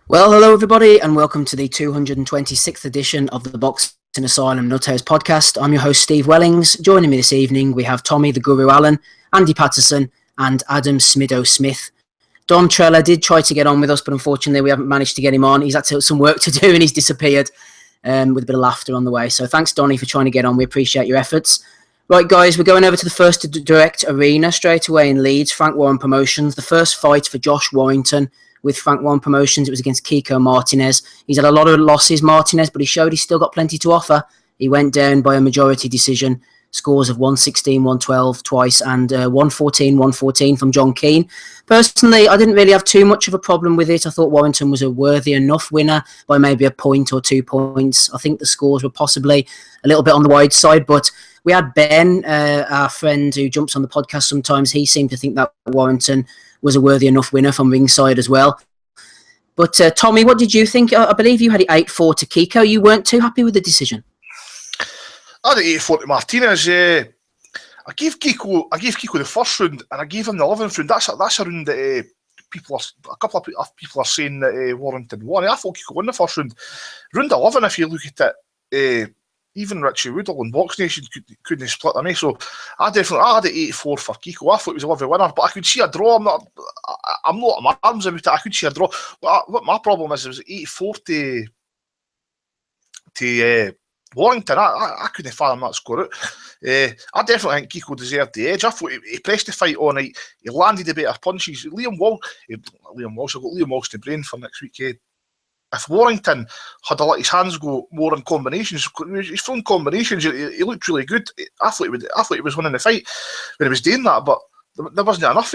Well, hello everybody, and welcome to the 226th edition of the Boxing Asylum Nuthouse podcast. I'm your host, Steve Wellings. Joining me this evening, we have Tommy the Guru Allen, Andy Patterson, and Adam Smido Smith. Don Trella did try to get on with us, but unfortunately we haven't managed to get him on. He's had some work to do and he's disappeared with a bit of laughter on the way. So thanks, Donny, for trying to get on. We appreciate your efforts. Right, guys, we're going over to the first direct arena straight away in Leeds, Frank Warren Promotions. The first fight for Josh Warrington with Frank Warren Promotions. It was against Kiko Martinez. He's had a lot of losses, Martinez, but he showed he's still got plenty to offer. He went down by a majority decision, scores of 116, 112 twice, and 114, 114 from John Keane. Personally, I didn't really have too much of a problem with it. I thought Warrington was a worthy enough winner by maybe a point or 2 points. I think the scores were possibly a little bit on the wide side, but we had Ben, our friend who jumps on the podcast sometimes. He seemed to think that Warrington was a worthy enough winner from ringside as well. But Tommy, what did you think? I believe you had it 8-4 to Kiko. You weren't too happy with the decision. I had it 8-4 to Martinez. I gave Kiko the first round, and I gave him the 11th round. That's a round that a couple of people are saying that Warrington won. I thought Kiko won the first round. Round 11, if you look at it, even Richie Woodall and Box Nation couldn't split on me. So I had it 8-4 for Kiko. I thought it was a lovely winner, but I could see a draw. I'm not my arms about it. I could see a draw. What my problem is, it was 8-4 to Warrington. I couldn't fathom that score out. I definitely think Kiko deserved the edge. I thought he pressed the fight on night. He landed the better punches. Liam Walsh. I've got Liam Walsh to brain for next week. If Warrington had let his hands go more in combinations, he's thrown combinations. He looked really good. I thought he was winning the fight when he was doing that, but there wasn't enough.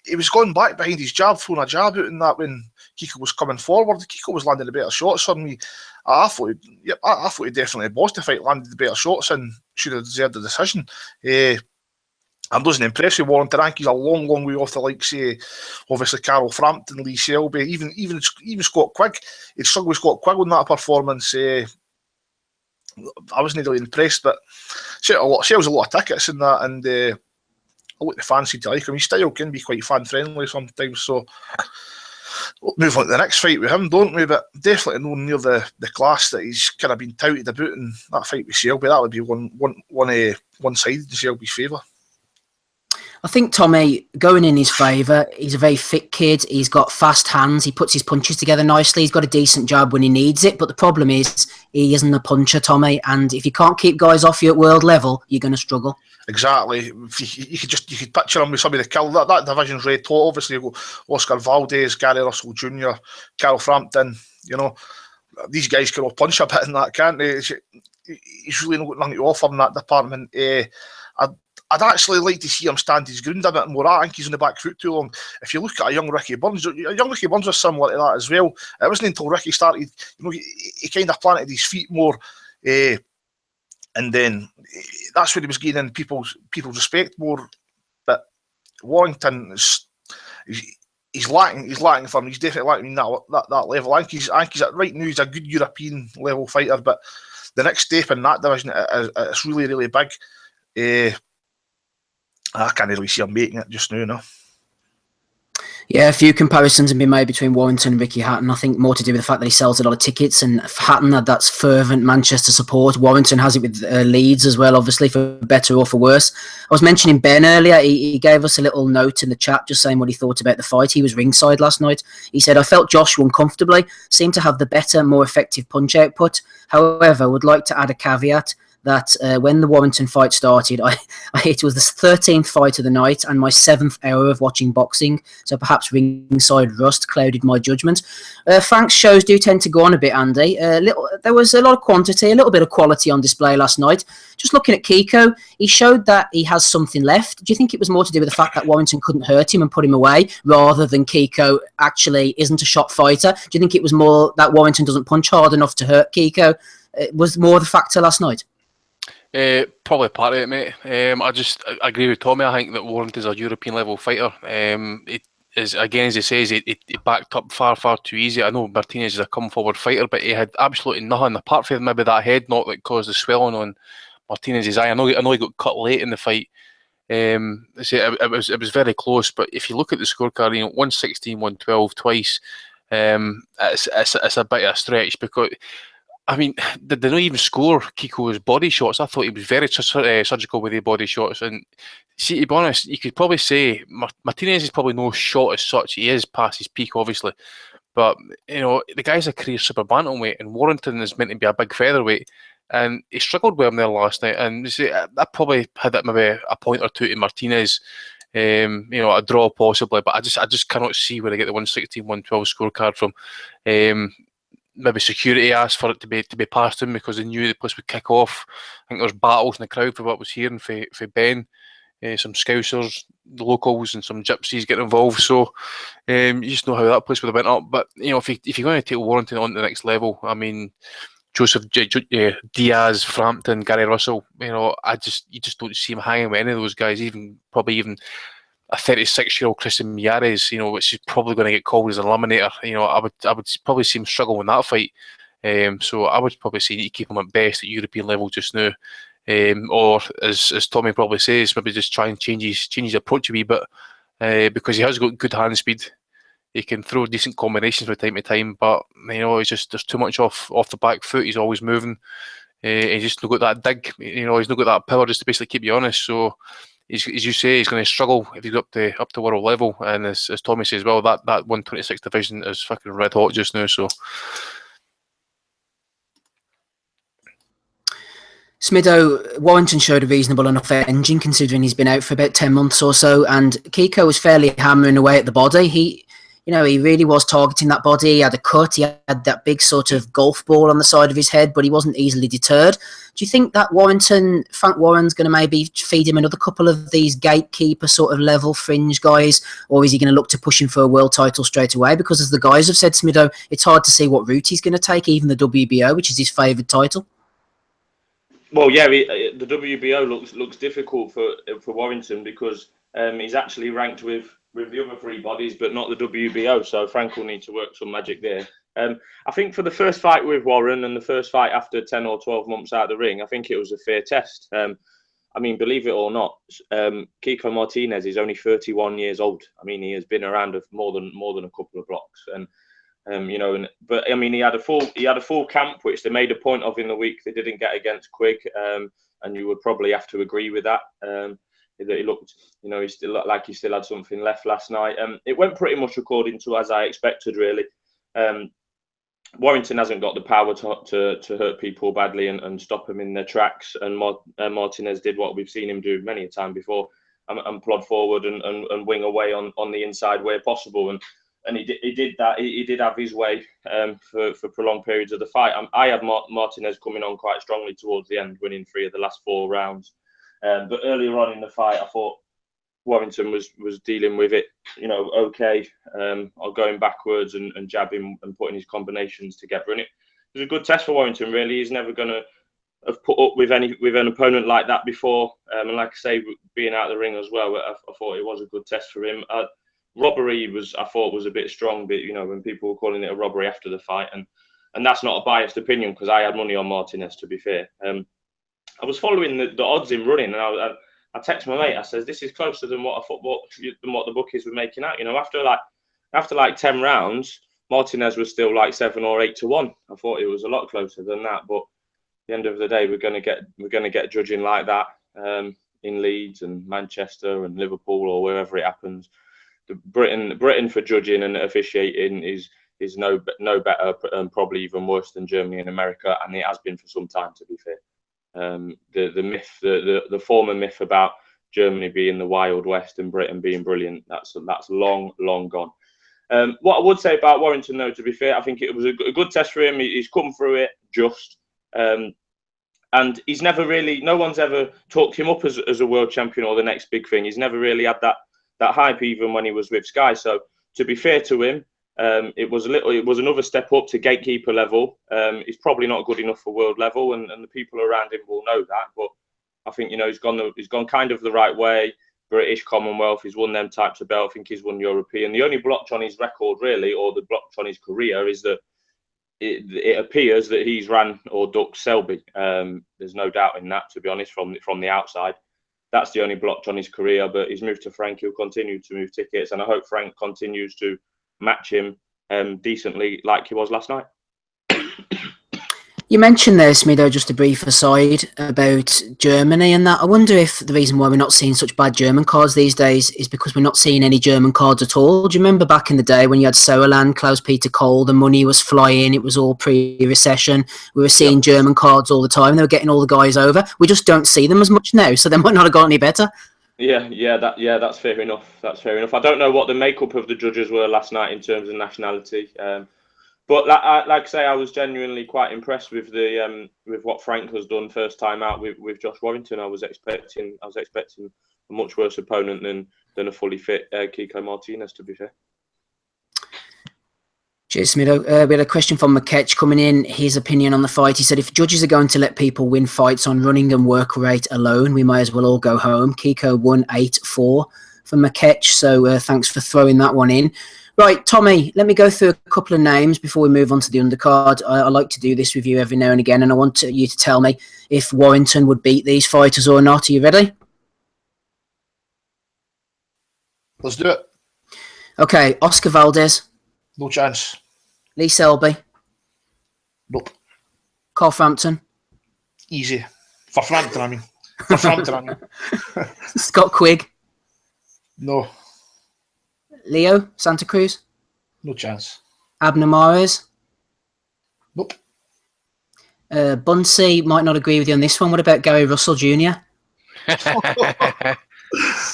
He was going back behind his jab, throwing a jab out in that when Kiko was coming forward. Kiko was landing the better shots on me. I thought he definitely bossed the fight, landed the better shots, and should have deserved the decision. I wasn't impressed with Warrington. I think he's a long, long way off the likes, obviously Carl Frampton, Lee Selby, even Scott Quigg. He'd struggled with Scott Quigg on that performance. I wasn't really impressed, but sells a lot of tickets in that, and I look the fans seem to like him. His style can be quite fan friendly sometimes. So we'll move on to the next fight with him, don't we? But definitely no near the class that he's kind of been touted about in that fight with Selby. That would be one-sided in Selby's favour. I think Tommy, going in his favour, he's a very fit kid. He's got fast hands. He puts his punches together nicely. He's got a decent jab when he needs it. But the problem is he isn't a puncher, Tommy. And if you can't keep guys off you at world level, you're going to struggle. Exactly. You could picture him with somebody that killed that division's red hot. Obviously, you go Oscar Valdez, Gary Russell Jr., Carl Frampton. You know, these guys can all punch a bit in that, can't they? He's really not got nothing to offer in that department. I'd actually like to see him stand his ground a bit more. I think he's on the back foot too long. If you look at a young Ricky Burns was similar to that as well. It wasn't until Ricky started, he kind of planted his feet more, and then that's when he was gaining people's respect more. But Warrington he's lacking for him. He's definitely lacking that level. I think he's right now he's a good European level fighter, but the next step in that division is really, really big. I can't really see him making it just now, no. Yeah, a few comparisons have been made between Warrington and Ricky Hatton. I think more to do with the fact that he sells a lot of tickets, and Hatton had that fervent Manchester support. Warrington has it with Leeds as well, obviously, for better or for worse. I was mentioning Ben earlier. He gave us a little note in the chat just saying what he thought about the fight. He was ringside last night. He said, I felt Josh won comfortably, seemed to have the better, more effective punch output. However, I would like to add a caveat that when the Warrington fight started, it was the 13th fight of the night and my 7th hour of watching boxing, so perhaps ringside rust clouded my judgment. Frank's shows do tend to go on a bit, Andy. There was a lot of quantity, a little bit of quality on display last night. Just looking at Kiko, he showed that he has something left. Do you think it was more to do with the fact that Warrington couldn't hurt him and put him away, rather than Kiko actually isn't a shot fighter? Do you think it was more that Warrington doesn't punch hard enough to hurt Kiko? Was more the factor last night? Probably part of it, mate. I agree with Tommy. I think that Warrington's a European level fighter. It is, again, as he says, it backed up far too easy. I know Martinez is a come forward fighter, but he had absolutely nothing apart from maybe that head knock that caused the swelling on Martinez's eye. I know he got cut late in the fight. It was very close, but if you look at the scorecard, 116, 112 twice. It's a bit of a stretch because, I mean, did they not even score Kiko's body shots? I thought he was very surgical with the body shots. And see, to be honest, you could probably say Martinez is probably no shot as such. He is past his peak, obviously. But, the guy's a career super bantamweight, and Warrington is meant to be a big featherweight. And he struggled with him there last night. And you see, I probably had maybe a point or two to Martinez. A draw possibly, but I just cannot see where they get the 116, 112 scorecard from. Maybe security asked for it to be passed in because they knew the place would kick off. I think there was battles in the crowd for what I was hearing for Ben. Some Scousers, the locals, and some Gypsies getting involved. So you just know how that place would have went up. But if you're going to take Warrington on to the next level, I mean, Joseph Diaz, Frampton, Gary Russell, you just don't see him hanging with any of those guys. Probably even a 36-year-old Christian Miares, which is probably going to get called as an eliminator. I would probably see him struggle in that fight. So I would probably say you need to keep him at best at European level just now. Or as Tommy probably says, maybe just try and change his approach a wee bit, because he has got good hand speed. He can throw decent combinations from time to time, but he's just there's too much off the back foot. He's always moving. He's just not got that dig. He's not got that power just to basically keep you honest. So, as you say, he's going to struggle if he's up to world level. And as Tommy says, well, that 126 division is fucking red hot just now. So. Smido, Warrington showed a reasonable enough engine considering he's been out for about 10 months or so, and Kiko was fairly hammering away at the body. He really was targeting that body. He had a cut. He had that big sort of golf ball on the side of his head, but he wasn't easily deterred. Do you think that Frank Warren's going to maybe feed him another couple of these gatekeeper sort of level fringe guys, or is he going to look to push him for a world title straight away? Because as the guys have said, Smido, it's hard to see what route he's going to take, even the WBO, which is his favoured title. Well, yeah, the WBO looks difficult for Warrington because he's actually ranked with the other three bodies, but not the WBO. So Frank will need to work some magic there. I think for the first fight with Warren and the first fight after 10 or 12 months out of the ring, I think it was a fair test. I mean, believe it or not, Kiko Martinez is only 31 years old. I mean, he has been around more than a couple of blocks, but I mean, he had a full camp, which they made a point of in the week they didn't get against Quigg, and you would probably have to agree with that. That he looked, he still looked like he still had something left last night. It went pretty much according to as I expected, really. Warrington hasn't got the power to hurt people badly and stop them in their tracks, and Martinez did what we've seen him do many a time before, and plod forward and wing away on the inside where possible. And he did that. He did have his way for prolonged periods of the fight. I had Martinez coming on quite strongly towards the end, winning 3 of the last 4 rounds. But earlier on in the fight, I thought Warrington was dealing with it, okay, or going backwards and jabbing and putting his combinations together. And it was a good test for Warrington, really. He's never going to have put up with an opponent like that before. And like I say, being out of the ring as well, I thought it was a good test for him. Robbery I thought was a bit strong, but when people were calling it a robbery after the fight, and that's not a biased opinion because I had money on Martinez, to be fair. I was following the odds in running, and I text my mate. I says, this is closer than what the bookies were making out. After like 10 rounds, Martinez was still like 7 or 8 to 1. I thought it was a lot closer than that, but at the end of the day, we're going to get judging like that in Leeds and Manchester and Liverpool or wherever it happens. Britain for judging and officiating is no better, probably even worse than Germany and America, and it has been for some time, to be fair. The myth, the former myth about Germany being the Wild West and Britain being brilliant, that's long gone. What I would say about Warrington, though, to be fair, I think it was a good test for him. He's come through it and he's never really, no one's ever talked him up as a world champion or the next big thing. He's never really had that hype even when he was with Sky. So to be fair to him, it was another step up to gatekeeper level. He's probably not good enough for world level, and the people around him will know that. But I think he's gone kind of the right way. British, Commonwealth, he's won them types of belt. I think he's won European. The only blotch on his record, really, or the blotch on his career, is that it appears that he's ran or ducked Selby. There's no doubt in that, to be honest, from the outside. That's the only blotch on his career, but he's moved to Frank. He'll continue to move tickets, and I hope Frank continues to match him decently like he was last night. You mentioned there, Smido, just a brief aside about Germany and that. I wonder if the reason why we're not seeing such bad German cards these days is because we're not seeing any German cards at all. Do you remember back in the day when you had Sauerland, Klaus-Peter Cole, the money was flying, it was all pre-recession. We were seeing German cards all the time. They were getting all the guys over. We just don't see them as much now, so they might not have got any better. That's fair enough. That's fair enough. I don't know what the makeup of the judges were last night in terms of nationality. But like I say, I was genuinely quite impressed with with what Frank has done first time out with Josh Warrington. I was expecting a much worse opponent than a fully fit Kiko Martinez, to be fair. Cheers, Smido. We had a question from McKetch coming in. His opinion on the fight. He said, if judges are going to let people win fights on running and work rate alone, we might as well all go home. Kiko won 8-4 for McKetch, so thanks for throwing that one in. Right, Tommy, let me go through a couple of names before we move on to the undercard. I like to do this with you every now and again, and I want you to tell me if Warrington would beat these fighters or not. Are you ready? Let's do it. Okay, Oscar Valdez. No chance. Lee Selby. Nope. Carl Frampton. Easy. For Frampton, I mean. Scott Quigg. No. Leo Santa Cruz. No chance. Abner Mares. Nope. Bunsey might not agree with you on this one. What about Gary Russell Jr.?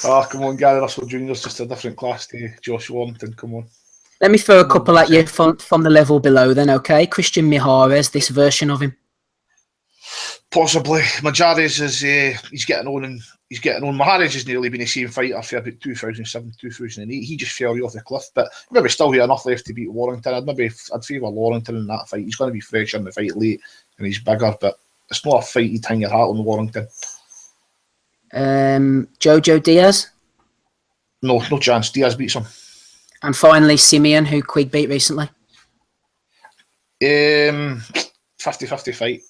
Oh, come on, Gary Russell Jr. is just a different class to Josh Warrington. Come on. Let me throw a couple at you from the level below then, okay? Christian Mijares, this version of him. Possibly. Mijares is he's getting on. Mijares has nearly been the same fighter for about 2007, 2008. He just fell off the cliff, but maybe still got enough left to beat Warrington. I'd favour Warrington in that fight. He's going to be fresh in the fight late and he's bigger, but it's not a fight you'd hang your hat on Warrington. Jojo Diaz? No chance. Diaz beats him. And finally, Simeon, who Quigg beat recently. 50-50 fight.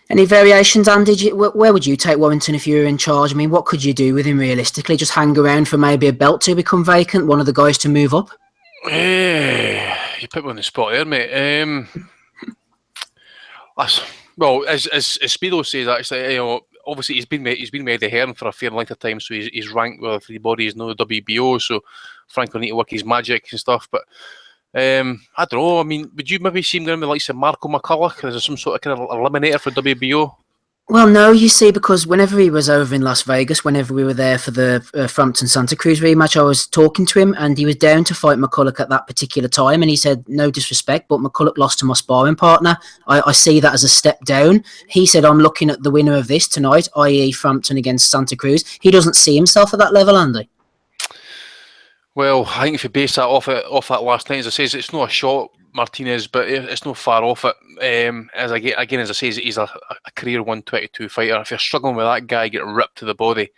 Any variations, Andy? Where would you take Warrington if you were in charge? I mean, what could you do with him realistically? Just hang around for maybe a belt to become vacant, one of the guys to move up? You put me on the spot there, mate. Well, as Speedo says, actually, obviously he's been with the Hearn for a fair length of time, so he's ranked with 3 bodies, no WBO. So Frank will need to work his magic and stuff. But I don't know. I mean, would you maybe see him going with like some Marco McCulloch? Is there some sort of kind of eliminator for WBO? Well, no, you see, because whenever he was over in Las Vegas, whenever we were there for the Frampton-Santa Cruz rematch, I was talking to him and he was down to fight McCulloch at that particular time, and he said, no disrespect, but McCulloch lost to my sparring partner. I see that as a step down. He said, I'm looking at the winner of this tonight, i.e. Frampton against Santa Cruz. He doesn't see himself at that level, Andy. Well, I think if you base that off that last night, as I say, it's not a shot, Martinez, but it's not far off it. As I say, he's a career 122 fighter. If you're struggling with that guy, get ripped to the body.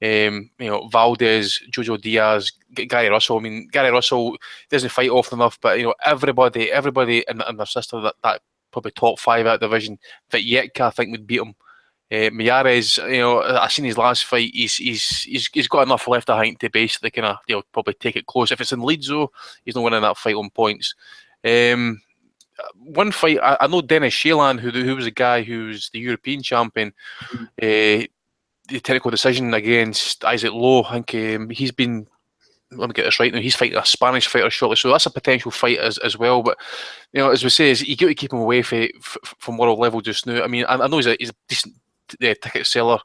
Valdez, Jojo Diaz, Gary Russell. I mean, Gary Russell doesn't fight often enough, but everybody in their system that probably top 5 out of the division. Vityetka, I think, would beat him. Mijares, I've seen his last fight. He's got enough left, I think, to basically kind of probably take it close. If it's in Leeds, though, he's not winning that fight on points. One fight, I know Dennis Shalan, who was a guy who's the European champion. The technical decision against Isaac Lowe. I think he's been. Let me get this right now. He's fighting a Spanish fighter shortly, so that's a potential fight as well. But as we say, you got to keep him away from world level just now. I mean, I know he's a decent ticket seller.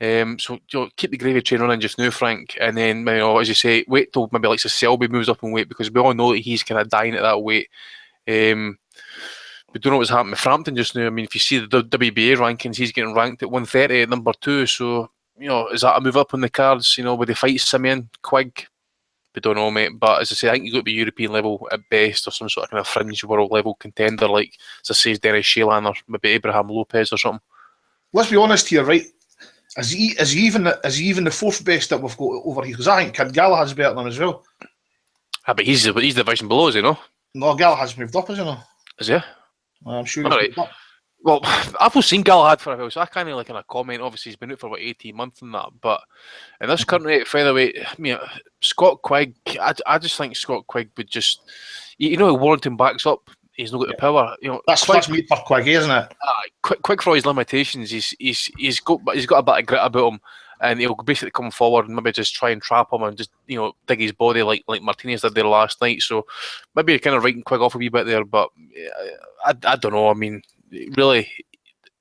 So keep the gravy train running just now, Frank, and then as you say, wait till maybe like Selby moves up in weight, because we all know that he's kind of dying at that weight. We don't know what's happening with Frampton just now. I mean, if you see the WBA rankings, he's getting ranked at 130 at number 2. So is that a move up on the cards? With the fight Simeon, Quigg? We don't know, mate. But as I say, I think you've got to be European level at best, or some sort of kind of fringe world level contender, like as I say, Dennis Shalan or maybe Abraham Lopez or something. Let's be honest here, right? Is he even the 4th best that we've got over here? Because I think Galahad's better than him as well. But he's the division below, is he? No, Galahad's moved up, is he not? Is he? I'm sure he's moved up. Well, I've not seen Galahad for a while, so I can't really kind of comment. Obviously, he's been out for about 18 months and that, but in this current rate featherweight, I mean, Scott Quigg, I just think Scott Quigg would just, you know, Warrington backs up. He's not got the power. You know, that's made for Quigg, isn't it? Quigg for his limitations. He's got a bit of grit about him, and he'll basically come forward and maybe just try and trap him and just, you know, dig his body like Martinez did there last night. So maybe you're kind of writing Quigg off a wee bit there, but I don't know. I mean, really,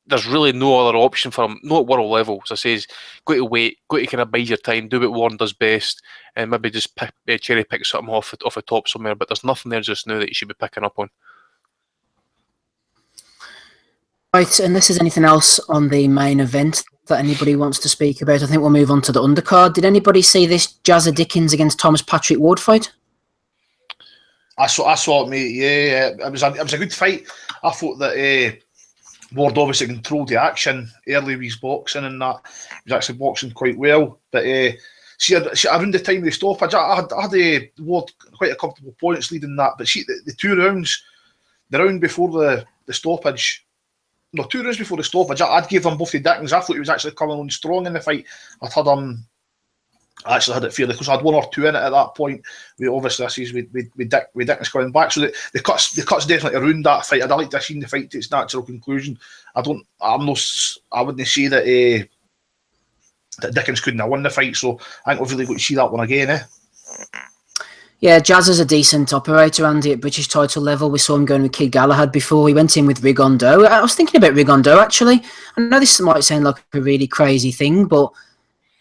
there's really no other option for him. Not at world level. So I says, go to wait, go to kind of bide your time, do what Warren does best, and maybe just cherry pick something off the top somewhere. But there's nothing there just now that you should be picking up on. Right, unless there's anything else on the main event that anybody wants to speak about, I think we'll move on to the undercard. Did anybody see this Jazza Dickens against Thomas Patrick Ward fight? I saw it, mate. Yeah, it was a good fight. I thought that Ward obviously controlled the action early with his boxing and that. He was actually boxing quite well. But see, around the time of the stoppage, I had Ward quite a comfortable points leading that. But see, the 2 rounds, the round before the stoppage, no, 2 rounds before the stoppage, I'd give him both the Dickens. I thought he was actually coming on strong in the fight. I actually had it fairly because I had 1 or 2 in it at that point. Obviously, this is with Dickens coming back, so the cuts definitely ruined that fight. I'd like to have seen the fight to its natural conclusion. I wouldn't say that that Dickens couldn't have won the fight. So I think we've really got to see that one again, Yeah, Jazz is a decent operator, Andy, at British title level. We saw him going with Kid Galahad before. He went in with Rigondeaux. I was thinking about Rigondeaux, actually. I know this might sound like a really crazy thing, but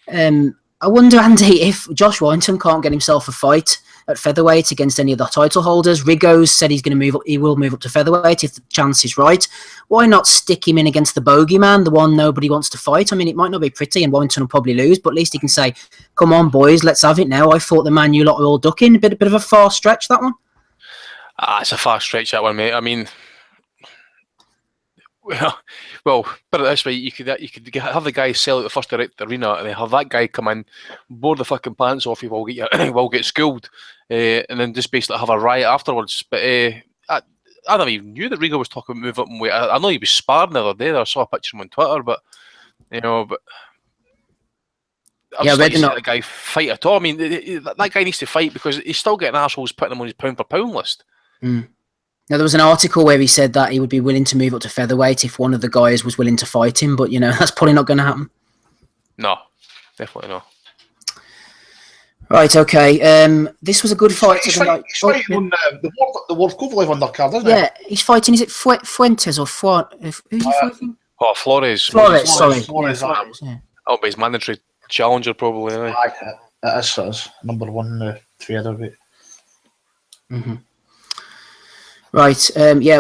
I wonder, Andy, if Josh Warrington can't get himself a fight at featherweight against any of the title holders. Rigo's said he will move up to featherweight if the chance is right. Why not stick him in against the bogeyman, the one nobody wants to fight? I mean, it might not be pretty and Warrington will probably lose, but at least he can say, come on, boys, let's have it now. I thought the man you lot were all ducking. A bit of a far stretch, that one? It's a far stretch, that one, mate. I mean, well, put it this way: you could have the guy sell out the first direct arena, and then have that guy come in, bore the fucking pants off you, while get schooled, and then just basically have a riot afterwards. But I never even knew that Rigo was talking about move up and weight. I know he was sparring the other day. I saw a picture of him on Twitter, but I'm just like the guy fight at all. I mean, that guy needs to fight because he's still getting assholes putting him on his pound for pound list. Mm. Now, there was an article where he said that he would be willing to move up to featherweight if one of the guys was willing to fight him, but, that's probably not going to happen. No, definitely not. Right, okay. This was a good fight. He's fighting on the World Kovalev undercard, isn't he? Yeah, he's fighting, is it Fuentes or who's he fighting? Oh, Flores, sorry. Yeah. Oh, but he's mandatory challenger, probably. Anyway. It is number 1 featherweight. Mm-hmm. Right,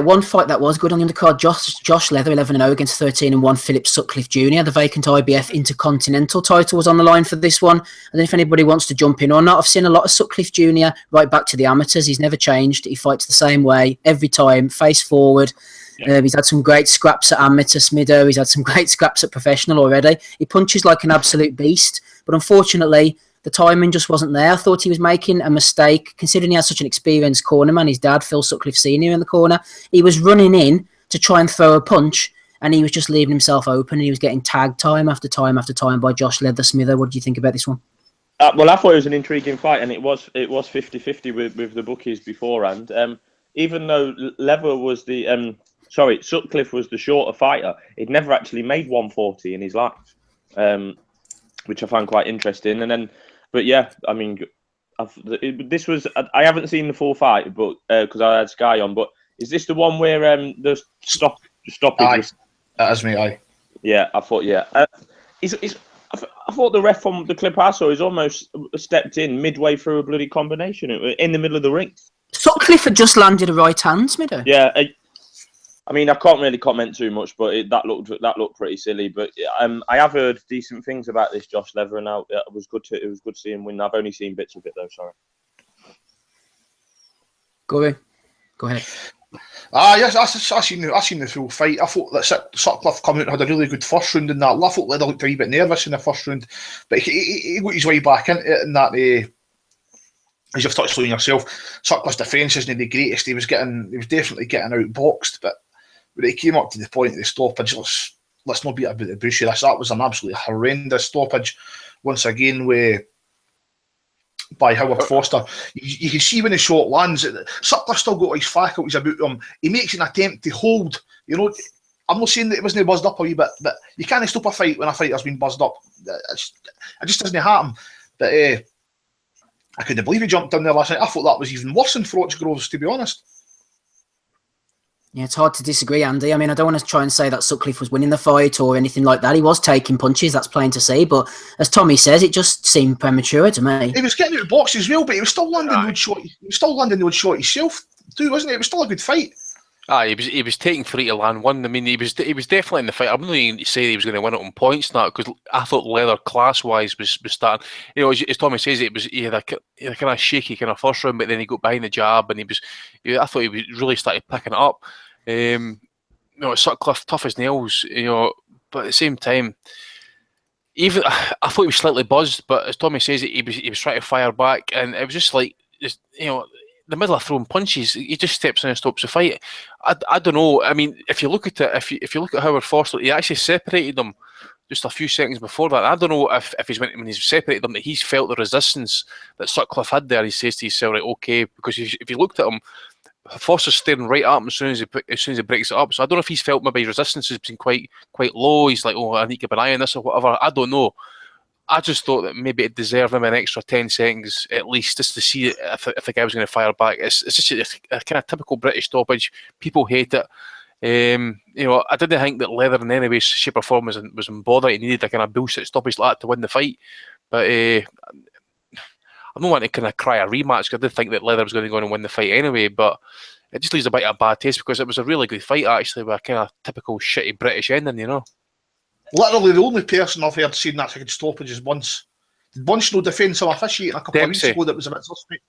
one fight that was good on the undercard. Josh Leather, 11-0 against 13-1 Philip Sutcliffe Jr. The vacant IBF Intercontinental title was on the line for this one. I don't know if anybody wants to jump in or not. I've seen a lot of Sutcliffe Jr. right back to the amateurs. He's never changed. He fights the same way every time, face forward. Yeah. He's had some great scraps at amateur, Smido. He's had some great scraps at professional already. He punches like an absolute beast, but unfortunately, the timing just wasn't there. I thought he was making a mistake, considering he had such an experienced cornerman. His dad, Phil Sutcliffe Sr., in the corner. He was running in to try and throw a punch, and he was just leaving himself open, and he was getting tagged time after time after time by Josh Leather-Smither. What do you think about this one? Well, I thought it was an intriguing fight, and it was 50-50 with the bookies beforehand. Even though Leather was Sutcliffe was the shorter fighter, he'd never actually made 140 in his life, which I found quite interesting. And then, but yeah, I mean, I haven't seen the full fight, but because I had Sky on. But is this the one where the stoppage? That is me. Aye. Yeah, I thought. Yeah, I thought the ref from the clip I saw is almost stepped in midway through a bloody combination in the middle of the ring. Sutcliffe had just landed a right hand, Smido. Yeah. I mean, I can't really comment too much, but that looked pretty silly. But I have heard decent things about this Josh Leather, and it was good to see him win. I've only seen bits of it though. Sorry. Go ahead. Yes, I seen the full fight. I thought that Sutcliffe coming out and had a really good first round in that. I thought Leather looked a wee bit nervous in the first round, but he got his way back into it in that. As you've touched on yourself, Sutcliffe's defence isn't the greatest. He was definitely getting outboxed, but when it came up to the point of the stoppage, let's not beat about the bush here. That was an absolutely horrendous stoppage. Once again, by Howard Foster. You can see when the shot lands, Sutcliffe still got his faculties about him. He makes an attempt to hold. You know, I'm not saying that it wasn't buzzed up a wee bit, but you can't stop a fight when a fighter's been buzzed up. It just doesn't happen. But I couldn't believe he jumped down there last night. I thought that was even worse than Frochgroves, to be honest. Yeah, it's hard to disagree, Andy. I mean, I don't want to try and say that Sutcliffe was winning the fight or anything like that. He was taking punches, that's plain to see. But as Tommy says, it just seemed premature to me. He was getting out of boxes as well, but he was still landing the odd shot. He was still landing the odd shot himself too, wasn't he? It was still a good fight. He was taking 3 to land 1. I mean, he was definitely in the fight. I'm not even to say he was going to win it on points now, because I thought Leather class wise was starting. You know, as Tommy says, he had a kind of shaky kind of first round, but then he got behind the jab, and I thought he was really started picking it up. You know, Sutcliffe tough as nails. You know, but at the same time, even I thought he was slightly buzzed, but as Tommy says, he was trying to fire back, and it was just like, you know, the middle of throwing punches, he just steps in and stops the fight. I don't know. I mean, if you look at it, if you look at Howard Foster, he actually separated them just a few seconds before that. I don't know if when he's separated them, that he's felt the resistance that Sutcliffe had there. He says to himself, right, okay, because if you looked at him, Foster's staring right at him as soon as he breaks it up. So I don't know if he's felt maybe his resistance has been quite low. He's like, oh, I need to keep an eye on this or whatever. I don't know. I just thought that maybe it deserved him an extra 10 seconds at least, just to see if the guy was going to fire back. It's just a kind of typical British stoppage. People hate it. You know, I didn't think that Leather in any way, shape or form was in bother. He needed a kind of bullshit stoppage like that to win the fight. But I'm not wanting to kind of cry a rematch, because I did think that Leather was going to go on and win the fight anyway, but it just leaves a bit of a bad taste, because it was a really good fight actually, with a kind of typical shitty British ending, you know. Literally the only person I've heard saying that's a good stoppage is Bunce. Did Bunce no defence of officiating a couple of weeks ago that was a bit suspect?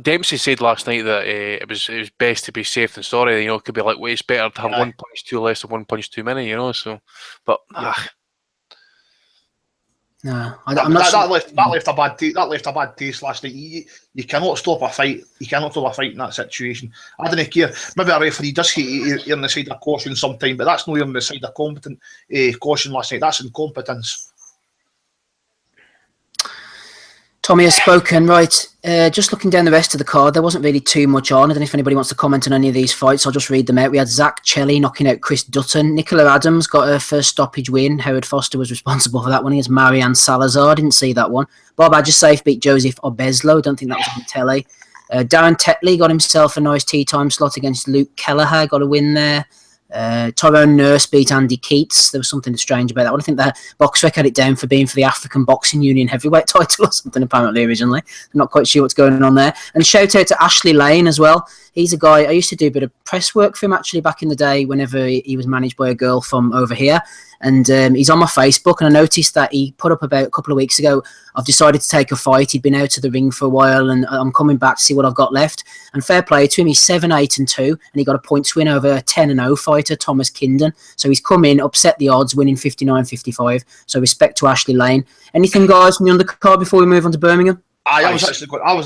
Dempsey said last night that it was best to be safe than sorry. You know, it could be like, well, it's better to have one punch too less than one punch too many, you know. So, but no, that left a bad taste last night. You cannot stop a fight. You cannot stop a fight in that situation. I don't care. Maybe a referee does hate on the side of caution sometime, but that's not on the side of competent caution last night. That's incompetence. Tommy has spoken, right. Just looking down the rest of the card, there wasn't really too much on. I don't know if anybody wants to comment on any of these fights. I'll just read them out. We had Zach Chelly knocking out Chris Dutton. Nicola Adams got her first stoppage win. Howard Foster was responsible for that one against Marianne Salazar. I didn't see that one. Bob Adjasafe beat Joseph Obeslo. Don't think that was on telly. Darren Tetley got himself a nice tea time slot against Luke Kelleher. Got a win there. Tyrone Nurse beat Andy Keats. There was something strange about that one. I think that Boxrec had it down for being for the African Boxing Union heavyweight title or something, apparently, originally. I'm not quite sure what's going on there. And shout out to Ashley Lane as well. He's a guy, I used to do a bit of press work for him actually back in the day whenever he was managed by a girl from over here. And he's on my Facebook, and I noticed that he put up about a couple of weeks ago, I've decided to take a fight. He'd been out of the ring for a while, and I'm coming back to see what I've got left. And fair play to him, he's 7-8-2, and he got a points win over a 10-0 fighter, Thomas Kinden. So he's come in, upset the odds, winning 59-55. So respect to Ashley Lane. Anything, guys, from the undercard before we move on to Birmingham? I was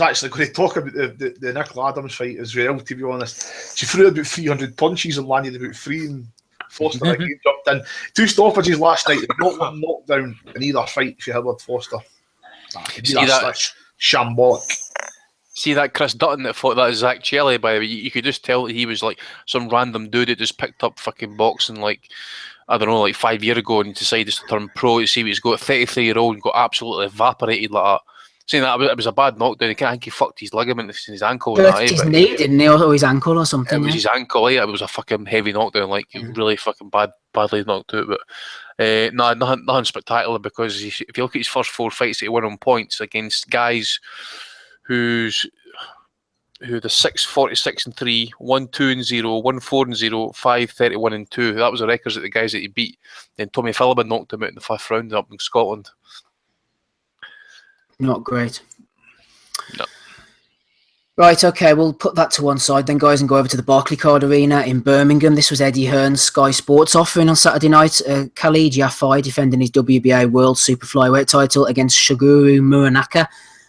actually going to talk about the Nicola Adams fight as well, to be honest. She threw about 300 punches and landed about 3, and Foster again jumped in. 2 stoppages last night, not one knockdown in either fight for Howard Foster. That's shambolic. See that Chris Dutton that fought that Zach Chelly, by the way, you could just tell that he was like some random dude that just picked up fucking boxing like, I don't know, like 5 years ago, and decided to turn pro to see what he's got. 33-year-old and got absolutely evaporated like that. Saying that it was a bad knockdown. I think he fucked his ligament in his ankle. His knee, didn't he? Or his ankle or something. It was his ankle. It was a fucking heavy knockdown, like really fucking badly knocked out. But no, nothing spectacular, because if you look at his first 4 fights that he won on points against guys who the 6-46-3, 1-2-0, 1-4-0, 5-31-2. That was the records of the guys that he beat. Then Tommy Phillips knocked him out in the 5th round up in Scotland. Not great. No. Right, okay, we'll put that to one side then, guys, and go over to the Barclaycard Arena in Birmingham. This was Eddie Hearn's Sky Sports offering on Saturday night. Kal Yafai defending his WBA World Super Flyweight title against Shuguru Muranaka.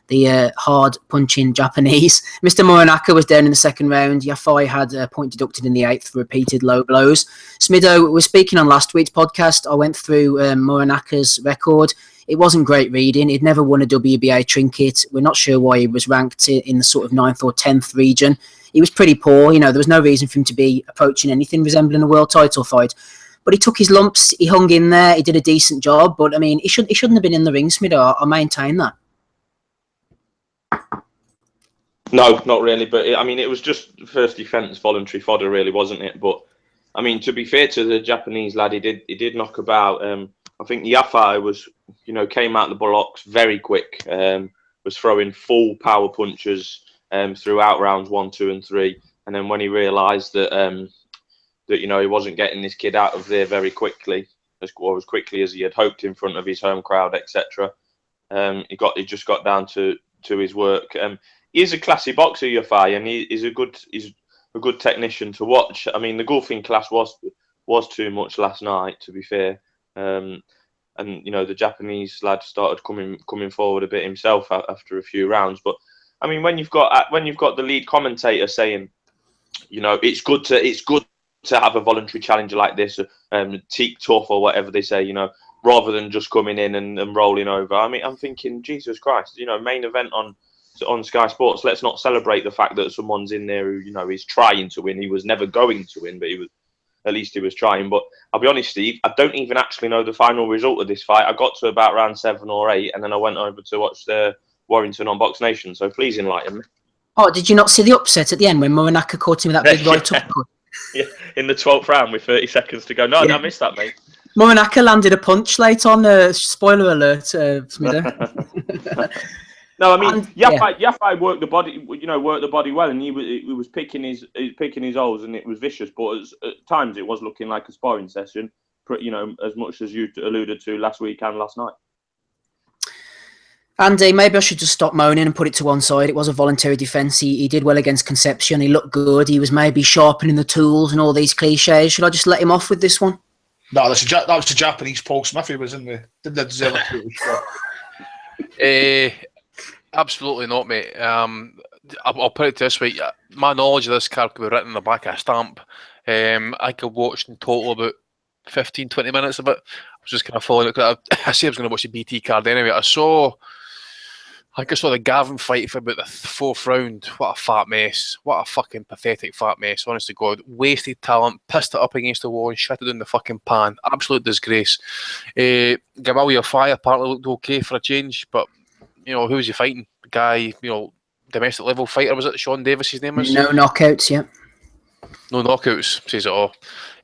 the hard-punching Japanese. Mr. Muranaka was down in the second round. Yafai had a point deducted in the 8th for repeated low blows. Smido, we're speaking on last week's podcast. I went through Muranaka's record. It wasn't great reading. He'd never won a WBA trinket. We're not sure why he was ranked in the sort of 9th or 10th region. He was pretty poor. There was no reason for him to be approaching anything resembling a world title fight. But he took his lumps. He hung in there. He did a decent job. But, he shouldn't have been in the ring, Smido. I maintain that. No, not really. But, it was just first defence, voluntary fodder, really, wasn't it? But, to be fair to the Japanese lad, he did knock about. I think Yafai was, came out the blocks very quick, was throwing full power punches throughout rounds 1, 2, and 3. And then when he realised that, he wasn't getting this kid out of there very quickly, as quickly as he had hoped in front of his home crowd, etc., he just got down to his work. He is a classy boxer, Yafai, and he's a good technician to watch. The golfing class was too much last night, to be fair. And the Japanese lad started coming forward a bit himself after a few rounds. But when you've got the lead commentator saying, it's good to have a voluntary challenger like this, teak tough or whatever they say, rather than just coming in and rolling over. I'm thinking, Jesus Christ, main event on Sky Sports. Let's not celebrate the fact that someone's in there who is trying to win. He was never going to win, but at least he was trying. But I'll be honest, Steve, I don't even actually know the final result of this fight. I got to about round 7 or 8, and then I went over to watch the Warrington on Box Nation. So please enlighten me. Oh, did you not see the upset at the end when Muranaka caught him with that big right uppercut? Yeah, in the 12th round with 30 seconds to go. No, I missed that, mate. Muranaka landed a punch late on. Spoiler alert, Smido. No, Yafai worked the body well, and he was picking his holes, and it was vicious. But at times it was looking like a sparring session, as much as you alluded to last week and last night. Andy, maybe I should just stop moaning and put it to one side. It was a voluntary defence. He did well against Concepcion. He looked good. He was maybe sharpening the tools and all these cliches. Should I just let him off with this one? No, that was the Japanese Paul Smith. He was in the didn't deserve it. Absolutely not, mate. I'll put it this way. My knowledge of this card could be written on the back of a stamp. I could watch in total about 15, 20 minutes of it. I was just kind of following it. I said I was going to watch the BT card anyway. I saw the Gavin fight for about the 4th round. What a fat mess. What a fucking pathetic fat mess. Honest to God. Wasted talent. Pissed it up against the wall and shit it in the fucking pan. Absolute Disgrace. Kal Yafai apparently looked okay for a change, but who was he fighting? The guy, domestic level fighter, was it? Sean Davis, his name was? No knockouts, yeah. No knockouts, says it all.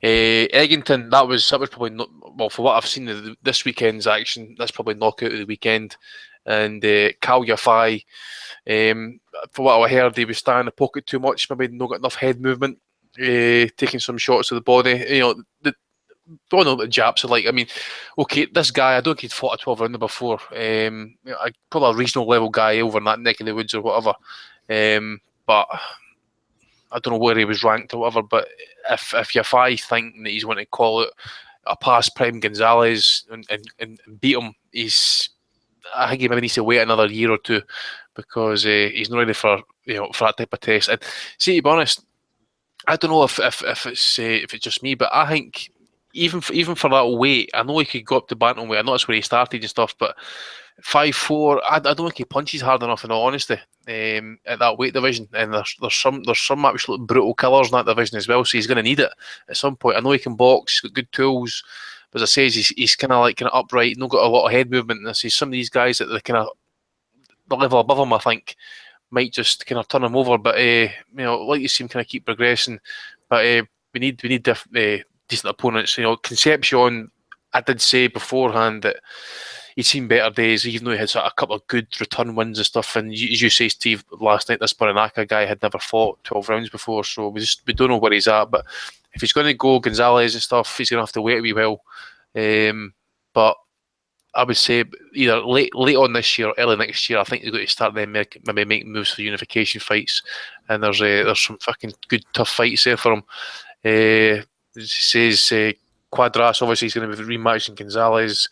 Eggington, that was probably not, well, for what I've seen of this weekend's action, that's probably knockout of the weekend. And Kal Yafai, for what I heard, he was staying in the pocket too much, maybe not got enough head movement, taking some shots to the body. Don't know what the Japs are like. Okay, this guy, I don't think he'd fought a 12 rounder before. Probably a regional level guy over in that neck of the woods or whatever. But I don't know where he was ranked or whatever. But if Yafai think that he's going to call it a past prime Gonzalez and beat him, I think he maybe needs to wait another year or two because he's not ready for that type of test. And see, to be honest, I don't know if it's just me, but I think. Even for that weight, I know he could go up to bantamweight. I know that's where he started and stuff, but 5'4", I don't think he punches hard enough. In all honesty, at that weight division, and there's some absolute brutal killers in that division as well. So he's going to need it at some point. I know he can box, got good tools, but as I say, he's kind of upright, not got a lot of head movement. And I see some of these guys at the level above him, I think, might just kind of turn him over. But like you see him kind of keep progressing. But we need decent opponents. Concepcion, I did say beforehand that he'd seen better days, even though he had a couple of good return wins and stuff. And as you say, Steve, last night, this MURANAKA guy had never fought 12 rounds before, so we don't know where he's at. But if he's going to go Gonzalez and stuff, he's going to have to wait a wee while. But I would say either late on this year or early next year, I think they're going to start then maybe making moves for unification fights. And there's some fucking good tough fights there for him. It says Quadras, obviously he's going to be rematching Gonzalez.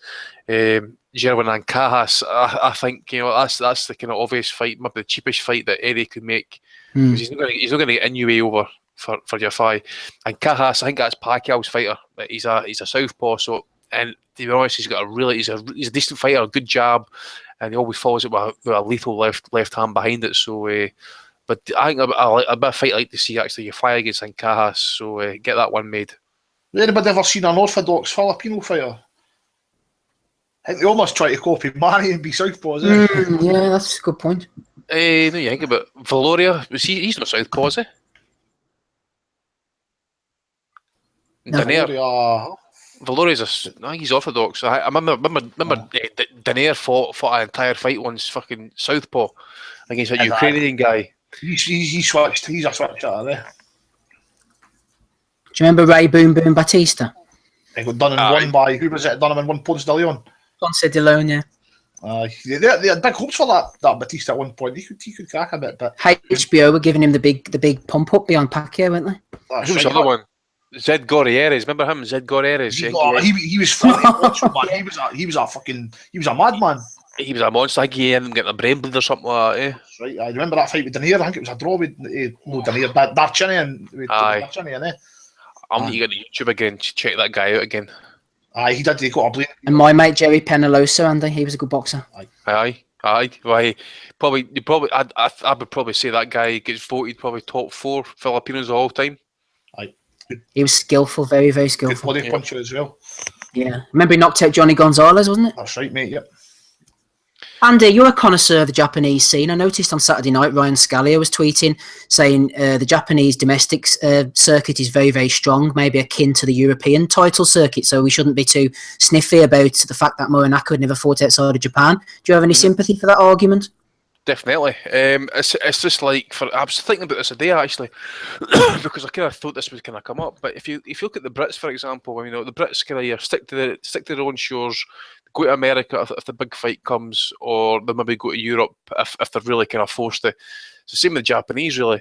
Gerwin and Kahas, I think that's the kind of obvious fight, maybe the cheapest fight that Eddie could make, because he's not going to get Inoue over for Yafai. And Kahas, I think that's Pacquiao's fighter. He's a southpaw, so, and to be honest, he's a decent fighter, a good jab, and he always follows it with a lethal left hand behind it. So, but I think a bit of fight I'd like to see actually Yafai against Kahas. So get that one made. Has anybody ever seen an orthodox Filipino fighter? I think they almost try to copy Manny and be southpaws. Yeah, that's a good point. No, you think about Valoria. He's not southpaw, is he? No. Danair. Valoria's I think he's orthodox. I remember Danair fought an entire fight once, fucking southpaw, against a Ukrainian guy. He switched. He's a switcher there. Do you remember Ray Boom Boom Batista? He got done in one by, who was it? Done him in one Ponce de Leon. Ponce de Leon, yeah. They had big hopes for that Batista at one point. He could crack a bit, but HBO were giving him the big pump up beyond Pacquiao, weren't they? Who's the other one? Zed Gorieres, remember him? Zed Gorieres. He was funny. He was a madman. He was a monster. I think he ended up getting a brain bleed or something like that. That's right. I remember that fight with Danair. I think it was a draw with Danair, Darchinian. I'm going to get to YouTube again to check that guy out again. He did. He got a blame. And my mate Jerry Penalosa, Andy, he was a good boxer. Aye. Why? Probably. I would probably say that guy gets voted probably top 4 Filipinos of all time. Aye. He was skillful, very, very skillful. Good body puncher as well. Yeah. Remember he knocked out Johnny Gonzalez, wasn't it? That's right, mate. Yep. Andy, you're a connoisseur of the Japanese scene. I noticed on Saturday night Ryan Scalia was tweeting saying the Japanese domestic circuit is very, very strong, maybe akin to the European title circuit, so we shouldn't be too sniffy about the fact that Muranaka had never fought outside of Japan. Do you have any sympathy for that argument? Definitely. It's just like, I was thinking about this today actually, because I kind of thought this was going to come up. But if you look at the Brits, for example, the Brits kind of stick to their own shores, go to America if the big fight comes, or they maybe go to Europe if they're really kind of forced to. It's the same with the Japanese, really.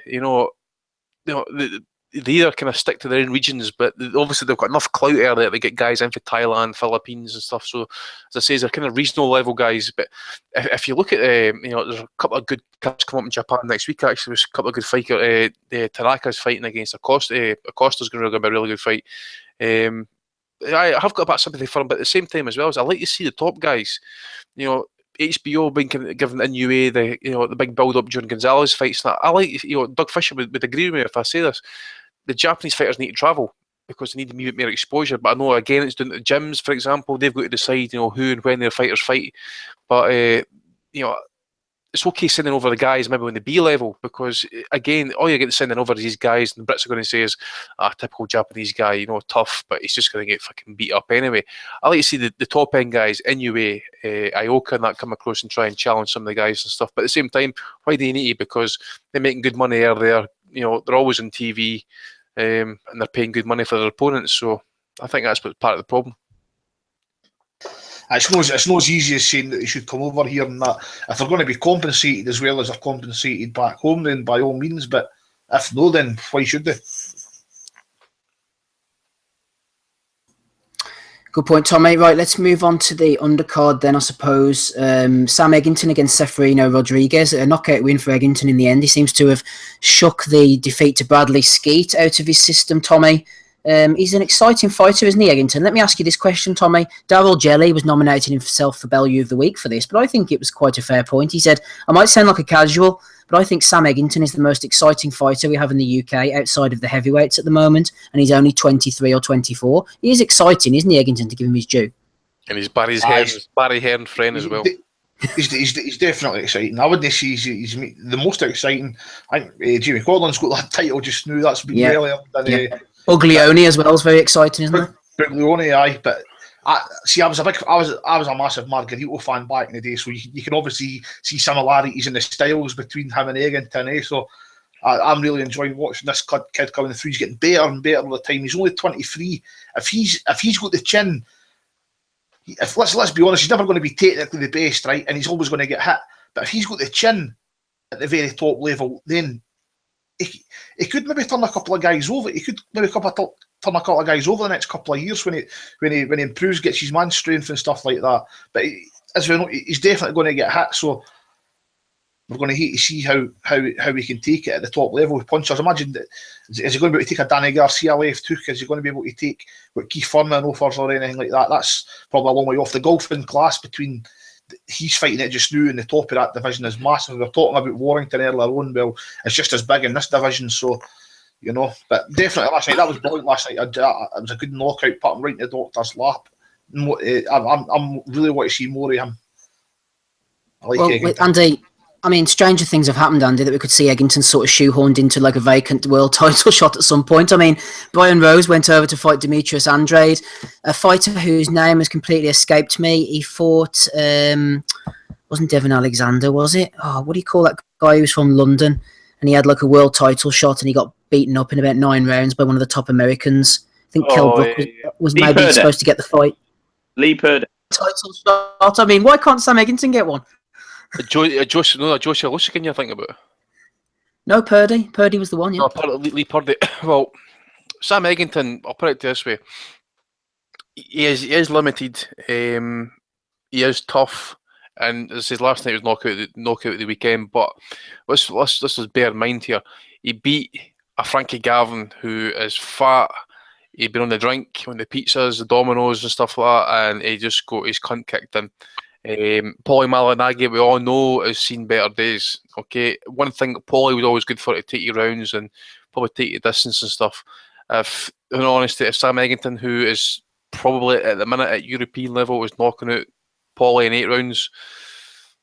They either kind of stick to their own regions, but obviously they've got enough clout there that they get guys in for Thailand, Philippines and stuff. So, as I say, they're kind of regional level guys. But if you look at, there's a couple of good cuts coming up in Japan next week, actually. There's a couple of good fighters. Tanaka's fighting against Acosta. Acosta's going to be a really good fight. I have got a bit of sympathy for him, but at the same time as well, I like to see the top guys. HBO being given Inoue the big build up during Gonzalez fights. I like Doug Fisher would agree with me if I say this. The Japanese fighters need to travel because they need a bit more exposure. But I know again it's down to the gyms, for example. They've got to decide who and when their fighters fight. But it's okay sending over the guys maybe on the B level, because again, all you're getting sending over is these guys, and the Brits are going to say is typical Japanese guy, tough, but he's just going to get fucking beat up anyway. I like to see the top end guys, Inoue, Ioka, and that come across and try and challenge some of the guys and stuff. But at the same time, why do you need to? Because they're making good money there. They're always on TV, and they're paying good money for their opponents. So I think that's part of the problem. It's not as easy as saying that they should come over here and that. If they're going to be compensated as well as they're compensated back home, then by all means. But if no, then why should they? Good point, Tommy. Right, let's move on to the undercard then, I suppose. Sam Eggington against Seferino Rodriguez. A knockout win for Eggington in the end. He seems to have shook the defeat to Bradley Skeet out of his system, Tommy. He's an exciting fighter, isn't he, Eggington? Let me ask you this question, Tommy. Darryl Jelly was nominating himself for Bellew of the Week for this, but I think it was quite a fair point. He said, I might sound like a casual, but I think Sam Eggington is the most exciting fighter we have in the UK outside of the heavyweights at the moment, and he's only 23 or 24. He is exciting, isn't he, Eggington, to give him his due? And he's Barry Hearn friend as well. He's definitely exciting. I wouldn't say he's the most exciting. I think Jimmy Corlin's got that title just now. That's been really done. Uglione as well is very exciting, isn't it? Uglione, aye. But I was a massive Margarito fan back in the day, so you can obviously see similarities in the styles between him and Eggington. So I'm really enjoying watching this kid coming through. He's getting better and better all the time. He's only 23. If he's got the chin, let's be honest, he's never going to be technically the best, right? And he's always going to get hit. But if he's got the chin at the very top level, then he could maybe turn a couple of guys over. He could maybe turn a couple of guys over the next couple of years when he improves, gets his man strength and stuff like that. But as we know, he's definitely going to get hit. So we're going to hate to see how we can take it at the top level with punchers. Imagine that, is he going to be able to take a Danny Garcia left hook? Is he going to be able to take what Keith Furman offers or anything like that? That's probably a long way off. The golfing class between he's fighting it just now, and the top of that division is massive. We were talking about Warrington earlier on. Well, it's just as big in this division. So, but definitely last night, that was brilliant last night. It was a good knockout, put him right in the doctor's lap. I'm really want to see more of him. I like Eggington. Andy, I mean, stranger things have happened, Andy, that we could see Eggington sort of shoehorned into like a vacant world title shot at some point. I mean, Brian Rose went over to fight Demetrius Andrade, a fighter whose name has completely escaped me. He fought, wasn't Devin Alexander, was it? Oh, what do you call that guy who was from London? And he had like a world title shot and he got beaten up in about 9 rounds by one of the top Americans. I think Kell Brook was maybe supposed to get the fight. Lee Purdy. Title shot. I mean, why can't Sam Eggington get one? Joshua Lusican you're thinking about? No, Purdy. Purdy was the one, yeah. No, Lee Purdy. Well, Sam Eggington, I'll put it this way. He is limited. He is tough. And as I said, last night was knockout of the weekend. But let's just bear in mind here. He beat a Frankie Gavin who is fat. He'd been on the drink, on the pizzas, the Dominoes and stuff like that, and he just got his cunt kicked in. Paulie Malignaggi, we all know, has seen better days. Okay, one thing, Paulie was always good for it to take you rounds and probably take you distance and stuff. If, in all honesty, if Sam Eggington, who is probably at the minute at European level, is knocking out Paulie in 8 rounds,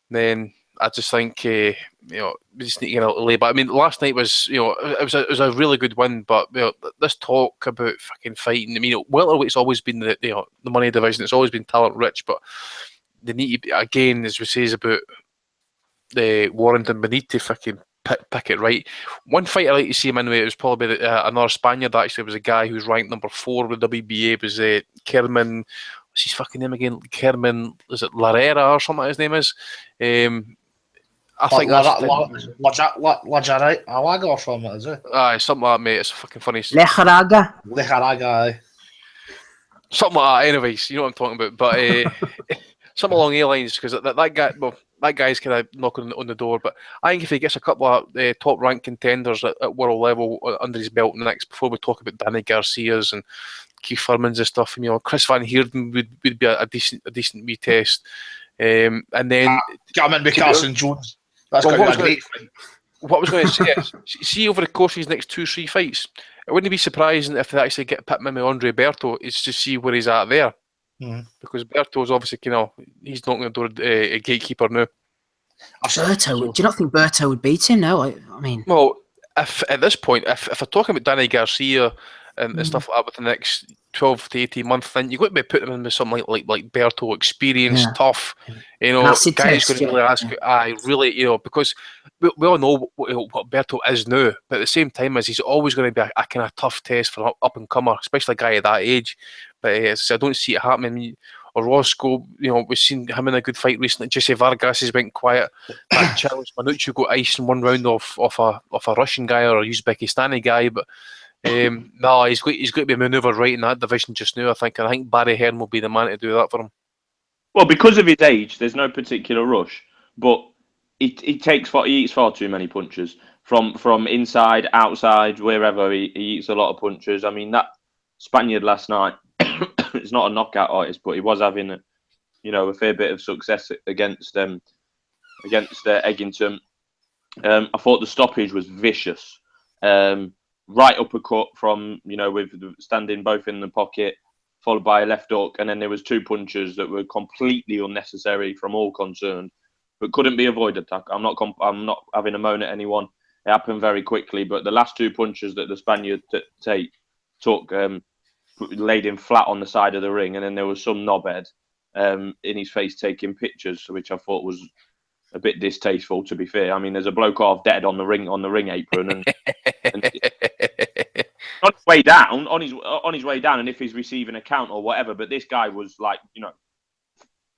then I just think we just need to get a lay back. I mean, last night was it was a really good win, but this talk about fucking fighting. I mean, welterweight's always been the money division. It's always been talent rich, but they need to, again, as we say, about the Warrington. We need to fucking pick it right. One fight I like to see him in with, it was probably another Spaniard. Actually, it was a guy who was ranked number 4 with WBA. It was Kerman. What's his fucking name again? Kerman, is it Larrera or something? His name is. I think that's Lajaraga or something, is it? Aye, something like that, mate. It's fucking funny. Lejaraga. Something like that. Anyways, you know what I'm talking about. But something along the lines, because that guy's kind of knocking on the door. But I think if he gets a couple of top ranked contenders at world level under his belt next, before we talk about Danny Garcia's and Keith Furman's and stuff, and Chris Van Heerden would be a decent wee test. And then get him in with Carson Jones. That's going to be a great fight. What I was going to say is, see over the course of his next 2-3 fights, it wouldn't be surprising if they actually get pit him with Andre Berto. It's to see where he's at there. Because Berto's obviously, he's knocking the door a gatekeeper now. Berto, do you not think Berto would beat him now? I mean, well, if at this point, if I'm talking about Danny Garcia and stuff like that within the next 12 to 18 months, then you've got to be putting him in with something like Berto, experienced, tough, guys going to really ask, because we all know what Berto is now, but at the same time as he's always going to be a kind of tough test for an up-and-comer, especially a guy at that age. But I don't see it happening. Orozco, we've seen him in a good fight recently. Jesse Vargas has went quiet. That challenge Manucci got ice in 1 round off a Russian guy or a Uzbekistani guy, but no, he's got to be manoeuvred right in that division just now, I think. And I think Barry Hearn will be the man to do that for him. Well, because of his age, there's no particular rush, but he eats far too many punches from inside, outside, wherever. He eats a lot of punches. I mean, that Spaniard last night, it's not a knockout artist, but he was having a fair bit of success against Eggington. I thought the stoppage was vicious. Right uppercut from, with standing both in the pocket, followed by a left hook, and then there was 2 punches that were completely unnecessary from all concerned, but couldn't be avoided. I'm not having a moan at anyone. It happened very quickly, but the last 2 punches that the Spaniard took laid him flat on the side of the ring, and then there was some knobhead in his face taking pictures, which I thought was a bit distasteful, to be fair. I mean, there's a bloke half dead on the ring apron, and on his way down, and if he's receiving a count or whatever, but this guy was like,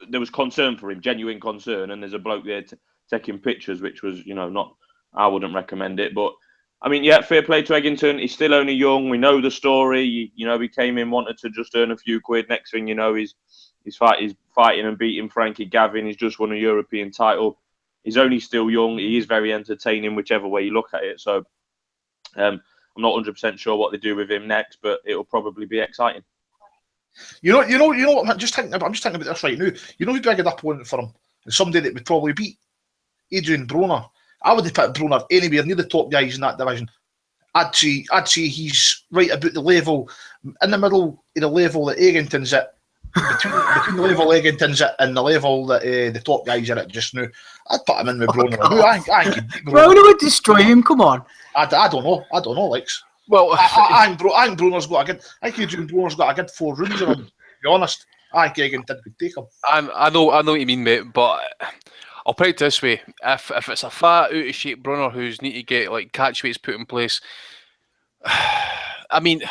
there was concern for him, genuine concern, and there's a bloke there taking pictures, which was, not, I wouldn't recommend it, but I mean, yeah, fair play to Eggington. He's still only young. We know the story. He came in, wanted to just earn a few quid. Next thing you know, he's He's fighting and beating Frankie Gavin. He's just won a European title. He's only still young. He is very entertaining, whichever way you look at it. So I'm not 100% sure what they do with him next, but it'll probably be exciting. You know what? I'm just thinking about this right now. You know who'd be a good opponent for him? Somebody that would probably beat Adrian Broner. I would have put Broner anywhere near the top guys in that division. I'd say he's right about the level, in the middle of the level that Eggington's at, between the level Eggington's at and the level that the top guys are at just now. I'd put him in with Broner. I think he'd beat Broner. Broner would destroy him. Come on. I don't know, Lex. Well, I think Broner's got a good. I think Adrian Broner's got a good 4 rounds in him. To be honest, I think Eggington could take him. I know what you mean, mate, but I'll put it this way: if it's a fat, out of shape Brunner who's need to get like catch weights put in place, I mean,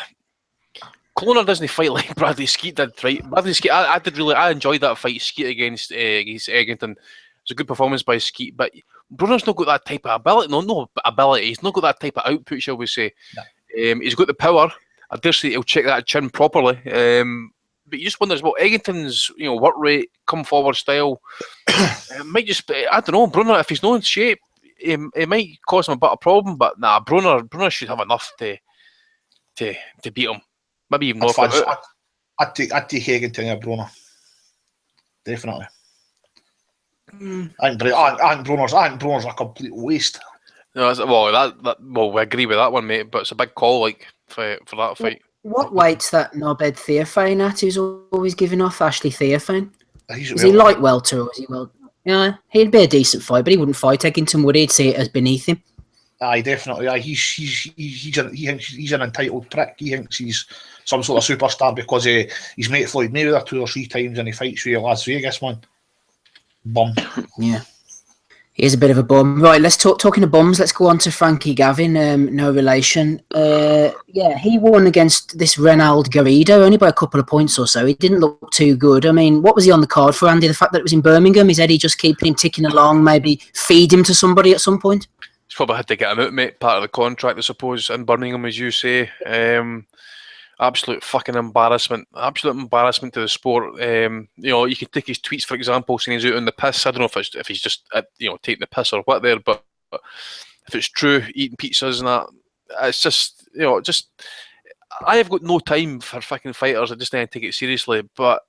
Cloner doesn't fight like Bradley Skeet did, right? Bradley Skeet, I enjoyed that fight, Skeet against Eggington. It was a good performance by Skeet, but Brunner's not got that type of ability. No ability. He's not got that type of output, shall we say? No. He's got the power. I dare say he'll check that chin properly. But you just wonder as well, Eggington's work rate, come forward style, it might just be, I don't know, Brunner, if he's not in shape, it might cause him a bit of a problem, but nah, Brunner should have enough to beat him. Maybe even more. I'd take Eggington and Brunner. Definitely. I think Brunner's a complete waste. No, well, we agree with that one, mate, but it's a big call for that fight. What weight's that knobhead Theophane at who's always giving off Ashley Theophane? Is he light welter or is he well? Yeah, he'd be a decent fight, but he wouldn't fight Eggington, would he? He'd see it as beneath him. Aye, definitely. Aye, he thinks he's an entitled prick. He thinks he's some sort of superstar because he's met Floyd Mayweather 2 or 3 times and he fights with Las Vegas, man. Bum. Yeah. He is a bit of a bum. Right, let's talking of bums. Let's go on to Frankie Gavin. No relation. He won against this Renald Garrido only by a couple of points or so. He didn't look too good. I mean, what was he on the card for, Andy? The fact that it was in Birmingham, is Eddie just keeping him ticking along? Maybe feed him to somebody at some point? He's probably had to get him out, mate. Part of the contract, I suppose, in Birmingham, as you say. Absolute fucking embarrassment. Absolute embarrassment to the sport. You can take his tweets, for example, saying he's out on the piss. I don't know if he's just taking the piss or what there, but if it's true, eating pizzas and that, it's just I have got no time for fucking fighters. I just need to take it seriously. But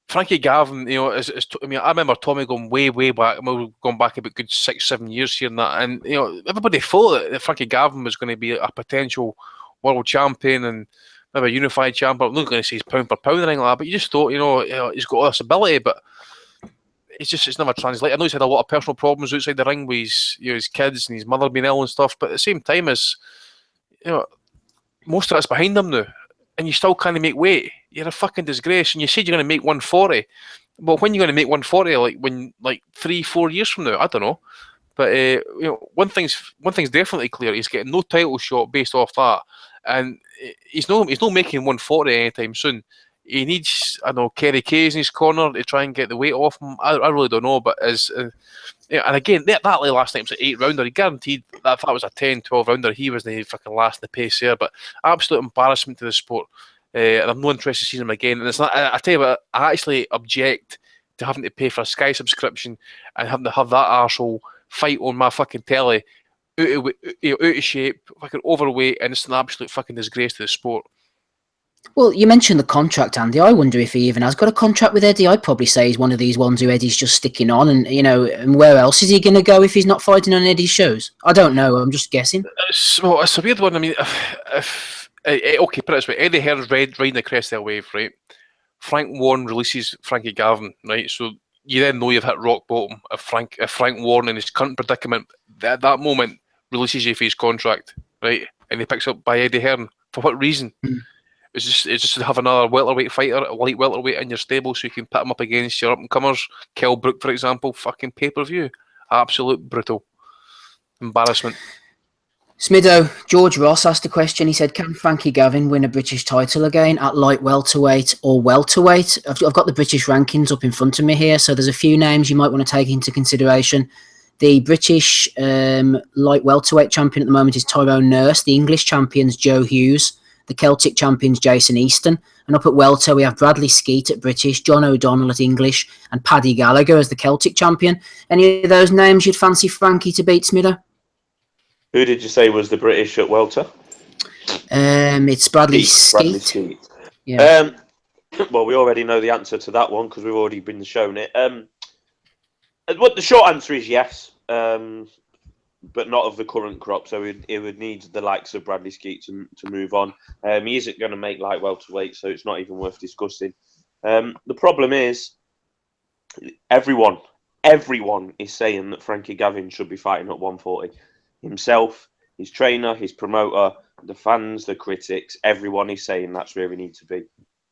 Frankie Gavin, I remember Tommy going way back. We're going back about good 6-7 years here and that, and everybody thought that Frankie Gavin was going to be a potential world champion and maybe a unified champion. I'm not going to say he's pound for pound or anything like that, but you just thought, he's got all this ability, but it's never translated. I know he's had a lot of personal problems outside the ring with his kids and his mother being ill and stuff, but at the same time as most of that's behind him now, and you still can't make weight. You're a fucking disgrace. And you said you're going to make 140. Well, when are you going to make 140? Like 3-4 years from now? I don't know. But one thing's definitely clear. He's getting no title shot based off that, and he's not making 140 anytime soon. He needs, Kerry Kay's in his corner to try and get the weight off him. I really don't know, but and again, that last night was an 8-rounder. He guaranteed that if that was a 10-12 rounder, he was the fucking last in the pace there. But absolute embarrassment to the sport, and I'm no interested in seeing him again. And it's not. I tell you what, I actually object to having to pay for a Sky subscription and having to have that arsehole fight on my fucking telly, out of shape, fucking overweight, and it's an absolute fucking disgrace to the sport. Well, you mentioned the contract, Andy. I wonder if he even has got a contract with Eddie. I'd probably say he's one of these ones who Eddie's just sticking on, and and where else is he going to go if he's not fighting on Eddie's shows? I don't know. I'm just guessing. It's a weird one. I mean, if okay, put it this way: Eddie Hearn's riding the crest of the wave, right? Frank Warren releases Frankie Gavin, right? So you then know you've hit rock bottom. If Frank Warren in his current predicament at that moment releases you for his contract, right, and he picks up by Eddie Hearn, for what reason? It's just to have another welterweight fighter, a light welterweight in your stable, so you can put him up against your up and comers. Kell Brook, for example, fucking pay-per-view, absolute brutal embarrassment. Smido, George Ross asked a question. He said, can Frankie Gavin win a British title again at light welterweight or welterweight? I've got the British rankings up in front of me here, so there's a few names you might want to take into consideration. The British light welterweight champion at the moment is Tyrone Nurse. The English champion's Joe Hughes. the Celtic champions Jason Easton. And up at welter, we have Bradley Skeet at British, John O'Donnell at English, and Paddy Gallagher as the Celtic champion. Any of those names you'd fancy Frankie to beat, Smither? Who did you say was the British at welter? It's Bradley Skeet. Yeah. Well, we already know the answer to that one because we've already been shown it. What the short answer is yes, but not of the current crop. So it would need the likes of Bradley Skeet to move on. He isn't going to make light welterweight, so it's not even worth discussing. The problem is everyone is saying that Frankie Gavin should be fighting at 140. Himself, his trainer, his promoter, the fans, the critics, everyone is saying that's where we need to be.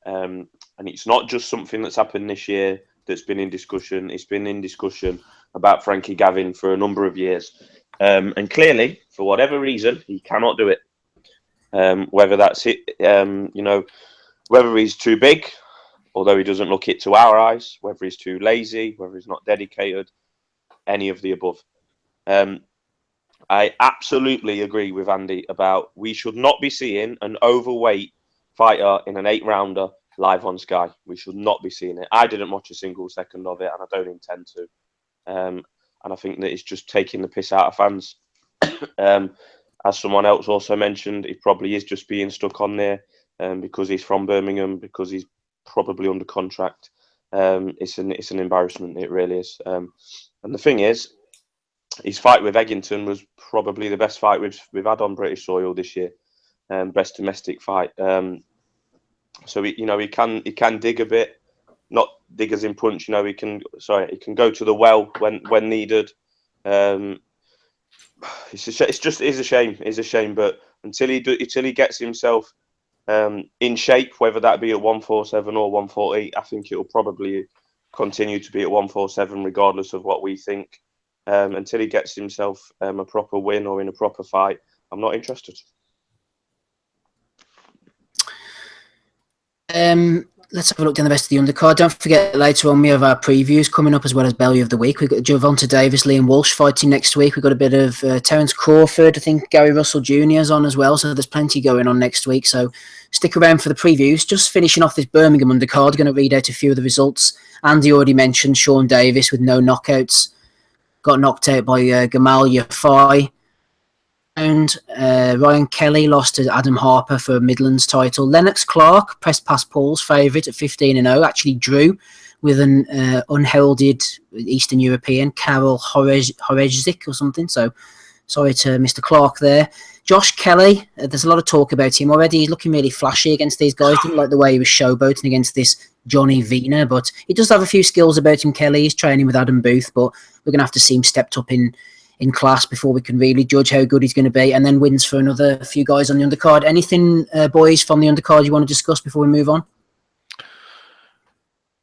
And it's not just something that's happened this year that's been in discussion. It's been in discussion about Frankie Gavin for a number of years. And clearly, for whatever reason, he cannot do it. Whether that's it, whether he's too big, although he doesn't look it to our eyes, whether he's too lazy, whether he's not dedicated, any of the above. I absolutely agree with Andy about we should not be seeing an overweight fighter in an 8-rounder live on Sky. We should not be seeing it. I didn't watch a single second of it, and I don't intend to. And I think that it's just taking the piss out of fans. As someone else also mentioned, he probably is just being stuck on there because he's from Birmingham, because he's probably under contract. It's an embarrassment. It really is. And the thing is, his fight with Eggington was probably the best fight we've had on British soil this year. Best domestic fight. So he can dig a bit, not dig as in punch. He can go to the well when needed. It's a shame. It's a shame. But until he gets himself in shape, whether that be at 147 or 140, I think it will probably continue to be at 147, regardless of what we think. Until he gets himself a proper win or in a proper fight, I'm not interested. Let's have a look down the rest of the undercard. Don't forget, later on we have our previews coming up as well as Bellew of the Week. We've got Gervonta Davis, Liam Walsh fighting next week. We've got a bit of Terence Crawford. I think Gary Russell Jr. is on as well, so there's plenty going on next week. So stick around for the previews. Just finishing off this Birmingham undercard, going to read out a few of the results. Andy already mentioned Sean Davis with no knockouts. Got knocked out by Kal Yafai. And Ryan Kelly lost to Adam Harper for a Midlands title. Lennox Clark, pressed past Paul's favourite at 15-0, actually drew with an unheralded Eastern European, Karol Horezik or something. So sorry to Mr. Clark there. Josh Kelly, there's a lot of talk about him already. He's looking really flashy against these guys. Didn't like the way he was showboating against this Johnny Vina, but he does have a few skills about him, Kelly. He's training with Adam Booth, but we're going to have to see him stepped up in class before we can really judge how good he's going to be, and then wins for another few guys on the undercard. Anything, boys, from the undercard you want to discuss before we move on?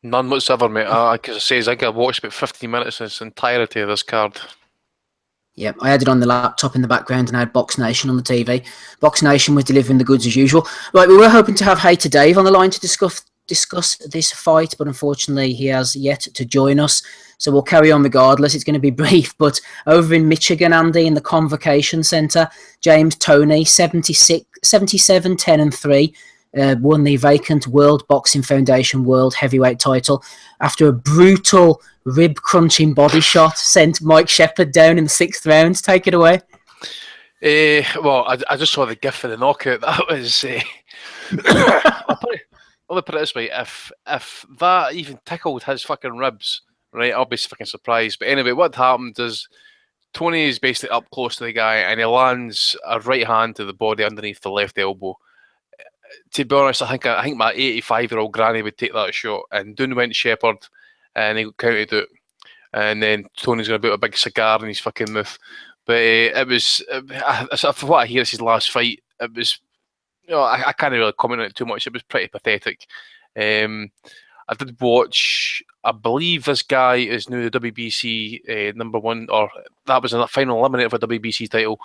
None whatsoever, mate. Like I say, I think I watched about 15 minutes in its entirety of this card. Yeah, I had it on the laptop in the background and I had Box Nation on the TV. Box Nation was delivering the goods as usual. Right, we were hoping to have Hater Dave on the line to discuss this fight, but unfortunately he has yet to join us. So we'll carry on regardless. It's going to be brief, but over in Michigan, Andy, in the Convocation Centre, James Toney, 77-10-3, won the vacant World Boxing Foundation World Heavyweight title after a brutal rib-crunching body shot sent Mike Shepherd down in the 6th round. Take it away. Well, I just saw the gif for the knockout. That was... Let me put it this way. If that even tickled his fucking ribs... Right, I'll be fucking surprised. But anyway, what happened is Toney is basically up close to the guy and he lands a right hand to the body underneath the left elbow. To be honest, I think my 85-year-old granny would take that shot. And down went Shepherd and he counted it. And then Tony's going to put a big cigar in his fucking mouth. But it was, for what I hear, it's his last fight. It was, I can't really comment on it too much. It was pretty pathetic. I did watch, I believe this guy is now the WBC number one, or that was a final eliminator for WBC title.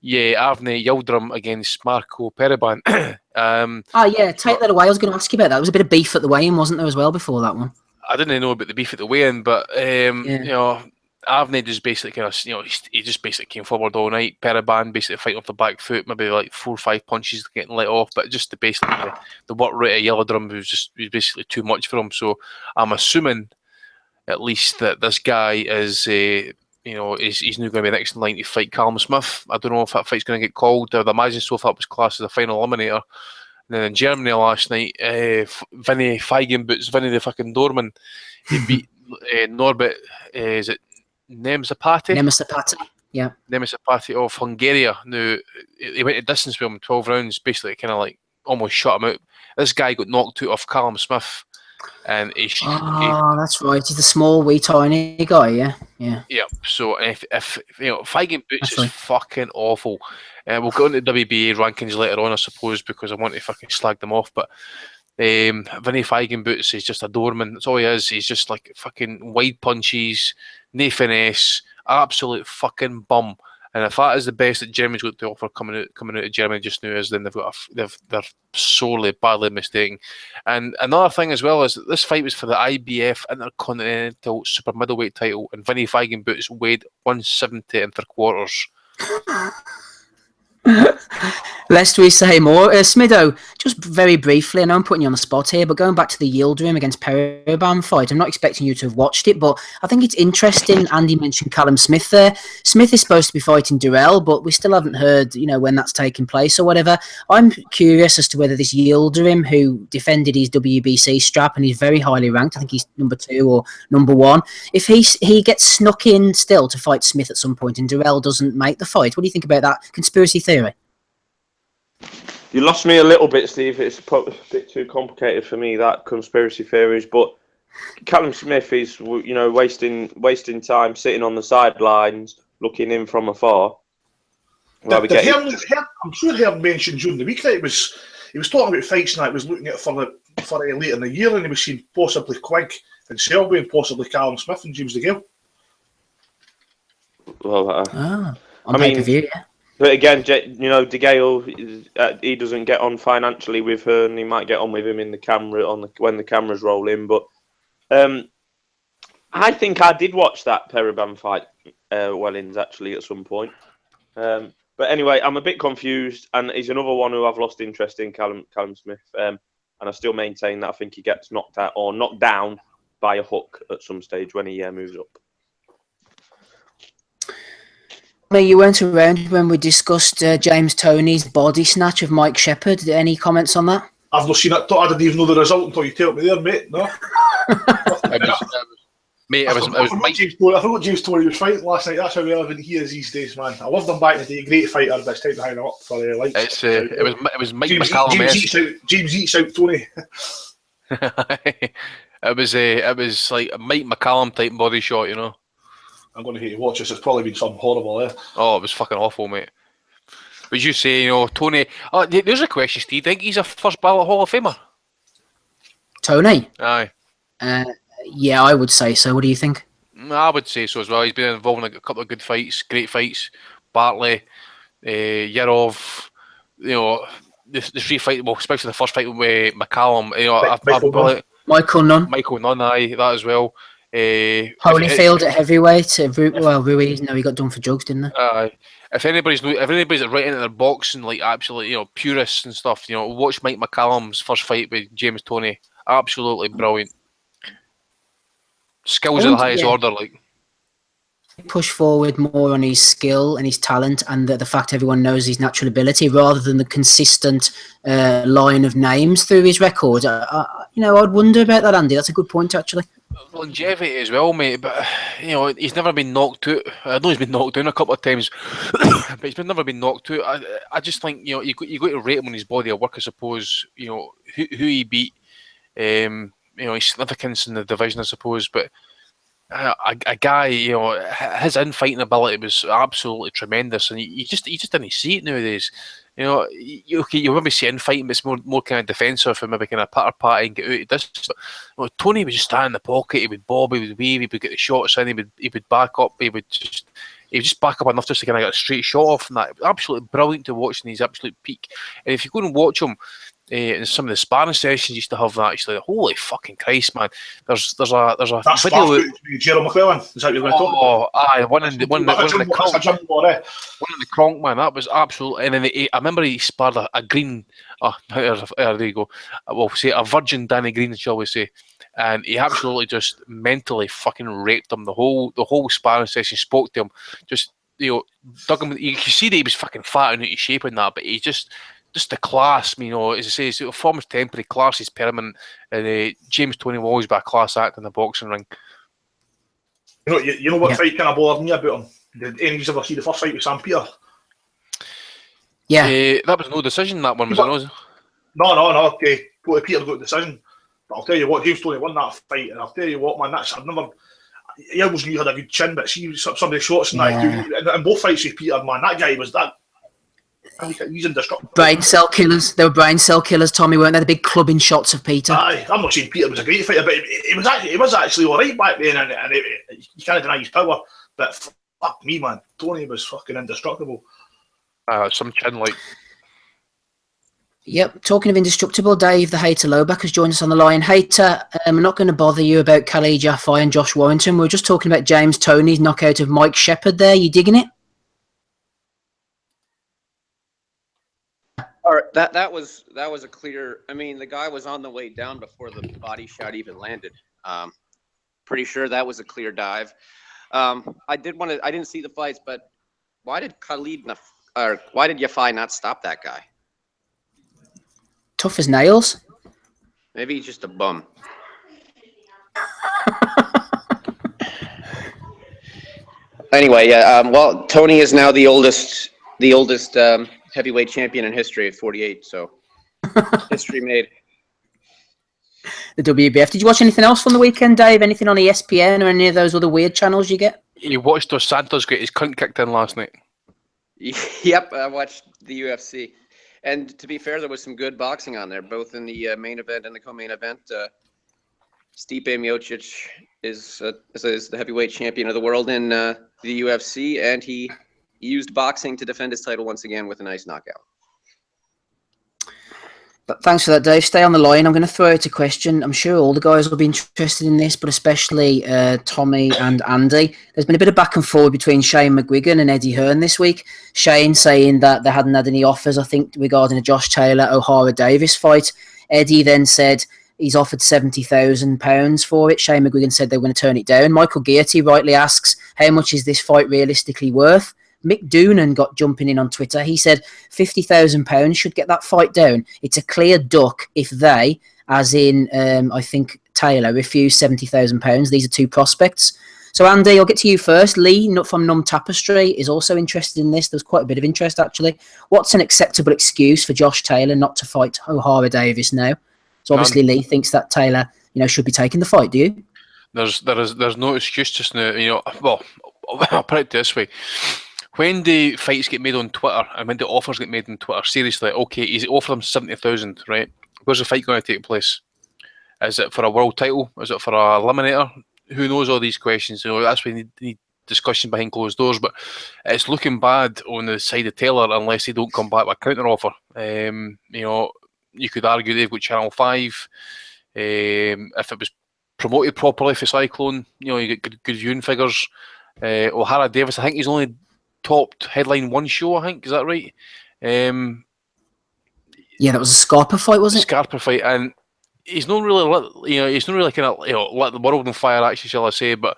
Yeah, Avni Yildirim against Marco Periban. Take that away. I was going to ask you about that. There was a bit of beef at the weigh-in, wasn't there, as well, before that one? I didn't know about the beef at the weigh-in, but, Avni just basically kind of, he just basically came forward all night. Periban basically fighting off the back foot, maybe like 4 or 5 punches getting let off, but just the work rate of Yellowdrum was basically too much for him. So I'm assuming at least that this guy is, he's now going to be next in line to fight Callum Smith. I don't know if that fight's going to get called. I'd imagine so if that was classed as a final eliminator. And then in Germany last night, Vinny Feigenbutz, Vinny the fucking doorman, he beat Norbert, is it Nemsapati? Nemsapati, yeah. Nemsapati of Hungary. Now, he went to distance with him 12 rounds, basically kind of like almost shut him out. This guy got knocked out of Callum Smith. And that's right. He's the small, wee, tiny guy, yeah. Yeah, so if Feigenbutz is fucking awful. We'll go into WBA rankings later on, I suppose, because I want to fucking slag them off, but Vinny Feigenbutz is just a doorman. That's all he is. He's just like fucking wide punches, no finesse, absolute fucking bum. And if that is the best that Germany's got to offer coming out of Germany just now, is then they're sorely, badly mistaken. And another thing as well is that this fight was for the IBF Intercontinental Super Middleweight title, and Vinny Feigenbutz weighed 170 3/4. Lest we say more, Smido, just very briefly, I know I'm putting you on the spot here, but going back to the Yildirim against Periban fight, I'm not expecting you to have watched it, but I think it's interesting. Andy mentioned Callum Smith there. Smith is supposed to be fighting Durrell, but we still haven't heard, when that's taking place or whatever. I'm curious as to whether this Yildirim, who defended his WBC strap and he's very highly ranked, I think he's number 2 or number 1, if he gets snuck in still to fight Smith at some point and Durrell doesn't make the fight. What do you think about that conspiracy theory? You lost me a little bit, Steve. It's a bit too complicated for me, that conspiracy theories. But Callum Smith is, wasting time sitting on the sidelines, looking in from afar. I'm sure Hearn mentioned during the week that he was talking about fights and that he was looking at for later in the year, and he was seeing possibly Quigg and Selby and possibly Callum Smith and James DeGale. Well, on pay-per-view, yeah. But again, DeGale, he doesn't get on financially with her, and he might get on with him in the camera when the cameras roll in. But I think I did watch that Periban fight, Wellings, actually, at some point. But anyway, I'm a bit confused, and he's another one who I've lost interest in, Callum Smith. And I still maintain that I think he gets knocked out or knocked down by a hook at some stage when he moves up. You weren't around when we discussed James Toney's body snatch of Mike Shepherd. Any comments on that? I've not seen it. I didn't even know the result until you told me there, mate. No. I forgot James Toney was fighting last night. That's how relevant he is these days, man. I loved him back in the day. Great fighter, but it's time to hang him up for lights. It was Mike James McCallum. James eats out Toney. It was like a Mike McCallum type body shot, I'm going to hate to watch this. It's probably been something horrible there. Oh, it was fucking awful, mate. Would you say, Toney... Oh, there's a question, Steve. Do you think he's a first ballot Hall of Famer? Toney? Aye. Yeah, I would say so. What do you think? I would say so as well. He's been involved in a couple of good fights, great fights. Bartley, Yarov, the 3 fights, well, especially the first fight with McCallum. Michael Nunn. Michael Nunn, aye, that as well. Holyfield at heavyweight. Ruiz. No, he got done for drugs, didn't he? If anybody's right into their boxing, like absolutely, purists and stuff, watch Mike McCallum's first fight with James Toney. Absolutely brilliant. Skills at the highest order, like. Push forward more on his skill and his talent, and the fact everyone knows his natural ability, rather than the consistent line of names through his record. I'd wonder about that, Andy. That's a good point, actually. Longevity as well, mate, but he's never been knocked out. I know he's been knocked down a couple of times, but he's never been knocked out. I just think you got to rate him on his body of work, I suppose. Who he beat, his significance in the division, I suppose. But a guy, his infighting ability was absolutely tremendous, and you just didn't see it nowadays. You maybe see infighting, but it's more kind of defensive and maybe kind of patter party and get out of this. But Toney would just stand in the pocket. He would bob, he would weave, he would get the shots in, he would back up, he would just back up enough just to kind of get a straight shot off. And that absolutely brilliant to watch in his absolute peak. And if you go and watch him, and some of the sparring sessions used to have that. It's like, holy fucking Christ, man! There's a That's video. Gerald McClellan. Is that what you're going to talk about? Oh, aye, one in the Kronk. One in the Kronk, man. That was absolutely. And then I remember he sparred a green. Oh, there you go. We'll say a virgin Danny Green, shall we say? And he absolutely just mentally fucking raped him. The whole sparring session, spoke to him, just dug him. You can see that he was fucking fat and out of shape and that, but he just the class. As I say, form is temporary, class is permanent. And James Toney will always be a class act in the boxing ring. You know what fight kind of bothered me about him? Did any of you ever see the first fight with Sam Peter? Yeah. That was no decision, that one, was it? No. Okay. Peter got a decision. But I'll tell you what, James Toney won that fight, and I'll tell you what, man, he always knew he had a good chin, but see some of the shots and that, and both fights with Peter, man, that guy was that. He's indestructible. Brain cell killers. They were brain cell killers, Tommy, weren't they? The big clubbing shots of Peter. Aye, I'm not saying Peter was a great fighter, but he was actually all right back then, and you can't deny his power. But fuck me, man, Toney was fucking indestructible. Some chin like. Yep, talking of indestructible, Dave the Hater Lowback has joined us on the line. Hater, I'm not going to bother you about Kal Yafai and Josh Warrington. We were just talking about James Toney's knockout of Mike Shepherd there. You digging it? All right, that was a clear. I mean, the guy was on the way down before the body shot even landed. Pretty sure that was a clear dive. I didn't see the fights, but why did Yafai not stop that guy? Tough as nails. Maybe he's just a bum. Anyway, yeah. Well, Toney is now the oldest heavyweight champion in history at 48. So history made. The WBF. Did you watch anything else from the weekend, Dave? Anything on ESPN or any of those other weird channels you get? You watched Dos Santos get his cunt kicked in last night. Yep, I watched the UFC. And to be fair, there was some good boxing on there, both in the main event and the co-main event. Stipe Miocic is the heavyweight champion of the world in the UFC, and he used boxing to defend his title once again with a nice knockout. But thanks for that, Dave. Stay on the line. I'm going to throw out a question. I'm sure all the guys will be interested in this, but especially Tommy and Andy. There's been a bit of back and forth between Shane McGuigan and Eddie Hearn this week. Shane saying that they hadn't had any offers, I think, regarding a Josh Taylor O'Hara Davis fight. Eddie then said he's offered £70,000 for it. Shane McGuigan said they were going to turn it down. Michael Gearty rightly asks, how much is this fight realistically worth? Mick Doonan got jumping in on Twitter. He said £50,000 should get that fight down. It's a clear duck if they, as in, I think, Taylor, refuse £70,000. These are two prospects. So, Andy, I'll get to you first. Lee from Numb Tapestry is also interested in this. There's quite a bit of interest, actually. What's an acceptable excuse for Josh Taylor not to fight O'Hara Davis now? So, obviously, Lee thinks that Taylor, should be taking the fight. Do you? There's no excuse just now. Well, I'll put it this way. When the fights get made on Twitter and when the offers get made on Twitter, seriously, okay, he's offered them 70,000, right? Where's the fight going to take place? Is it for a world title? Is it for a eliminator? Who knows all these questions? That's when you need discussion behind closed doors. But it's looking bad on the side of Taylor unless they don't come back with a counter offer. You could argue they've got Channel 5. If it was promoted properly for Cyclone, you get good viewing figures. O'Hara Davis, I think he's only topped headline one show, I think. Is that right? Yeah, that was a Scarpa fight, wasn't it? Scarpa fight, and he's not really kind of let the world on fire, actually, shall I say? But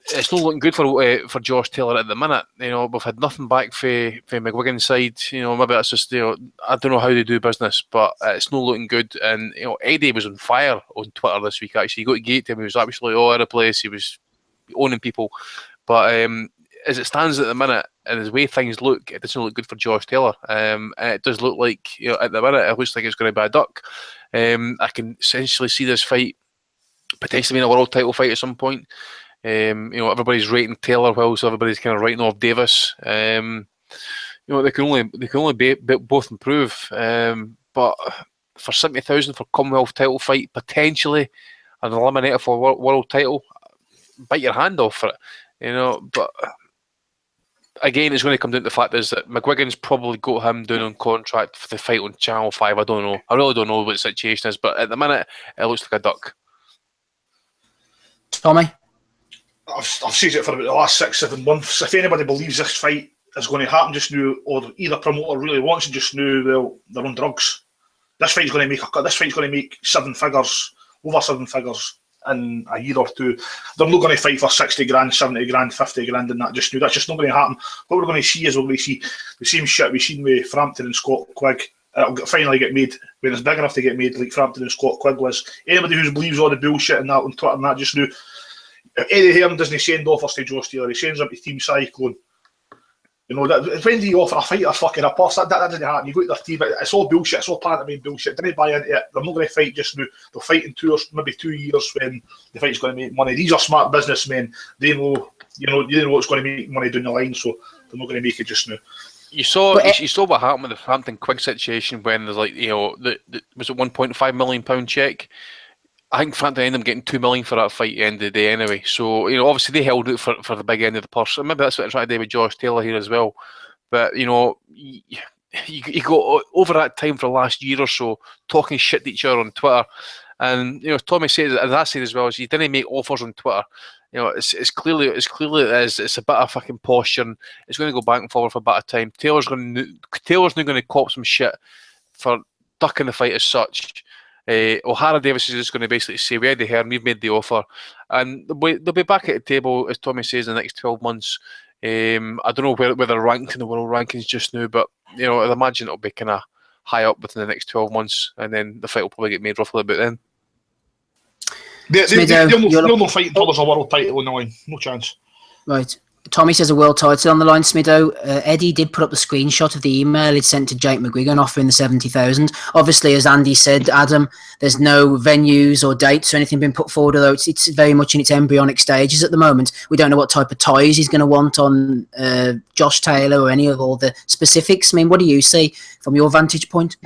it's not looking good for Josh Taylor at the minute. We've had nothing back for McGuigan's side. Maybe that's just I don't know how they do business, but it's not looking good. And Eddie was on fire on Twitter this week. Actually, he got to gate him. He was absolutely all over the place. He was owning people, but as it stands at the minute, and the way things look, it doesn't look good for Josh Taylor. And it does look like, at the minute, it looks like it's going to be a duck. I can essentially see this fight potentially being a world title fight at some point. Everybody's rating Taylor whilst everybody's kind of writing off Davis. They can only be both improve. But for 70,000 for Commonwealth title fight, potentially an eliminator for world title, bite your hand off for it. But again, it's going to come down to the fact is that McGuigan's probably got him down on contract for the fight on Channel 5. I don't know. I really don't know what the situation is, but at the minute, it looks like a duck. Tommy? I've said it for about the last 6-7 months. If anybody believes this fight is going to happen just now, or either promoter really wants it just now, well, they're on drugs. This fight's going to make 7 figures, over 7 figures in a year or two. They're not going to fight for 60 grand, 70 grand, 50 grand and that just now. That's just not going to happen. What we're going to see is we're going to see the same shit we've seen with Frampton and Scott Quigg. It'll finally get made when it's big enough to get made, like Frampton and Scott Quigg was. Anybody who believes all the bullshit and that on Twitter and that just now, if Eddie Hearn doesn't send offers to Josh Taylor, he sends them to Team Cyclone. You know, when do you offer a fighter fucking a purse? That doesn't happen. You go to their team, it's all bullshit, it's all pantomime bullshit. Don't buy into it. They're not going to fight just now. They'll fight in maybe 2 years when the fight's going to make money. These are smart businessmen. They know, you know what's going to make money down the line, so they're not going to make it just now. You saw what happened with the Frampton Quigg situation when there's like, you know, was it £1.5 million check? I think Frampton ended up getting $2 million for that fight at the end of the day anyway. So, you know, obviously they held out for the big end of the purse. Maybe that's what they're trying to do with Josh Taylor here as well. But, you know, you got over that time for the last year or so talking shit to each other on Twitter. And, you know, Tommy said, and I said as well, is you didn't make offers on Twitter. You know, it's clearly it is. It's a bit of fucking posture. And it's going to go back and forward for a bit of time. Taylor's now going to cop some shit for ducking the fight as such. O'Hara Davis is just going to basically say, we had the Hearn, we've made the offer, and they'll be back at the table, as Tommy says, in the next 12 months. I don't know where they're ranked in the world rankings just now, but you know, I'd imagine it'll be kind of high up within the next 12 months, and then the fight will probably get made roughly about then. They'll not fight until there's a world title on the line. No chance. Right. Tommy says a world title on the line, Smido. Eddie did put up the screenshot of the email he'd sent to Jake McGuigan offering the 70,000. Obviously, as Andy said, Adam, there's no venues or dates or anything been put forward, although it's very much in its embryonic stages at the moment. We don't know what type of ties he's going to want on Josh Taylor or any of all the specifics. I mean, what do you see from your vantage point?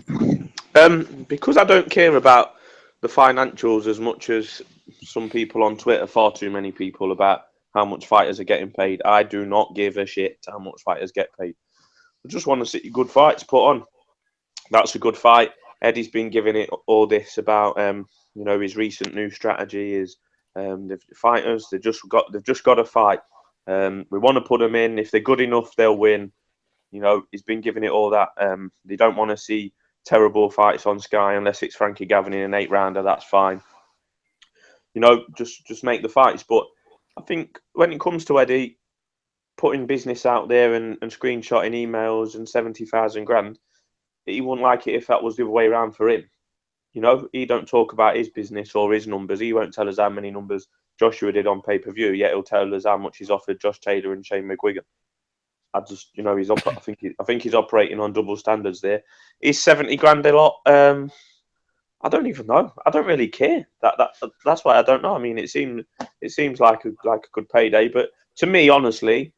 Because I don't care about the financials as much as some people on Twitter, far too many people, about how much fighters are getting paid. I do not give a shit how much fighters get paid. I just want to see good fights put on. That's a good fight. Eddie's been giving it all this about, you know, his recent new strategy is the fighters. They've just got to fight. We want to put them in. If they're good enough, they'll win. You know, he's been giving it all that. They don't want to see terrible fights on Sky unless it's Frankie Gavin in an 8-rounder. That's fine. You know, just make the fights. But I think when it comes to Eddie putting business out there and screenshotting emails and 70,000 grand, he wouldn't like it if that was the other way around for him. You know, he don't talk about his business or his numbers. He won't tell us how many numbers Joshua did on pay-per-view, yet he'll tell us how much he's offered Josh Taylor and Shane McGuigan. I think he's operating on double standards there. Is 70 grand a lot? I don't even know. I don't really care. That's why I don't know. I mean, it seems like a good payday, but to me, honestly,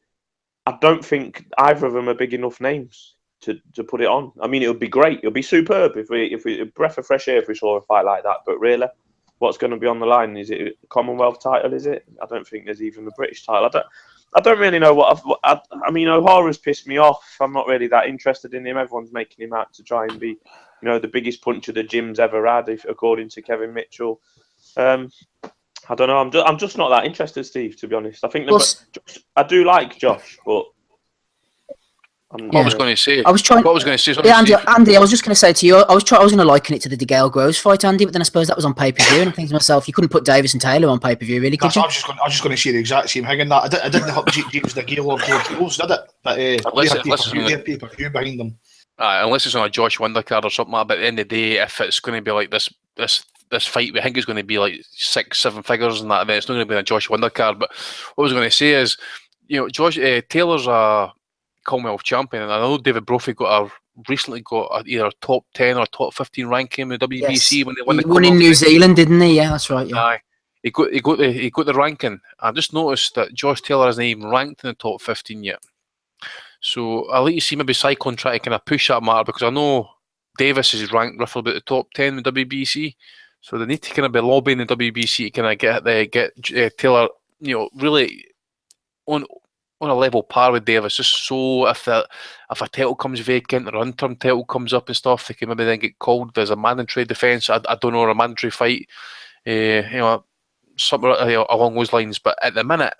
I don't think either of them are big enough names to put it on. I mean, it would be great. It would be superb if we a breath of fresh air if we saw a fight like that. But really, what's going to be on the line? Is it a Commonwealth title? Is it? I don't think there's even a British title. I don't really know I mean, O'Hara's pissed me off. I'm not really that interested in him. Everyone's making him out to try and be, you know, the biggest puncher the gym's ever had, according to Kevin Mitchell. I don't know. I'm just not that interested, Steve. To be honest, I think I do like Josh, but what I was going to say. Yeah, Andy, I was just going to say to you, I was going to liken it to the DeGale Groves fight, Andy, but then I suppose that was on pay-per-view, and I think to myself, you couldn't put Davis and Taylor on pay-per-view, really, could you? I was just going to say the exact same thing in that. I didn't have James DeGale or Groves, did it? But they had pay-per-view behind them. Unless it's on a Josh Undercard or something like that, but at the end of the day, if it's going to be like this fight, we think it's going to be like 6-7 figures and that, then it's not going to be on a Josh Undercard. But what I was going to say is, you know, Taylor's a Commonwealth champion, and I know David Brophy recently got either a top 10 or top 15 ranking in the WBC when they won the won in New Zealand, didn't he? Yeah, that's right. Yeah. He got the ranking. I just noticed that Josh Taylor isn't even ranked in the top 15 yet. So I'll let you see maybe Cyclone try to kind of push that matter, because I know Davis is ranked roughly about the top 10 in the WBC. So they need to kind of be lobbying the WBC to kind of get Taylor, you know, really on on a level par with Davis. Just so if a title comes vacant or an interim title comes up and stuff, they can maybe then get called. There's a mandatory defence. I don't know, or a mandatory fight. Something along those lines. But at the minute,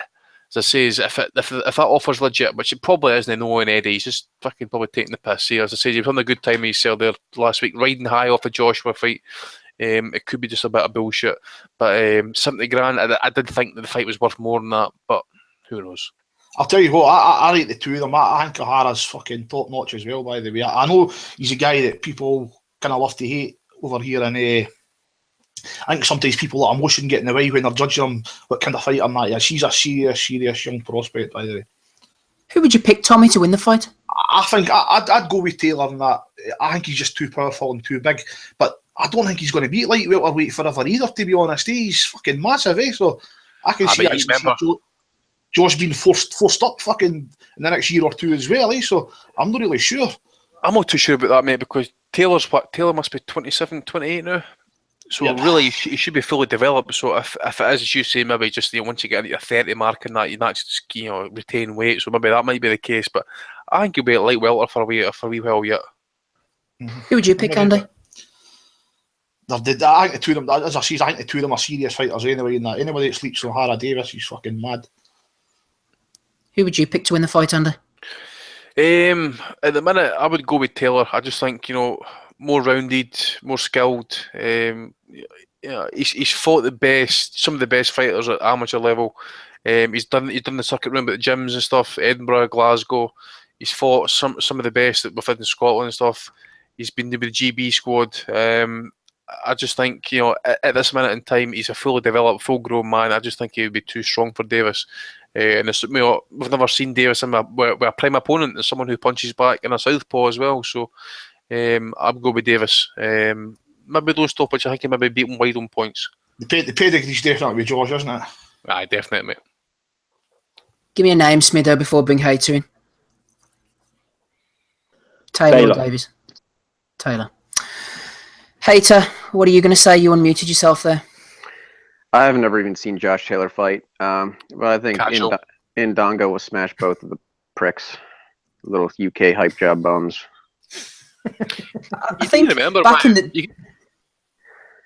as I say, if that offer's legit, which it probably isn't, knowing Eddie, he's just fucking probably taking the piss here. As I say, he was having a good time himself there last week, riding high off the Joshua fight. It could be just a bit of bullshit, but 70 grand, I did think that the fight was worth more than that, but who knows. I'll tell you what, I rate the two of them. I think O'Hara's fucking top notch as well, by the way. I know he's a guy that people kind of love to hate over here, and I think sometimes people let emotion get in the way when they're judging him what kind of fighter and that. Yeah, she's a serious young prospect, by the way. Who would you pick, Tommy, to win the fight? I think I'd go with Taylor in that. I think he's just too powerful and too big, but I don't think he's going to beat lightweight or weight forever either, to be honest. He's fucking massive, so I can see Josh being forced up fucking in the next year or two as well, so I'm not really sure. I'm not too sure about that, mate, because Taylor must be 27, 28 now. So really, he should be fully developed. So if it is, as you say, maybe just once you get into your 30 mark and that, you can actually just, retain weight. So maybe that might be the case. But I think he'll be at light welter for a wee while yet. Who would you pick, Andy? I think the two of them, as I say, I think the two of them are serious fighters anyway. And that anybody that sleeps on O'Hara Davis, he's fucking mad. Who would you pick to win the fight, Andy? At the minute, I would go with Taylor. I just think, more rounded, more skilled. He's fought some of the best fighters at amateur level. He's done the circuit round at the gyms and stuff, Edinburgh, Glasgow. He's fought some of the best within Scotland and stuff. He's been with the GB squad. I just think, at this minute in time, he's a fully developed, full-grown man. I just think he would be too strong for Davis. And we've never seen Davis with a prime opponent and someone who punches back in a southpaw as well. So I'll go with Davis. Maybe those stoppage, I think he maybe beat him wide on points. The pedigree's definitely with Josh, isn't it? Aye, definitely, mate. Give me a name, Smido, before I bring Hater in. Taylor or Davies? Taylor. Hater, what are you going to say? You unmuted yourself there. I have never even seen Josh Taylor fight, but I think Indongo will smash both of the pricks. Little UK hype job bums. I think remember back in the...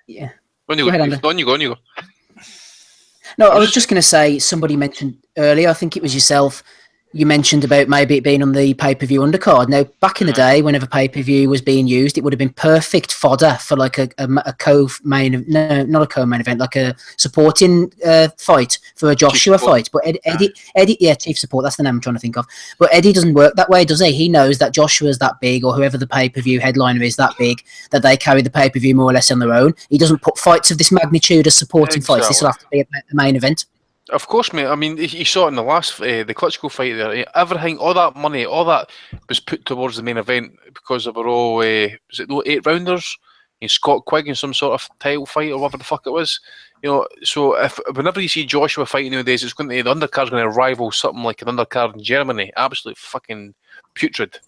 Yeah. Go ahead, Andy. On you go. No, I was just going to say, somebody mentioned earlier, I think it was yourself, you mentioned about maybe it being on the pay-per-view undercard. Now, back in the day, whenever pay-per-view was being used, it would have been perfect fodder for like a co-main, no, not a co-main event, like a supporting fight for a Joshua fight. But Eddie, chief support, that's the name I'm trying to think of. But Eddie doesn't work that way, does he? He knows that Joshua's that big, or whoever the pay-per-view headliner is that big, that they carry the pay-per-view more or less on their own. He doesn't put fights of this magnitude as supporting fights. This will have to be a main event. Of course, mate. I mean, you saw it in the last, the Klitschko fight there. Everything, all that money, all that was put towards the main event because they were all, was it 8 rounders? Scott Quigg in some sort of title fight or whatever the fuck it was. So whenever you see Joshua fighting nowadays, the undercard's going to rival something like an undercard in Germany. Absolute fucking putrid.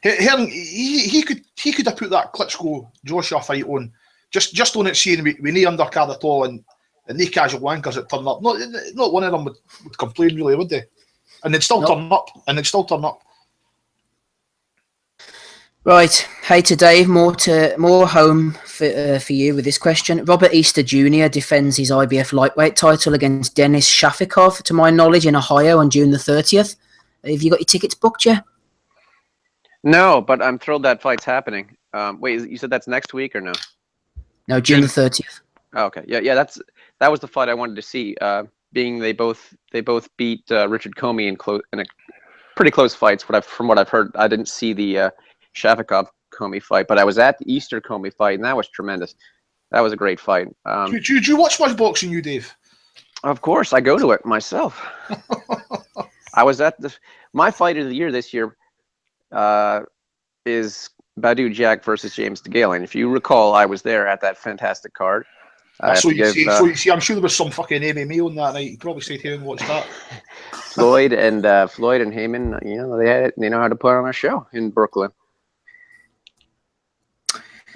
He could have put that Klitschko Joshua fight on, just on it saying we need undercard at all, and the casual wankers that turn up. Not one of them would complain, really, would they? And they'd still turn up. Right, Hater Dave, more home for you with this question. Robert Easter Jr. defends his IBF lightweight title against Denis Shafikov, to my knowledge, in Ohio on June the 30th. Have you got your tickets booked yet? No, but I'm thrilled that fight's happening. Wait, you said that's next week or no? No, June the 30th. Oh, okay, yeah, that was the fight I wanted to see. Being they both beat Richard Comey in a pretty close fights. From what I've heard, I didn't see the Shafikov Comey fight, but I was at the Easter Comey fight, and that was tremendous. That was a great fight. Do you watch much boxing, you Dave? Of course, I go to it myself. I was at my fight of the year this year is Badu Jack versus James DeGale, and if you recall, I was there at that fantastic card. So you see, I'm sure there was some fucking MMA on that night. You probably stayed here and watched that. Floyd and Heyman, they know how to put on a show in Brooklyn.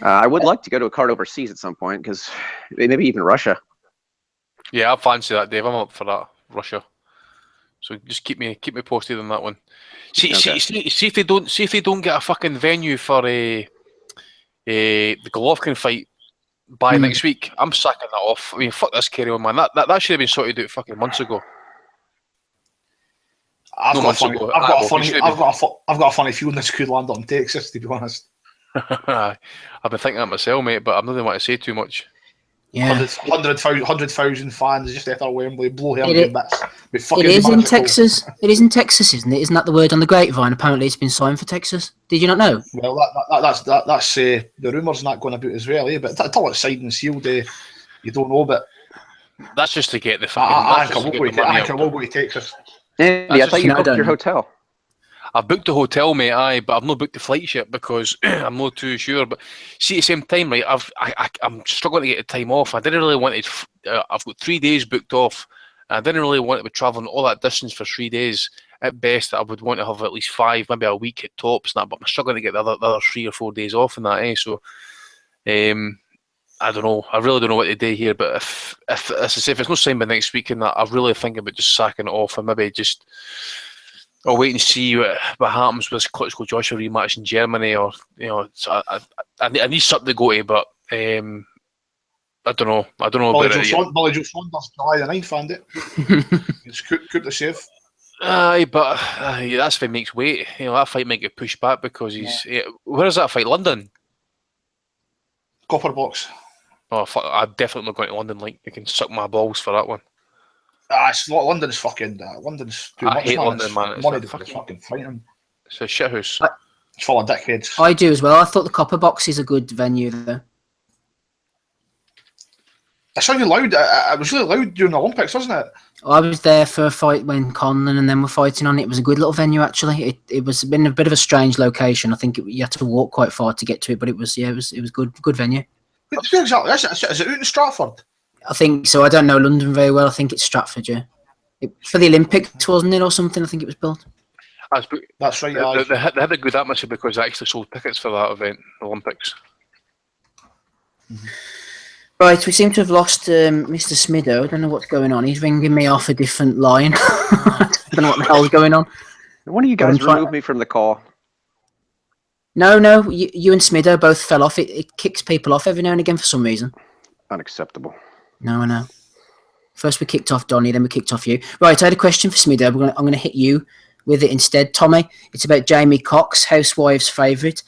I would like to go to a card overseas at some point, because maybe even Russia. Yeah, I fancy that, Dave. I'm up for that. Russia. So just keep me posted on that one. See if they don't get a fucking venue for the Golovkin fight by next week. I'm sacking that off. I mean, fuck this carry on, man. That should have been sorted out fucking months ago. I've got a funny feeling this could land up in Texas, to be honest. I've been thinking that myself, mate, but I'm not going to want to say too much. Yeah, 100,000 fans just after Wembley, blow hair in bits. It is in Texas. It is in Texas, isn't it? Isn't that the word on the grapevine? Apparently, it's been signed for Texas. Did you not know? Well, that's the rumours not going about as well, eh? But until it's signed and sealed, you don't know. But that's just to get the fucking. I think I will go to Texas. Andy, I thought you booked your hotel. I've booked the hotel, mate, but I've not booked the flights yet because I'm not too sure. But see, at the same time, right, I'm struggling to get the time off. I didn't really want to. I've got 3 days booked off. I didn't really want to be travelling all that distance for 3 days. At best, I would want to have at least 5, maybe a week at tops. But I'm struggling to get the other 3 or 4 days off in that. So, I don't know. I really don't know what to do here. But if as I say, if it's not signed by next week, and that, I really think about just sacking it off and maybe just. I'll wait and see what happens with this Klitschko Joshua rematch in Germany, or I need something to go to, but I don't know. I don't know Billy about it. Billy Joe Saunders, July the 9th, found it. It's good to save. Aye, but that's if he makes weight. That fight might get pushed back because he's. Yeah. Where is that fight? London. Copper Box. Oh fuck! I'm definitely not going to London. Like, you can suck my balls for that one. London's fucking. London's too much. I hate London, man. Money to fucking fighting. It's a shithouse. It's full of dickheads. I do as well. I thought the Copper Box is a good venue though. It sounded loud. It was really loud during the Olympics, wasn't it? I was there for a fight when Conlon and them were fighting on it. It was a good little venue actually. It was been a bit of a strange location. I think you had to walk quite far to get to it, but it was good venue. Exactly. Is it out in Stratford? I think so. I don't know London very well. I think it's Stratford, yeah. For the Olympics, wasn't it, or something? I think it was built. That's right. They had a good atmosphere because they actually sold tickets for that event, the Olympics. Mm-hmm. Right, we seem to have lost Mr. Smido. I don't know what's going on. He's ringing me off a different line. I don't know what the hell's going on. One of you guys removed me from the call. No, you and Smido both fell off. It kicks people off every now and again for some reason. Unacceptable. No, I know. First we kicked off Donny, then we kicked off you. Right, I had a question for Smido. I'm going to hit you with it instead. Tommy, it's about Jamie Cox, Housewife's favourite.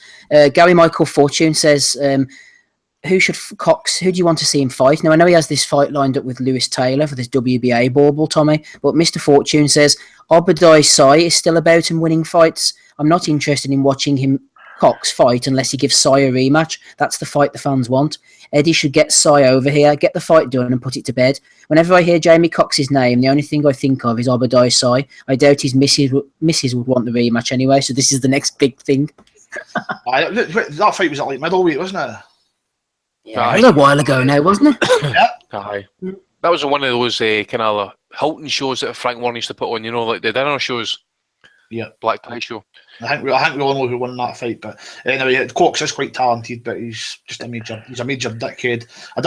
Gary Michael Fortune says, who do you want to see him fight? Now, I know he has this fight lined up with Lewis Taylor for this WBA bauble, Tommy, but Mr. Fortune says, Obadiah Sai is still about him winning fights. I'm not interested in watching him Cox fight unless he gives Sai a rematch. That's the fight the fans want. Eddie should get Sai over here, get the fight done and put it to bed. Whenever I hear Jamie Cox's name, the only thing I think of is Obadiah Sai. I doubt his missus would want the rematch anyway, so this is the next big thing. That fight was at like middleweight, wasn't it? Yeah, it was a while ago now, wasn't it? Yeah. Aye. That was one of those kind of Hilton shows that Frank Warren used to put on, like the dinner shows. Yeah. Black tie show. I think we all know who won that fight, but anyway, Cox is quite talented, but he's just a major dickhead. I'd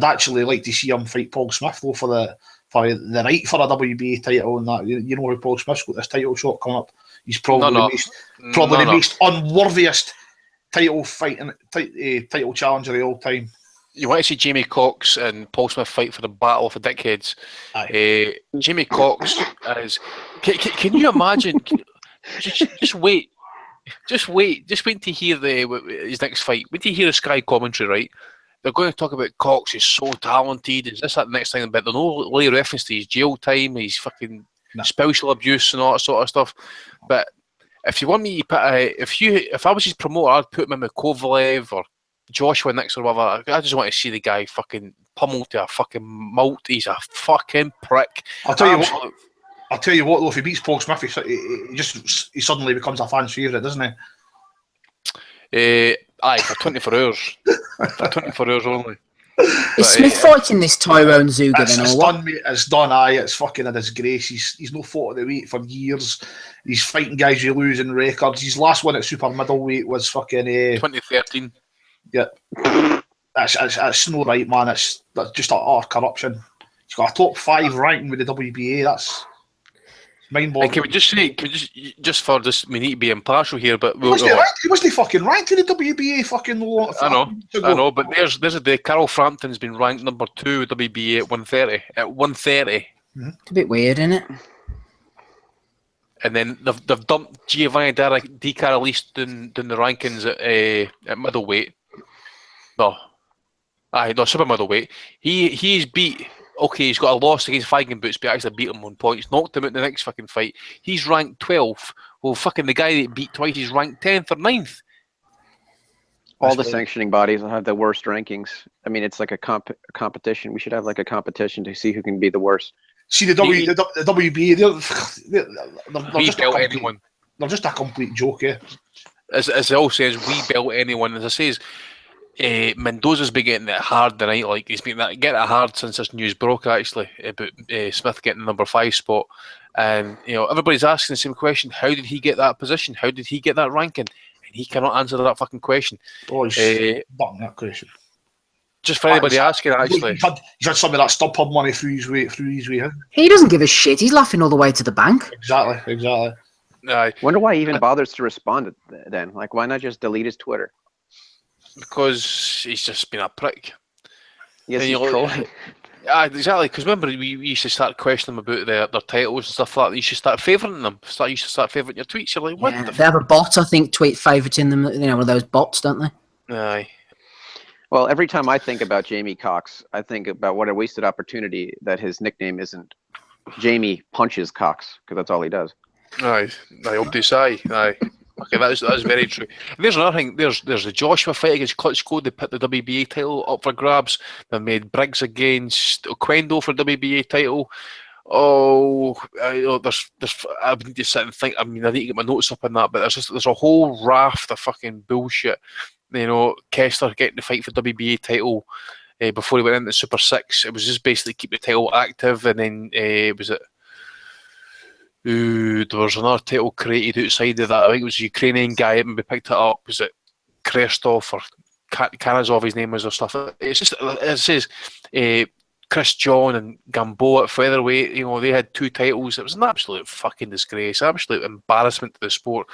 actually like to see him fight Paul Smith though for the right for a WBA title and that. You know how Paul Smith's got this title shot coming up. He's probably the most unworthiest title challenger of all time. You want to see Jamie Cox and Paul Smith fight for the battle of the dickheads? Jamie Cox is. Can you imagine? Just wait to hear his next fight. Wait to hear the Sky commentary, right? They're going to talk about Cox. He's so talented. Is this that next thing? But there's no really reference to his jail time, his fucking spousal abuse and all that sort of stuff. But if you want me to put if I was his promoter, I'd put him in with Kovalev or Joshua next or whatever. I just want to see the guy fucking pummeled to a fucking malt. He's a fucking prick. I'll tell you what though, if he beats Paul Smith, he suddenly becomes a fan's favourite, doesn't he? Aye, for 24 hours. For 24 hours only. Is Smith fighting this Tyrone Zuga then, or what? It's done, aye. It's fucking a disgrace. He's no fought at the weight for years. He's fighting guys with losing records. His last one at super middleweight was fucking 2013. Yeah, that's no right, man. That's just utter corruption. He's got a top 5 ranking with the WBA. Mind-boggling. Can we just say, just for this, we need to be impartial here, but He wasn't fucking ranked in the WBA fucking low. I know, but there's a day Carol Frampton's been ranked number 2 WBA at 130. At 130. It's a bit weird, isn't it? And then they've dumped Giovanni Di Carolise down the rankings at middleweight. No, super middleweight. He's beat. Okay, he's got a loss against Feigenbutz, but actually beat him on points. Knocked him out in the next fucking fight. He's ranked 12th. Well, fucking the guy that beat twice, he's ranked 10th or 9th. All the sanctioning bodies will have the worst rankings. I mean, it's like a competition. We should have like a competition to see who can be the worst. See the WBA, they're just a complete joke, yeah. As it all says, we belt anyone. As I says, Mendoza's been getting it hard tonight. Like he's been getting it hard since this news broke. Actually, about Smith getting the number 5 spot, and everybody's asking the same question: how did he get that position? How did he get that ranking? And he cannot answer that fucking question. Oh, he's button that question. Just for anybody asking, actually, he's had some of that StubHub money through his way. Huh? He doesn't give a shit. He's laughing all the way to the bank. Exactly. Wonder why he even bothers to respond then. Like, why not just delete his Twitter? Because he's just been a prick. Yes, he's trolling. Yeah, exactly. Because remember, we used to start questioning them about their titles and stuff like that. You should start favouring them. You should start favouring your tweets. You're like, what? Yeah, they have a bot, I think, tweet favouriting them. One of those bots, don't they? Aye. Well, every time I think about Jamie Cox, I think about what a wasted opportunity that his nickname isn't Jamie Punches Cox, because that's all he does. Aye, I hope they say. Aye. Okay, that's very true. And there's another thing. There's the Joshua fight against Klitschko. They put the WBA title up for grabs. They made Briggs against Oquendo for WBA title. Oh, there's. I need to sit and think. I mean, I need to get my notes up on that. But there's a whole raft of fucking bullshit. Kessler getting the fight for WBA title before he went into Super 6. It was just basically keep the title active, and then there was another title created outside of that. I think it was a Ukrainian guy, and we picked it up. Was it Krestov or Kanazov? His name was, or stuff. It's just, it says Chris John and Gamboa at featherweight. They had 2 titles. It was an absolute fucking disgrace, absolute embarrassment to the sport.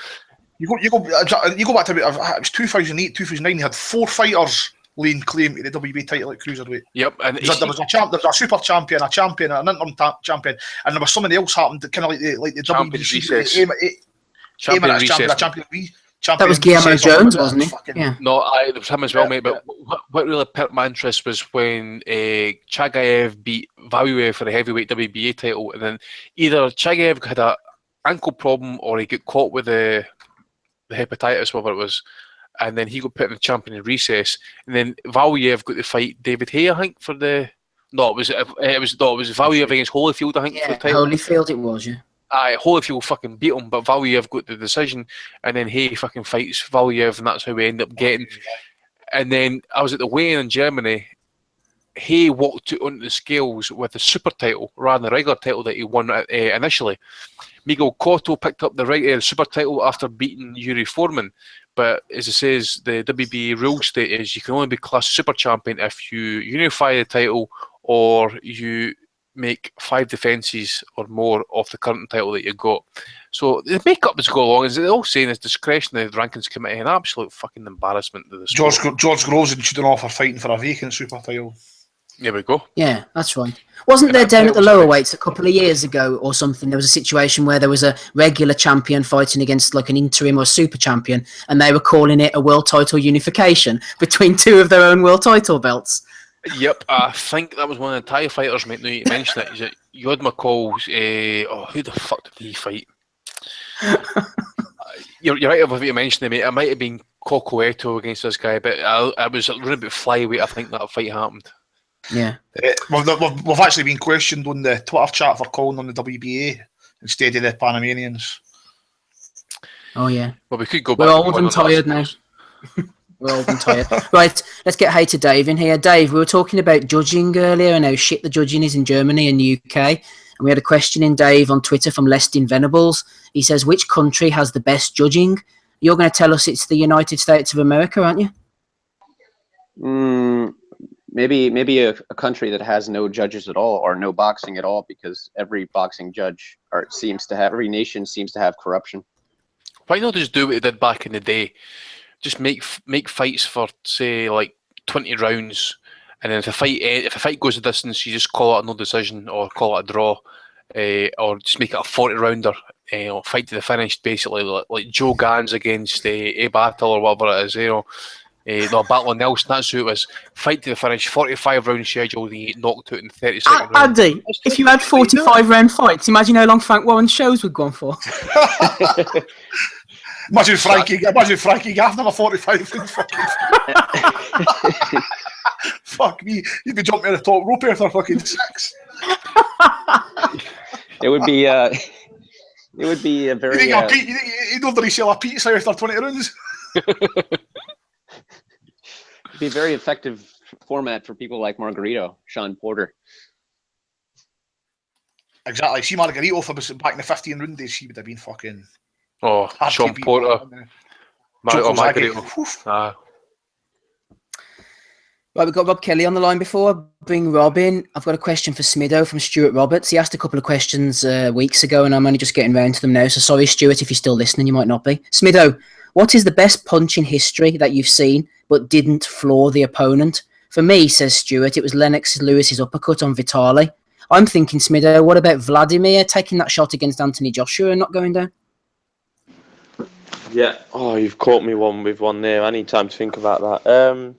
You go back to it was 2008, 2009. He had 4 fighters laying claim to the WBA title at cruiserweight. Yep, and there was a super champion, a champion, an interim champion, and there was something else happened, kind of like the WBC champion That was Guillermo Jones, wasn't he? Yeah. No, it was him as well, mate. But what really piqued my interest was when Chagayev beat Valuev for the heavyweight WBA title, and then either Chagayev had an ankle problem or he got caught with the hepatitis, whatever it was, and then he got put in the champion in recess, and then Valiev got to fight David Hay, I think, for the. No, it was Valiev against Holyfield, I think, for the title. Holyfield, it was, yeah. Aye, Holyfield fucking beat him, but Valiev got the decision, and then Hay fucking fights Valiev, and that's how we end up getting. And then I was at the weigh-in in Germany. Hay walked out onto the scales with the super title rather than the regular title that he won initially. Miguel Cotto picked up the super title after beating Yuri Foreman. But as it says, the WBA rule state is you can only be classed super champion if you unify the title or you make 5 defences or more of the current title that you got. So the makeup as go along is they're all saying it's discretion of the rankings committee, an absolute fucking embarrassment to the sport. George Groves shouldn't offer fighting for a vacant super title. There we go. Yeah, that's right. Wasn't there down at the lower weights a couple of years ago or something? There was a situation where there was a regular champion fighting against like an interim or super champion, and they were calling it a world title unification between 2 of their own world title belts. Yep, I think that was one of the Thai fighters, mate. Now you mentioned it. Is it Yod McCall's? Who the fuck did he fight? You're right about what you mentioned, mate. It might have been Coco Eto against this guy, but I was running about flyweight. I think that fight happened. Yeah, we've actually been questioned on the Twitter chat for calling on the WBA instead of the Panamanians. Oh yeah. Well, we could go back. We're old and tired now. We're old and tired. Right, let's get hey to Dave in here. Dave, we were talking about judging earlier and how shit the judging is in Germany and the UK. And we had a question in Dave on Twitter from Lestin Venables. He says, which country has the best judging? You're going to tell us it's the United States of America, aren't you? maybe a country that has no judges at all or no boxing at all, because every boxing judge every nation seems to have corruption. Why not just do what they did back in the day? Just make fights for, say, like 20 rounds, and then if a fight goes the distance, you just call it a no decision or call it a draw, or just make it a 40-rounder, fight to the finish, basically, like Joe Gans against A Battle or whatever it is, no, Battle of Nelson, that's who it was. Fight to the finish, 45-round schedule, and you get knocked out in 30-second round. Andy, if you had 45-round fights, imagine how long Frank Warren's shows would go on for. Imagine Frankie Gavin on a 45-round fucking. Fuck me, you'd be jumping on the top rope after fucking 6. It would be a very. You don't really sell a pizza after 20 rounds. It'd be a very effective format for people like Margarito, Sean Porter. Exactly. See Margarito from back in the 15 round days, he would have been fucking. Oh, Sean Porter. Margarito. Right, we've got Rob Kelly on the line. Before I bring Rob in, I've got a question for Smido from Stuart Roberts. He asked a couple of questions weeks ago, and I'm only just getting round to them now. So sorry, Stuart, if you're still listening, you might not be. Smido, what is the best punch in history that you've seen but didn't floor the opponent? For me, says Stuart, it was Lennox Lewis's uppercut on Vitali. I'm thinking, Smido, what about Vladimir taking that shot against Anthony Joshua and not going down? Yeah. Oh, you've caught me with one there. I need time to think about that.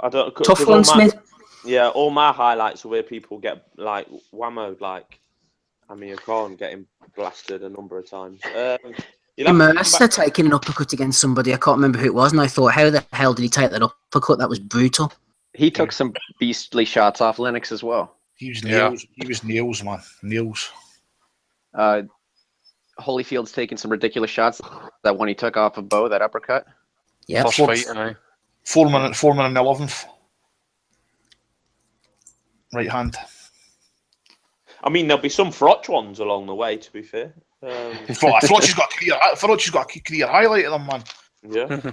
I don't. Tough one, Smith. Yeah, all my highlights are where people get like whammoed, like Amir Khan getting blasted a number of times. Mercer taking an uppercut against somebody. I can't remember who it was, and I thought, how the hell did he take that uppercut? That was brutal. He took some beastly shots off Lennox as well. He was nails. He was nails, man. Nails. Holyfield's taking some ridiculous shots. That one he took off of Bo, that uppercut. Yeah. First fight, 4 minute 11th. Right hand. I mean, there'll be some Frotch ones along the way, to be fair. Frotch has got a career highlight of them, man. Yeah.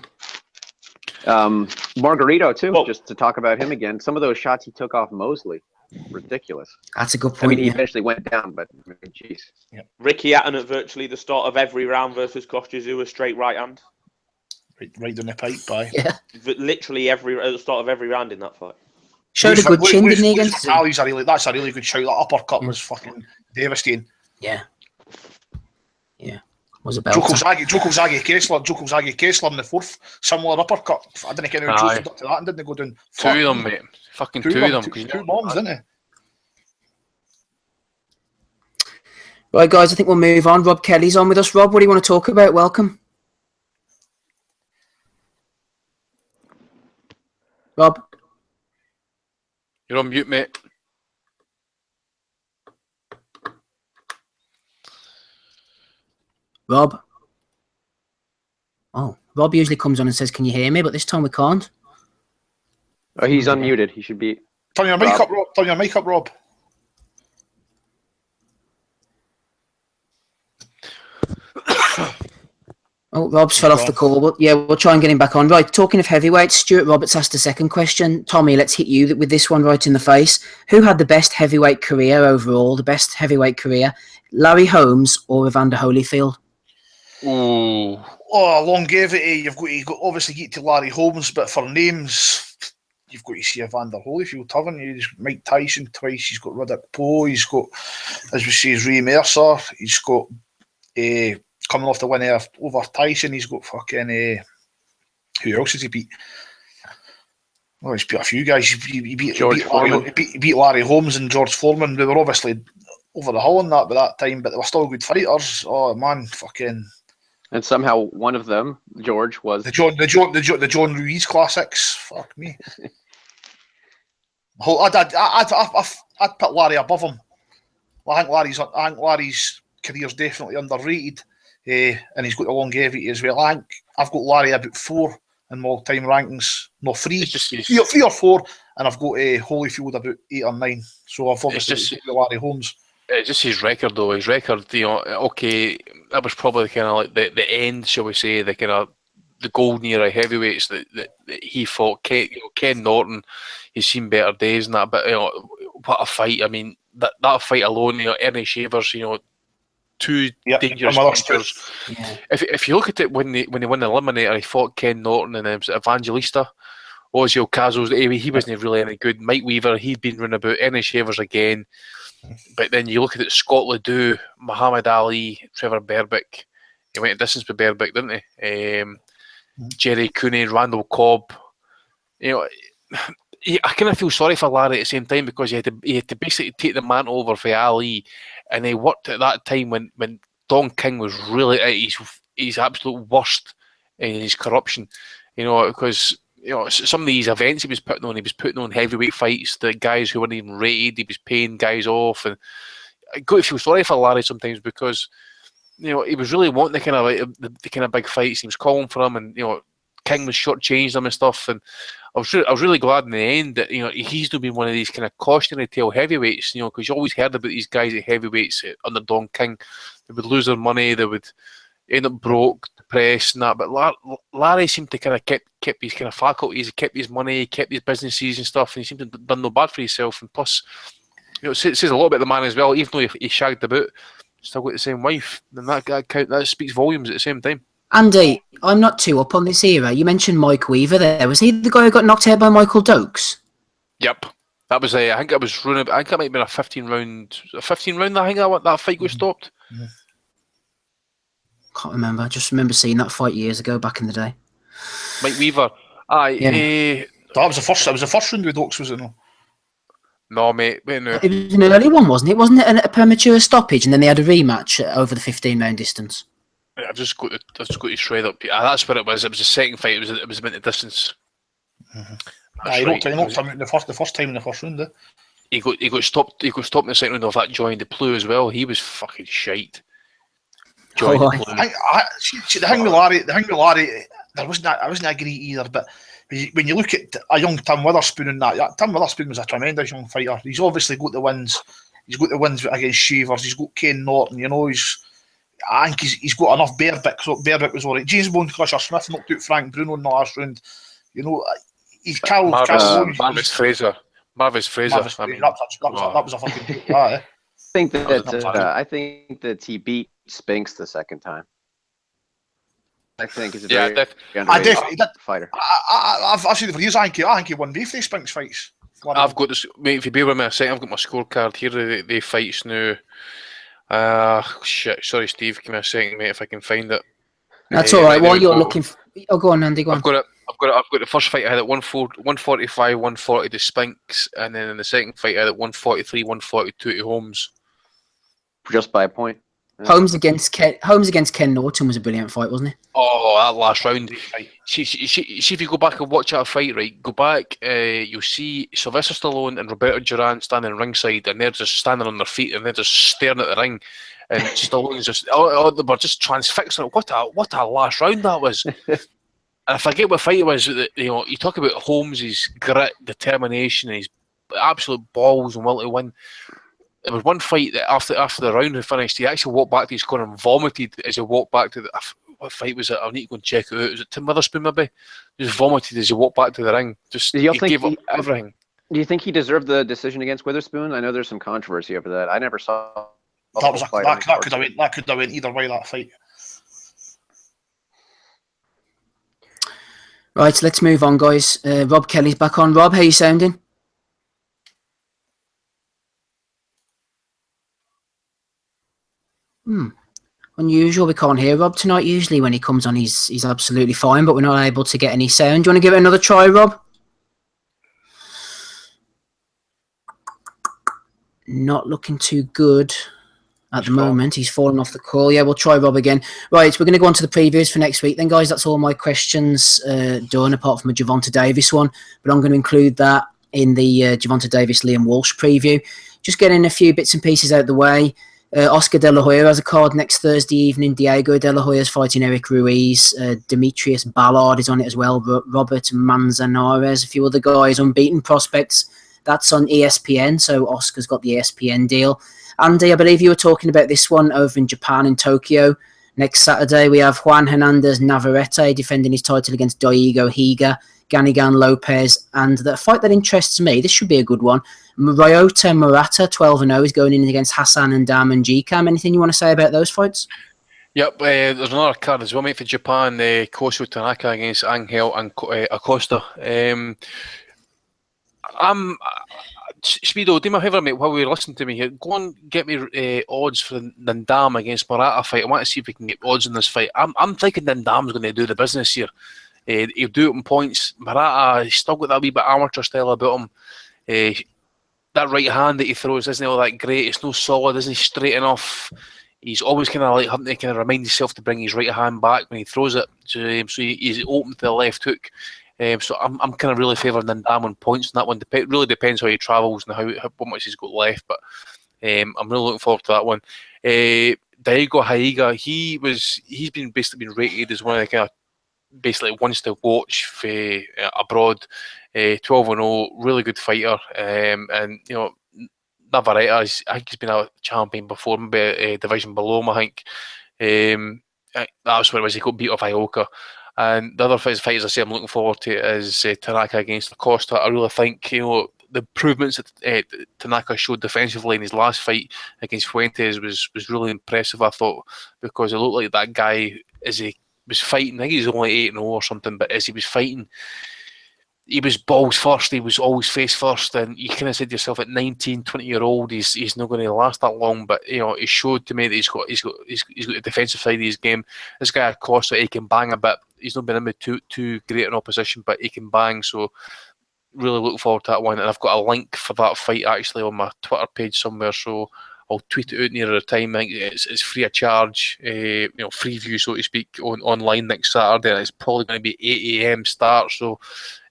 Margarito, too, just to talk about him again. Some of those shots he took off Mosley, ridiculous. That's a good point. I mean, he eventually went down, but jeez. Yeah. Ricky Hatton at virtually the start of every round versus Kostizu, a straight right hand. Right down the pipe, by. Yeah. Literally at the start of every round in that fight. Showed a good chin, didn't he, against that's a really good shout. That uppercut was fucking devastating. Yeah. Was about Jokozagi Kessler in the 4th, similar uppercut. I didn't get any juice to that and didn't go down. Two of them, mate. Fucking two of them. Two bombs, didn't they? Right, guys, I think we'll move on. Rob Kelly's on with us. Rob, what do you want to talk about? Welcome. Rob? You're on mute, mate. Rob? Oh, Rob usually comes on and says, can you hear me? But this time we can't. Oh, he's unmuted. He should be... Turn your mic up, Rob. Turn your mic up, Rob. Oh, Rob's fell off the call. But yeah, we'll try and get him back on. Right, talking of heavyweights, Stuart Roberts asked a second question. Tommy, let's hit you with this one right in the face. Who had the best heavyweight career overall, the best heavyweight career, Larry Holmes or Evander Holyfield? Ooh. Oh, longevity. You've got to obviously get to Larry Holmes, but for names, you've got to see Evander Holyfield, haven't you? He's got Mike Tyson twice. He's got Riddick Poe. He's got, as we say, Ray Mercer. He's got... coming off the win over Tyson, he's got fucking... who else has he beat? Well, he's beat a few guys. He beat Larry Holmes and George Foreman. They were obviously over the hill on that by that time, but they were still good fighters. Oh, man, fucking... And somehow one of them, George, was... The John Ruiz classics. Fuck me. I'd put Larry above him. I think Larry's career's definitely underrated. And he's got the longevity as well. I think I've got Larry about 4 in my all-time rankings. No, 3 or 4, and I've got Holyfield about 8 or 9. So I've obviously got Larry Holmes. It's just his record, though. His record, okay, that was probably kind of like the end, shall we say, the the golden era heavyweights that he fought. Ken Norton, he's seen better days than that, but what a fight! I mean, that fight alone, Ernie Shavers, two dangerous punchers. Yeah. If you look at it when he won the Eliminator, he fought Ken Norton and it was Evangelista. Ozzy Ocasio, he wasn't really any good. Mike Weaver, he'd been running about. Ernie Shavers again. But then you look at it, Scott Ledoux, Muhammad Ali, Trevor Berbick. He went a distance with Berbick, didn't he? Jerry Cooney, Randall Cobb. I kind of feel sorry for Larry at the same time because he had to basically take the mantle over for Ali, and he worked at that time when Don King was really at his absolute worst in his corruption. Because some of these events he was putting on heavyweight fights, the guys who weren't even rated, he was paying guys off, and I got to feel sorry for Larry sometimes because he was really wanting the kind of big fights. He was calling for them, and King was shortchanged him and stuff. And I was really glad in the end that he's not been one of these kind of cautionary tale heavyweights. Because you always heard about these guys at heavyweights under Don King, they would lose their money, they would end up broke, depressed, and that. But Larry seemed to kind of kept his kind of faculties, kept his money, kept his businesses and stuff, and he seemed to have done no bad for himself. And plus, it says a lot about the man as well. Even though he shagged about, still got the same wife, and that speaks volumes at the same time. Andy, I'm not too up on this era. You mentioned Mike Weaver there. Was he the guy who got knocked out by Michael Dokes? Yep. That was I think it was running. I think it might have been a 15 round. I think that fight was stopped. Mm-hmm. Can't remember. I just remember seeing that fight years ago, back in the day. Mike Weaver. That was the first. It was the first round with Dokes, was it not? No, mate. Wait, no. It was an early one, wasn't it? Wasn't it a premature stoppage, and then they had a rematch over the 15-round distance? I've just got to shred up. That's what it was. It was the second fight. It was about the distance. Mm-hmm. He knocked him out the first time in the first round. He got stopped. He got stopped in the second round of that Joy the Blue as well. He was fucking shite. Joy the Blue. The thing with Larry, I wasn't agree either. But when you look at a young Tim Witherspoon and that, Tim Witherspoon was a tremendous young fighter. He's obviously got the wins. He's got the wins against Shavers. He's got Ken Norton. I think he's got enough. Berbick was all right. James Bone Crusher Smith knocked out Frank Bruno in the last round. He's Marvis Fraser. That was a fucking. I think that he beat Spinks the second time. I think he's a very underrated fighter. I've seen it for years. I think he won both these Spinks fights. I've got this. Mate, if you bear with me a second, I've got my scorecard here. They fights now. Shit. Sorry, Steve. Give me a second, mate. If I can find it. That's all right. While you're looking, go on, Andy. Go on. I've got the first fight I had at 145, 140 to Spinks, and then in the second fight I had at 143, 142 to Holmes. Just by a point. Yeah. Holmes against Ken Norton was a brilliant fight, wasn't it? Oh, that last round. See if you go back and watch that fight, right? Go back, you'll see Sylvester Stallone and Roberto Duran standing ringside, and they're just standing on their feet and they're just staring at the ring. And Stallone's just, they were just transfixing it. What a last round that was. And I forget what fight it was. You talk about Holmes' grit, determination, and his absolute balls and will to win. There was one fight that after the round had finished, he actually walked back to his corner and vomited as he walked back to what fight was it? I need to go and check it out. Was it Tim Witherspoon maybe? He just vomited as he walked back to the ring. Just he gave up everything. Do you think he deserved the decision against Witherspoon? I know there's some controversy over that. I never saw. That could have went either way, that fight. Right, let's move on, guys. Rob Kelly's back on. Rob, how you sounding? Unusual. We can't hear Rob tonight. Usually when he comes on, he's absolutely fine, but we're not able to get any sound. Do you want to give it another try, Rob? Not looking too good at the moment. He's fallen off the call. Yeah, we'll try Rob again. Right, we're going to go on to the previews for next week then, guys. That's all my questions done, apart from a Gervonta Davis one. But I'm going to include that in the Gervonta Davis-Liam Walsh preview. Just getting a few bits and pieces out of the way. Oscar De La Hoya has a card next Thursday evening. Diego De La Hoya is fighting Eric Ruiz. Demetrius Ballard is on it as well. Robert Manzanares, a few other guys, unbeaten prospects. That's on ESPN, so Oscar's got the ESPN deal. Andy, I believe you were talking about this one over in Japan, in Tokyo. Next Saturday, we have Juan Hernandez Navarrete defending his title against Diego Higa, Ganigan Lopez, and the fight that interests me, this should be a good one, Ryota Murata, 12-0, is going in against Hassan and Daman Gcam. Anything you want to say about those fights? Yep, there's another card as well, mate, for Japan, Koso Tanaka against Angel and Acosta. Speedo, do me a favour, mate, while we're listening to me here, go and get me odds for the Nandam against Murata fight. I want to see if we can get odds in this fight. I'm thinking Nandam's going to do the business here. He'll do it in points. Murata, he's still got that wee bit amateur style about him. That right hand that he throws isn't all that great. It's no solid, isn't straight enough. He's always kind of like having to kind of remind himself to bring his right hand back when he throws it. So he's open to the left hook. So I'm kind of really favouring Nandam on points on that one. Really depends how he travels and how much he's got left. But I'm really looking forward to that one. Diego Higa, he's been rated as one of the kind of basically ones to watch for abroad. 12-0, really good fighter. And you know, Navarrete, I think he's been a champion before, maybe a division below him, I think. That's what it was. He got beat off Ioka. And the other fight, as I say, I'm looking forward to is Tanaka against Acosta. I really think, you know, the improvements that Tanaka showed defensively in his last fight against Fuentes was really impressive, I thought, because it looked like that guy, as he was fighting, I think he's only 8-0 or something, but as he was fighting, he was balls first, he was always face first, and you kind of said to yourself, at 19, 20-year-old, he's not going to last that long, but you know, he showed to me that he's got the defensive side of his game. This guy Acosta, he can bang a bit. He's not been in with too great an opposition, but he can bang, so really looking forward to that one. And I've got a link for that fight actually on my Twitter page somewhere, so I'll tweet it out nearer the time. I think it's free of charge, you know, free view, so to speak, online next Saturday. And it's probably going to be 8 a.m. start, so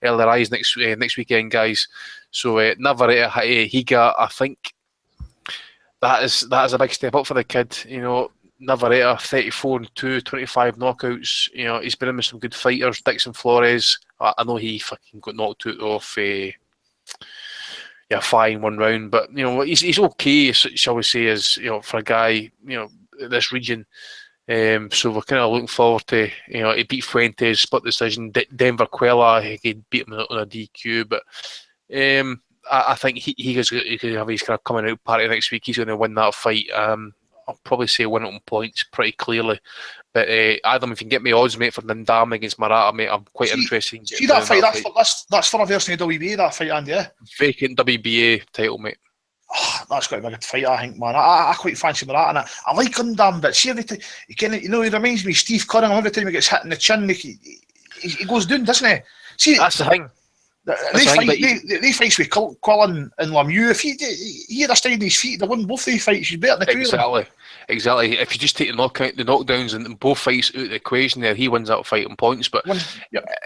early rise next weekend, guys. So Navarrete Higa, I think that is a big step up for the kid. You know, Navarrete 34-2, 25 knockouts. You know, he's been in with some good fighters. Dixon Flores, I know he fucking got knocked out off. Fine one round, but you know he's okay, shall we say, as you know, for a guy, you know, this region. So we're kind of looking forward to, you know, he beat Fuentes, split decision. Denver Quella, he beat him on a DQ, but I think he could have his kind of coming out party next week. He's going to win that fight. I'll probably say win it on points pretty clearly. But Adam, if you can get me odds, mate, for Nandam against Murata, mate, I'm quite interested in getting that fight. That's for a version of WBA, that fight, Andy, yeah? Vacant WBA title, mate. Oh, that's got to be a good fight, I think, man. I quite fancy Murata, and I like Nandam, but see, every time, he reminds me of Steve Cunningham. Every time he gets hit in the chin, he goes down, doesn't he? See, that's the thing. They fights with Quillen and Lemieux. If he had a stayed on his feet, they won both these fights. He's better than the two of them. Exactly. If you just take the knockdowns and both fights out of the equation, there he wins that fight in points. But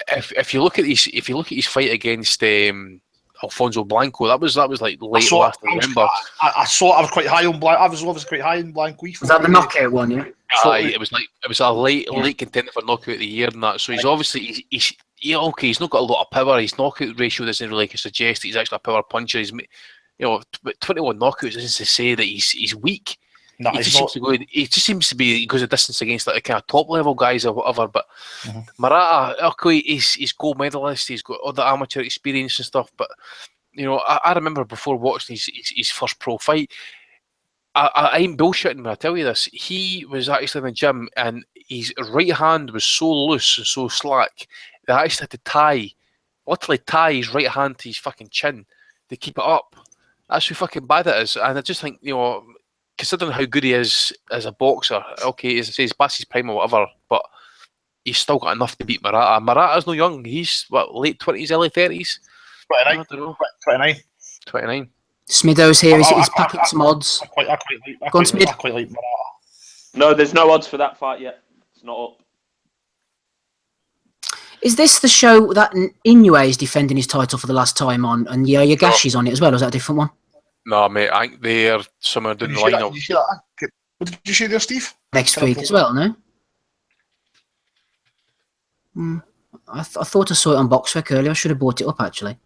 if you look at his fight against Alfonso Blanco, that was like late last November. I was quite high on Blanco. I was obviously quite high on Blanco. Was that the knockout one? Yeah. It was a late contender for knockout of the year and that. So he's obviously he's not got a lot of power. His knockout ratio doesn't really suggest that he's actually a power puncher. He's, you know, 21 knockouts isn't to say that he's weak. No, he just seems to be, he goes a distance against like kind of top level guys or whatever. But Murata, okay, he's gold medalist. He's got all the amateur experience and stuff. But you know, I remember before watching his first pro fight. I ain't bullshitting when I tell you this. He was actually in the gym and his right hand was so loose and so slack that I actually had to literally tie his right hand to his fucking chin to keep it up. That's how fucking bad it is. And I just think, you know, considering how good he is as a boxer, okay, as I say, he's past his prime or whatever, but he's still got enough to beat Murata. Murata's no young. He's, late 20s, early 30s? 29. I don't know. 29. Smido's here. He's packing some odds. I quite like Murata. No, there's no odds for that fight yet. It's not up. Is this the show that Inoue is defending his title for the last time on, and Yagashi's on it as well? Or is that a different one? No, mate, I think they're somewhere down the line. Did you see that? What did you say there, Steve? Next week as well, no? I thought I saw it on Boxrec earlier. I should have bought it up, actually.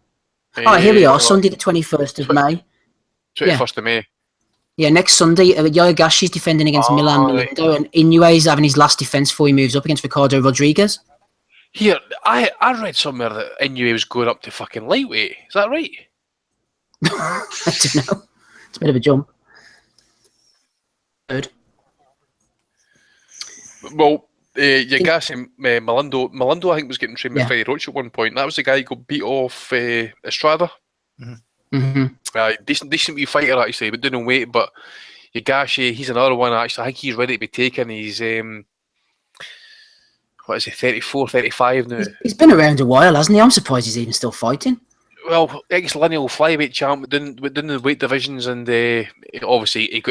All right, here we are, Sunday the 21st of May. 21st of May. Yeah, next Sunday, Yogashi's defending against Milan Malindo, and Inoue's having his last defence before he moves up against Ricardo Rodriguez. Here, I read somewhere that Inoue was going up to fucking lightweight. Is that right? I don't know. It's a bit of a jump. Good. Well, Yogashi Malindo, I think, was getting trained by Freddie Roach at one point. That was the guy who got beat off Estrada. Decent wee fighter, actually, but doing weight. But Yogashi, he's another one, actually. I think he's ready to be taken. He's, what is he, 34, 35 now? He's been around a while, hasn't he? I'm surprised he's even still fighting. Well, ex-lineal flyweight champ, within the weight divisions, and obviously he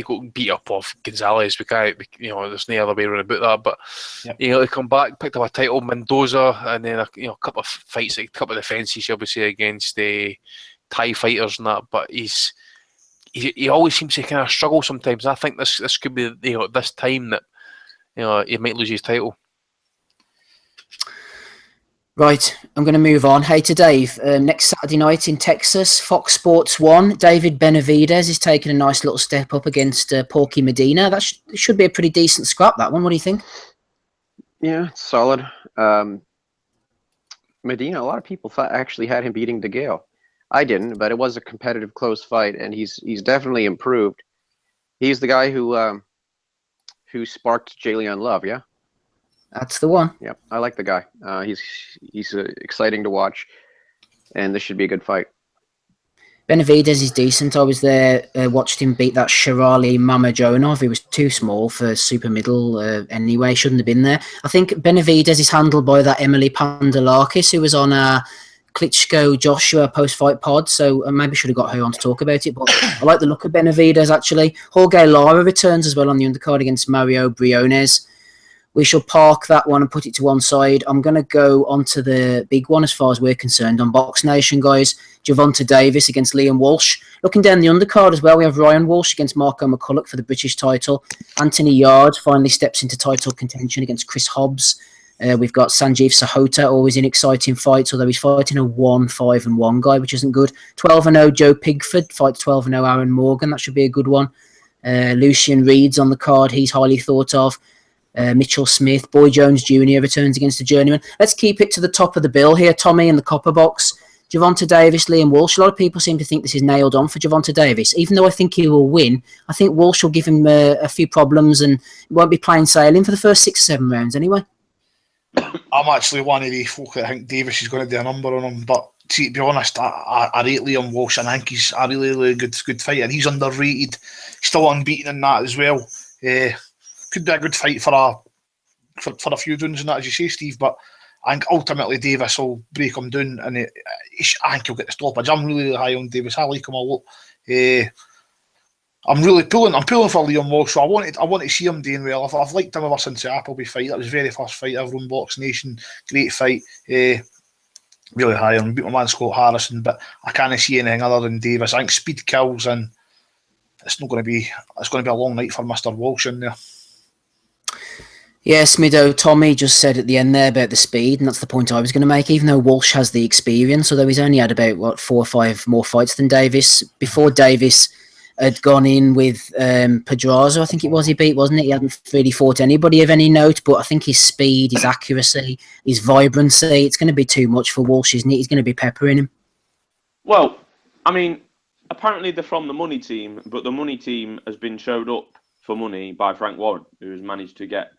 got beat up off Gonzalez. There's no other way around about that. But he come back, picked up a title, Mendoza, and then a couple of fights, a couple of defences, shall we say, against Thai fighters and that. But he always seems to kind of struggle sometimes. I think this could be this time that he might lose his title. Right, I'm going to move on. Hey to Dave. Next Saturday night in Texas, Fox Sports 1, David Benavidez is taking a nice little step up against Porky Medina. That should be a pretty decent scrap, that one. What do you think? Yeah, it's solid. Medina, a lot of people actually had him beating DeGale. I didn't, but it was a competitive, close fight, and he's definitely improved. He's the guy who sparked Jalen Love, yeah? That's the one. Yeah, I like the guy. He's exciting to watch, and this should be a good fight. Benavidez is decent. I was there, watched him beat that Shirali Mamajonov. He was too small for super middle anyway. Shouldn't have been there. I think Benavidez is handled by that Emily Pandalakis, who was on Klitschko Joshua post-fight pod, so maybe should have got her on to talk about it. But I like the look of Benavidez, actually. Jorge Lara returns as well on the undercard against Mario Briones. We shall park that one and put it to one side. I'm going to go on to the big one as far as we're concerned on Box Nation, guys. Gervonta Davis against Liam Walsh. Looking down the undercard as well, we have Ryan Walsh against Marco McCulloch for the British title. Anthony Yarde finally steps into title contention against Chris Hobbs. We've got Sanjeev Sahota, always in exciting fights, although he's fighting a 1-5-1 guy, which isn't good. 12-0 Joe Pigford fights 12-0 Aaron Morgan. That should be a good one. Lucian Reed's on the card. He's highly thought of. Mitchell Smith, Boy Jones Jr. returns against a journeyman. Let's keep it to the top of the bill here. Tommy in the copper box. Gervonta Davis, Liam Walsh. A lot of people seem to think this is nailed on for Gervonta Davis. Even though I think he will win, I think Walsh will give him a few problems and won't be plain sailing for the first 6 or 7 rounds anyway. I'm actually one of the folk that think Davis is going to do a number on him, but to be honest, I rate Liam Walsh, and I think he's a really good fighter, and he's underrated. Still unbeaten in that as well. Could be a good fight for a few rounds and that, as you say, Steve, but I think ultimately Davis will break him down, and I think he'll get the stoppage. I'm really high on Davis. I like him a lot. I'm pulling for Liam Walsh, so I want to see him doing well. I've liked him ever since the Appleby fight. That was his very first fight ever on Box Nation. Great fight. Really high on him. Beat my man Scott Harrison, but I can't see anything other than Davis. I think speed kills, and it's going to be a long night for Mr. Walsh in there. Yes, Mido, Tommy just said at the end there about the speed, and that's the point I was going to make. Even though Walsh has the experience, although he's only had about 4 or 5 more fights than Davis. Before Davis had gone in with Pedraza, I think it was he beat, wasn't it? He hadn't really fought anybody of any note, but I think his speed, his accuracy, his vibrancy, it's going to be too much for Walsh, isn't it? He's going to be peppering him. Well, I mean, apparently they're from the money team, but the money team has been showed up for money by Frank Warren, who has managed to get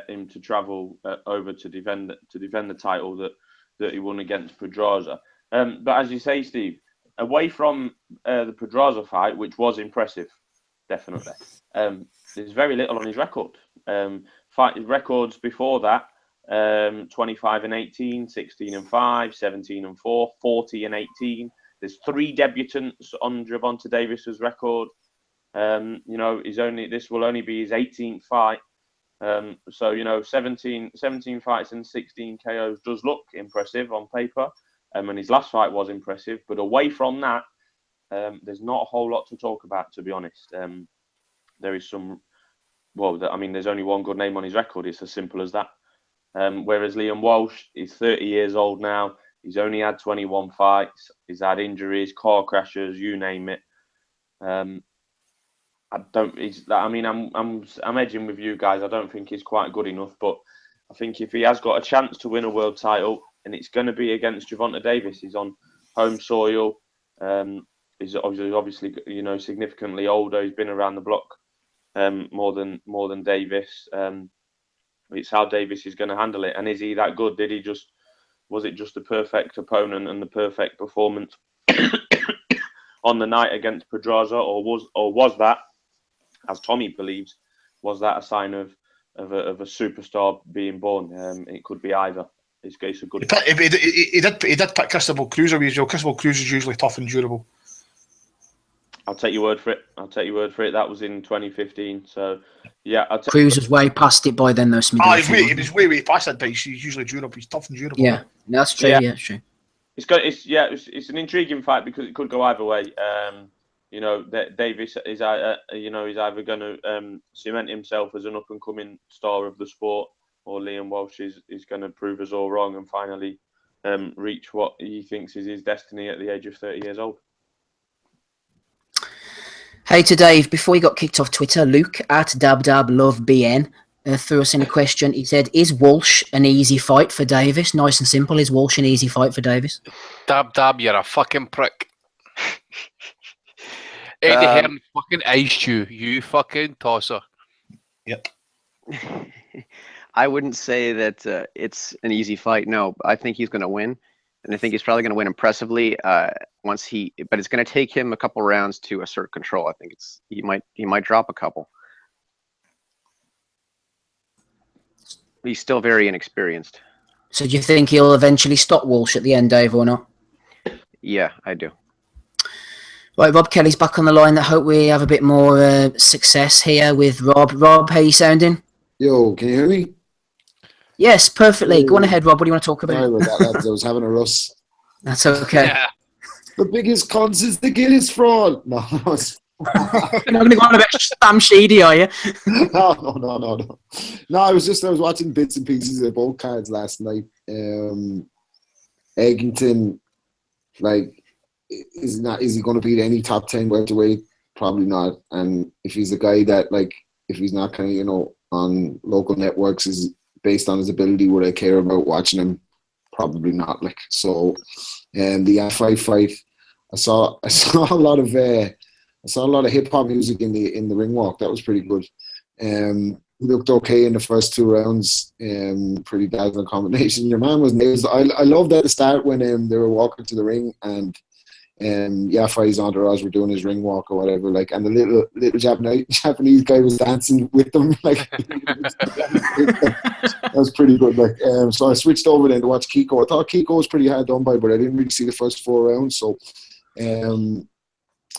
him to travel over to defend the title that he won against Pedraza. But as you say, Steve, away from the Pedraza fight, which was impressive, definitely, there's very little on his record. Fight records before that: 25-18, 16-5, 17-4, 40-18. There's 3 debutants on Gervonta Davis's record. This will only be his 18th fight. So 17 fights and 16 KOs does look impressive on paper, and his last fight was impressive. But away from that, there's not a whole lot to talk about, to be honest. There is there's only one good name on his record. It's as simple as that. Whereas Liam Walsh is 30 years old now. He's only had 21 fights. He's had injuries, car crashes, you name it. I'm edging with you guys. I don't think he's quite good enough, but I think if he has got a chance to win a world title, and it's going to be against Gervonta Davis, he's on home soil. He's obviously significantly older. He's been around the block more than Davis. It's how Davis is going to handle it, and is he that good? Was it just the perfect opponent and the perfect performance on the night against Pedraza, or was that, as Tommy believes, was that a sign of a superstar being born? It could be either. It's a good. He did pick Cristobal Cruz away as well. Cristobal Cruz is usually tough and durable. I'll take your word for it. That was in 2015. So, yeah. Cruz was way past it by then, though, Smith. He was way past that, but he's usually durable. He's tough and durable. Yeah, that's true. Yeah, that's true. It's an intriguing fight because it could go either way. That Davis is he's either going to cement himself as an up and coming star of the sport, or Liam Walsh is going to prove us all wrong and finally reach what he thinks is his destiny at the age of 30 years old. Hey to Dave, before he got kicked off Twitter, Luke at DabDabLoveBN threw us in a question. He said, is Walsh an easy fight for Davis? Nice and simple. Is Walsh an easy fight for Davis? Dab, you're a fucking prick. Eddie Hearn fucking iced you, you fucking tosser. Yep. I wouldn't say that it's an easy fight. No, I think he's going to win. And I think he's probably going to win impressively but it's going to take him a couple rounds to assert control. I think he might drop a couple. He's still very inexperienced. So do you think he'll eventually stop Walsh at the end, Dave, or not? Yeah, I do. Right, Rob Kelly's back on the line. I hope we have a bit more success here with Rob. Rob, how you sounding? Yo, can you hear me? Yes, perfectly. Go on ahead, Rob. What do you want to talk about? Sorry about that, lads. I was having a Russ. That's okay. Yeah. The biggest cons is the Guinness fraud. No, it's... You're not going to go on about Sam Sheedy, are you? No. No, I was watching bits and pieces of both cards last night. Eggington, is he going to beat any top 10 welterweight? Probably not. And if he's a guy that, if he's not kind of, on local networks, is based on his ability, would I care about watching him? Probably not. So, and the Yafai fight, I saw a lot of hip hop music in the ring walk. That was pretty good. He looked okay in the first two rounds. Pretty dazzling combination. Your man was nails. I loved at the start when they were walking to the ring and Yafai's entourage were doing his ring walk or whatever, and the little Japanese guy was dancing with them. That was pretty good. So I switched over then to watch Kiko. I thought Kiko was pretty hard done by, but I didn't really see the first 4 rounds. So I've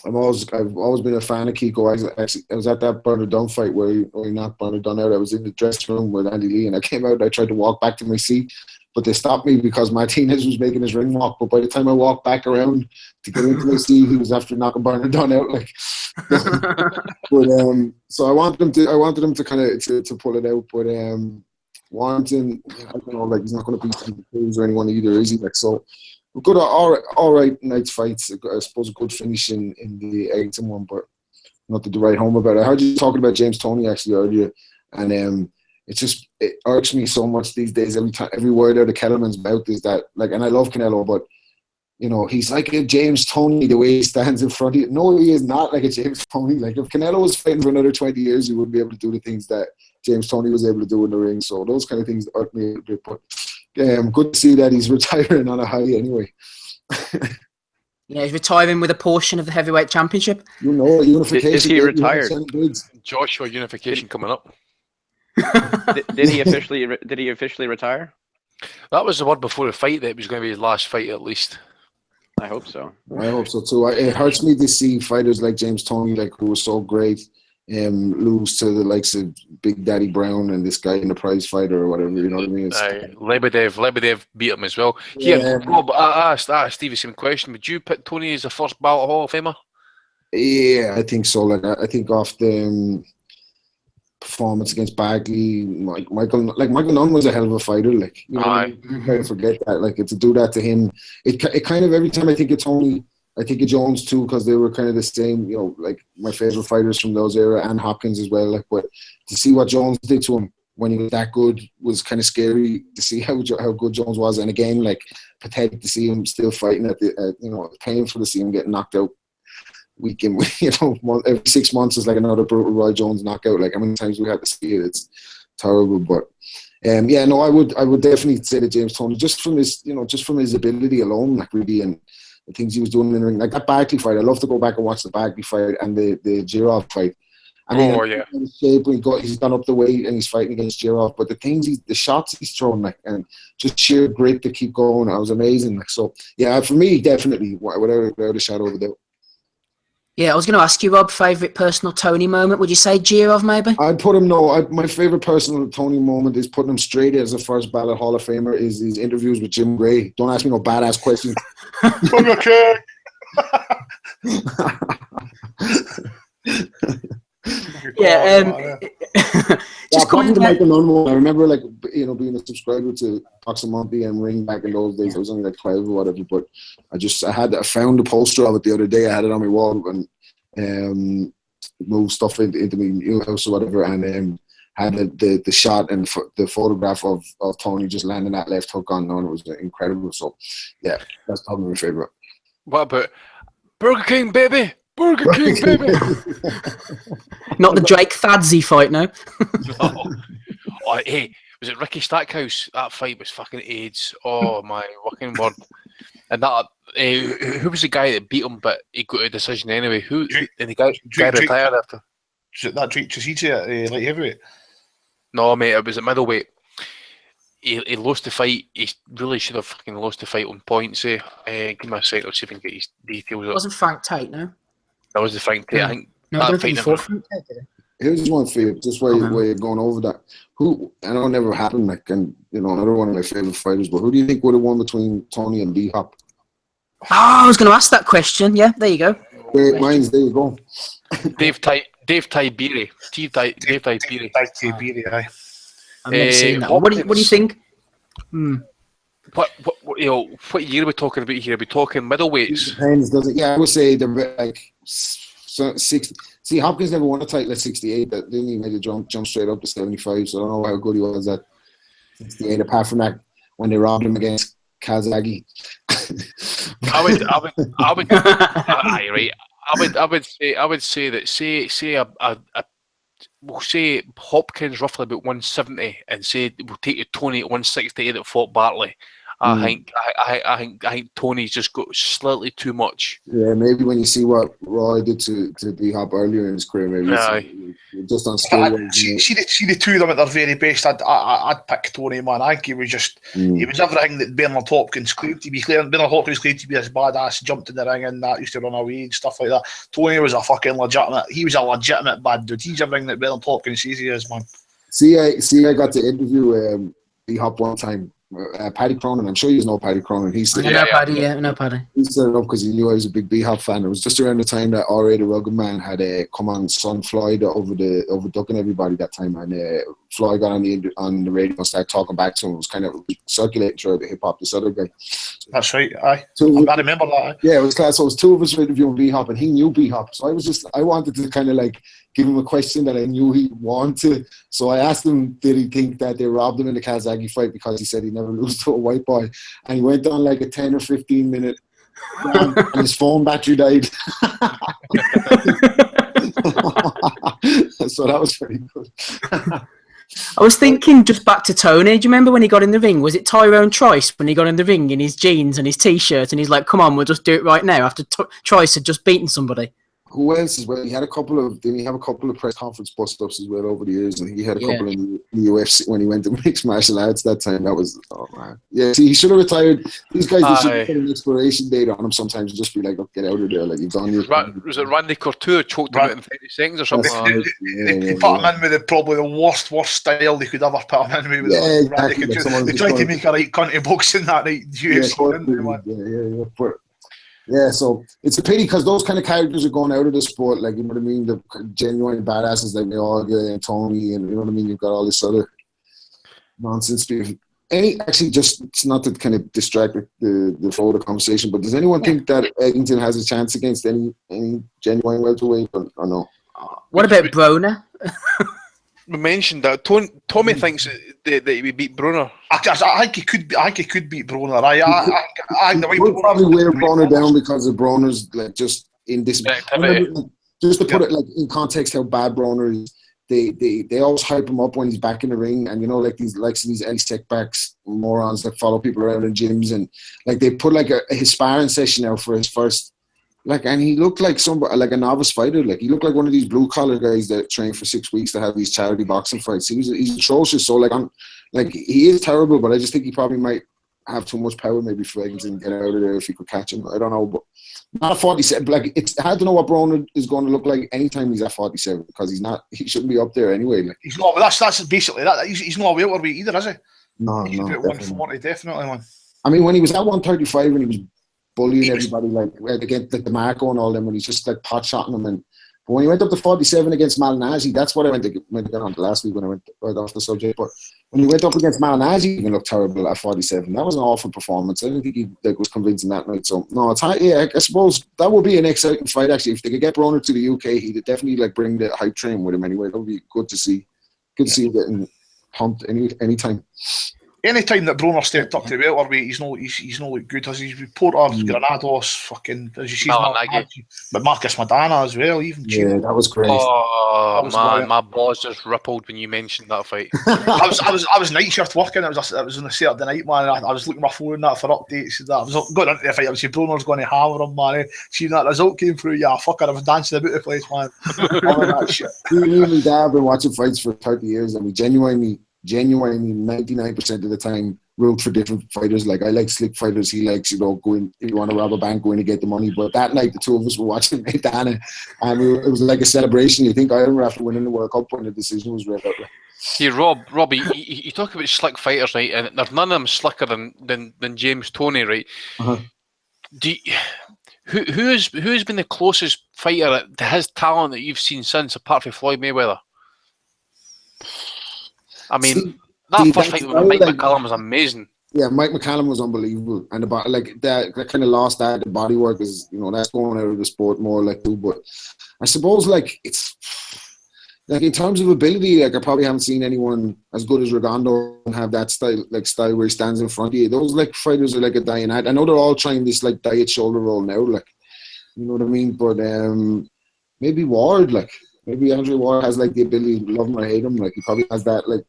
always been a fan of Kiko. I was at that Bernard Dunn fight where he knocked Bernard Dunn out. I was in the dressing room with Andy Lee, and I came out and I tried to walk back to my seat, but they stopped me because Martinez was making his ring walk. But by the time I walked back around to get into my seat, he was after knocking Bernard Dunn out. But so I wanted them to kind of to pull it out. But Warrington, I don't know, he's not going to beat Cruz or anyone either, is he? So good, all right night's fights. I suppose a good finish in the Eggington one, but nothing to write home about. I heard you talking about James Toney actually earlier, and it irks me so much these days. Every word out of Kellerman's mouth is that, and I love Canelo, but he's like a James Toney the way he stands in front of you. No, he is not like a James Toney. If Canelo was fighting for another 20 years, he wouldn't be able to do the things that James Toney was able to do in the ring. So those kind of things irk me a little bit, but good to see that he's retiring on a high anyway. Yeah, he's retiring with a portion of the heavyweight championship. Unification. Is he retired? Joshua unification coming up. Did he officially retire? That was the word before the fight that it was going to be his last fight at least. I hope so. I hope so too. It hurts me to see fighters like James Toney, who was so great, lose to the likes of Big Daddy Brown and this guy in the prize fighter or whatever. You know what I mean? Lebedev beat him as well. Yeah. Rob, I asked Steve the same question. Would you pick Toney as the first ballot Hall of Famer? Yeah, I think so. I think off the performance against Bagley, Michael Nunn was a hell of a fighter. You can't forget that. To do that to him, it kind of, every time I think of Toney, I think of Jones too, because they were kind of the same, you know, like my favorite fighters from those era, and Hopkins as well. Like, but to see what Jones did to him when he was that good was kind of scary to see how good Jones was. And again, like, pathetic to see him still fighting you know, painful to see him getting knocked out week in week. You know, every 6 months is like another brutal Roy Jones knockout. Like, how many times we had to see it? It's terrible, but. Yeah, no, I would definitely say that James Toney, just from his ability alone, like, really, and the things he was doing in the ring, like that Barkley fight. I love to go back and watch the Barkley fight and the Jirov fight. I mean, he's gone up the weight and he's fighting against Jirov, but the shots he's throwing, like, and just sheer grit to keep going, I was amazing. Like, so yeah, for me, definitely, without a shadow of a doubt. Yeah, I was going to ask you, Rob, favourite personal Toney moment. Would you say Jirov, maybe? I'd put him, my favourite personal Toney moment is putting him straight as a first ballot Hall of Famer is his interviews with Jim Gray. Don't ask me no badass questions. Okay. Yeah, just coming to Michael Nunn. I remember, like, you know, being a subscriber to Boxing Monthly and Ring back in those days. I was only like 12 or whatever, but I found a poster of it the other day. I had it on my wall and moved stuff into my new house or whatever, and had the shot and the photograph of Toney just landing that left hook on, and it was incredible. So yeah, that's probably my favorite. What about Burger King, baby? Burger King, baby. Not the Drake Thadzy fight, no. No. Oh, hey, was it Ricky Stackhouse? That fight was fucking AIDS. Oh my fucking word! And that who was the guy that beat him, but he got a decision anyway? And the guy retired after. Was it that Drake Chasita at light heavyweight? No, mate, it was at middleweight. He lost the fight. He really should have fucking lost the fight on points. Give me a second, I'll see if I can get his details. It wasn't Frank Tate, no? That was the Frank Tate. I think. No, I don't think he fought Frank Tate, did he? Here's just one for you, just while you're going over that. I know it never happened, like, and you know, another one of my favorite fighters, but who do you think would have won between Toney and D-Hop? Oh, I was going to ask that question. Yeah, there you go. There you go. Dave Tiberi. Dave Tiberi, aye. I've never seen that. What do you think? What year are we talking about here? Are we talking middleweights? It depends, does it? Yeah, I would say they're like 60. See, Hopkins never won a title at 68. That didn't he make a jump straight up to 75? So I don't know how good he was at 68. Apart from that, when they robbed him against Kazagi. I would say that we'll say Hopkins roughly about 170, and say we'll take a Toney at 168 that fought Bartley. I think Toney's just got slightly too much. Yeah, maybe when you see what Roy did to D-Hop earlier in his career, maybe just on scale. See the two of them at their very best. I'd pick Toney, man. I think he was everything that Bernard Hopkins claimed to be. Bernard Hopkins claimed to be this badass, jumped in the ring and that, used to run away and stuff like that. Toney was a fucking legitimate. He was a legitimate bad dude. He's everything that Bernard Hopkins says he is, man. See, I got to interview D-Hop one time. Paddy Cronin, I'm sure you know Paddy Cronin. He set Paddy. He set it up because he knew I was a big B-Hop fan. It was just around the time that R.A. the Rugged Man had come on Son Floyd overducking everybody that time, and Floyd got on the radio and started talking back to him. It was kind of circulating through the hip hop. This other guy. That's right. Aye. I remember that. Yeah, it was class. So it was two of us interviewing B-Hop, and he knew B-Hop. So I wanted to kind of like give him a question that I knew he wanted. So I asked him, did he think that they robbed him in the Kazagi fight, because he said he'd never lose to a white boy. And he went on like a 10 or 15 minute and his phone battery died. So that was very good. I was thinking, just back to Toney, do you remember when he got in the ring? Was it Tyrone Trice when he got in the ring in his jeans and his t-shirt, and he's like, come on, we'll just do it right now, after Trice had just beaten somebody? Who else as well? He had a couple of press conference bust-ups as well over the years, and he had a couple in the UFC when he went to mixed martial arts that time. That was, oh man. Yeah, see, he should have retired. These guys, they should put an expiration date on him sometimes and just be like, look, get out of there. Like, you've done your thing. Was it Randy Couture choked him out in 30 seconds or something? They put him in with probably the worst style they could ever put him in with. Exactly. Randy Couture. They tried to make a right cunt of boxing that night. Yeah, so it's a pity because those kind of characters are going out of the sport, like, you know what I mean, the genuine badasses like McGuigan and Toney, and you know what I mean, you've got all this other nonsense actually, just it's not to kind of distract the flow of the conversation, but does anyone think that Eggington has a chance against any genuine welterweight or no? What about Broner? We mentioned that. Tommy thinks that he would beat Broner. I think he could. I think he could beat Broner. I think the way We'll probably wear Broner down because of Broner's like just in this. Just to put it like in context, how bad Broner is. They always hype him up when he's back in the ring, and you know, like these Eddie Stickbacks morons that follow people around in gyms, and like they put like his sparring session out for his first. Like, and he looked like like a novice fighter. Like, he looked like one of these blue collar guys that train for 6 weeks to have these charity boxing fights. He's atrocious. So, he is terrible, but I just think he probably might have too much power maybe for Eggington and get out of there if he could catch him. I don't know, but not at 47. Like, it's hard to know what Broner is going to look like anytime he's at 47 because he shouldn't be up there anyway. Like, he's not. That's basically that. He's not a welterweight either, is he? No, he's about 140, definitely, man. I mean, when he was at 135 and he was bullying everybody against the Marco and all them, when he's just like pot shotting them. But when he went up to 47 against Malignaggi, that's what I went to get on to last week when I went right off the subject. But when he went up against Malignaggi, he even looked terrible at 47. That was an awful performance. I didn't think he was convincing that night. So no, it's high, yeah. I suppose that would be an exciting fight actually. If they could get Broner to the UK, he'd definitely like bring the hype train with him anyway. That would be good to see. Good to see him getting pumped anytime. Anytime that Broner stepped up to welterweight, he's no look good. He's Porter, Granados, fucking as you see, but Marcus Madana as well. Even that was great. Oh man, my balls just rippled when you mentioned that fight. I was night shift working. It was on a Saturday night, man. I was looking at my phone that for updates. I was going into the fight. I was saying Broner's going to hammer him, man. See that result came through. Yeah, fucker, I was dancing about the place, man. That shit. Me and my dad have been watching fights for 30 years, and we genuinely 99% of the time root for different fighters. Like, I like slick fighters. He likes, going, if you want to rob a bank, going to get the money. But that night, the two of us were watching Maidana, and it was like a celebration. You think Ireland were after winning the World Cup when the decision was read out. Hey, Robbie, you talk about slick fighters, right? And there's none of them slicker than James Toney, right? Uh-huh. Who's been the closest fighter to his talent that you've seen since, apart from Floyd Mayweather? I mean, that first fight with Mike McCallum was amazing. Yeah, Mike McCallum was unbelievable, and that kind of lost that. The body work is, that's going out of the sport more like too. But I suppose it's like in terms of ability, like I probably haven't seen anyone as good as Redondo and have that style where he stands in front of you. Those like fighters are like a dying act. I know they're all trying this like diet shoulder roll now, like, you know what I mean. But maybe Ward, like maybe Andre Ward has like the ability to love him or hate him. Like he probably has that like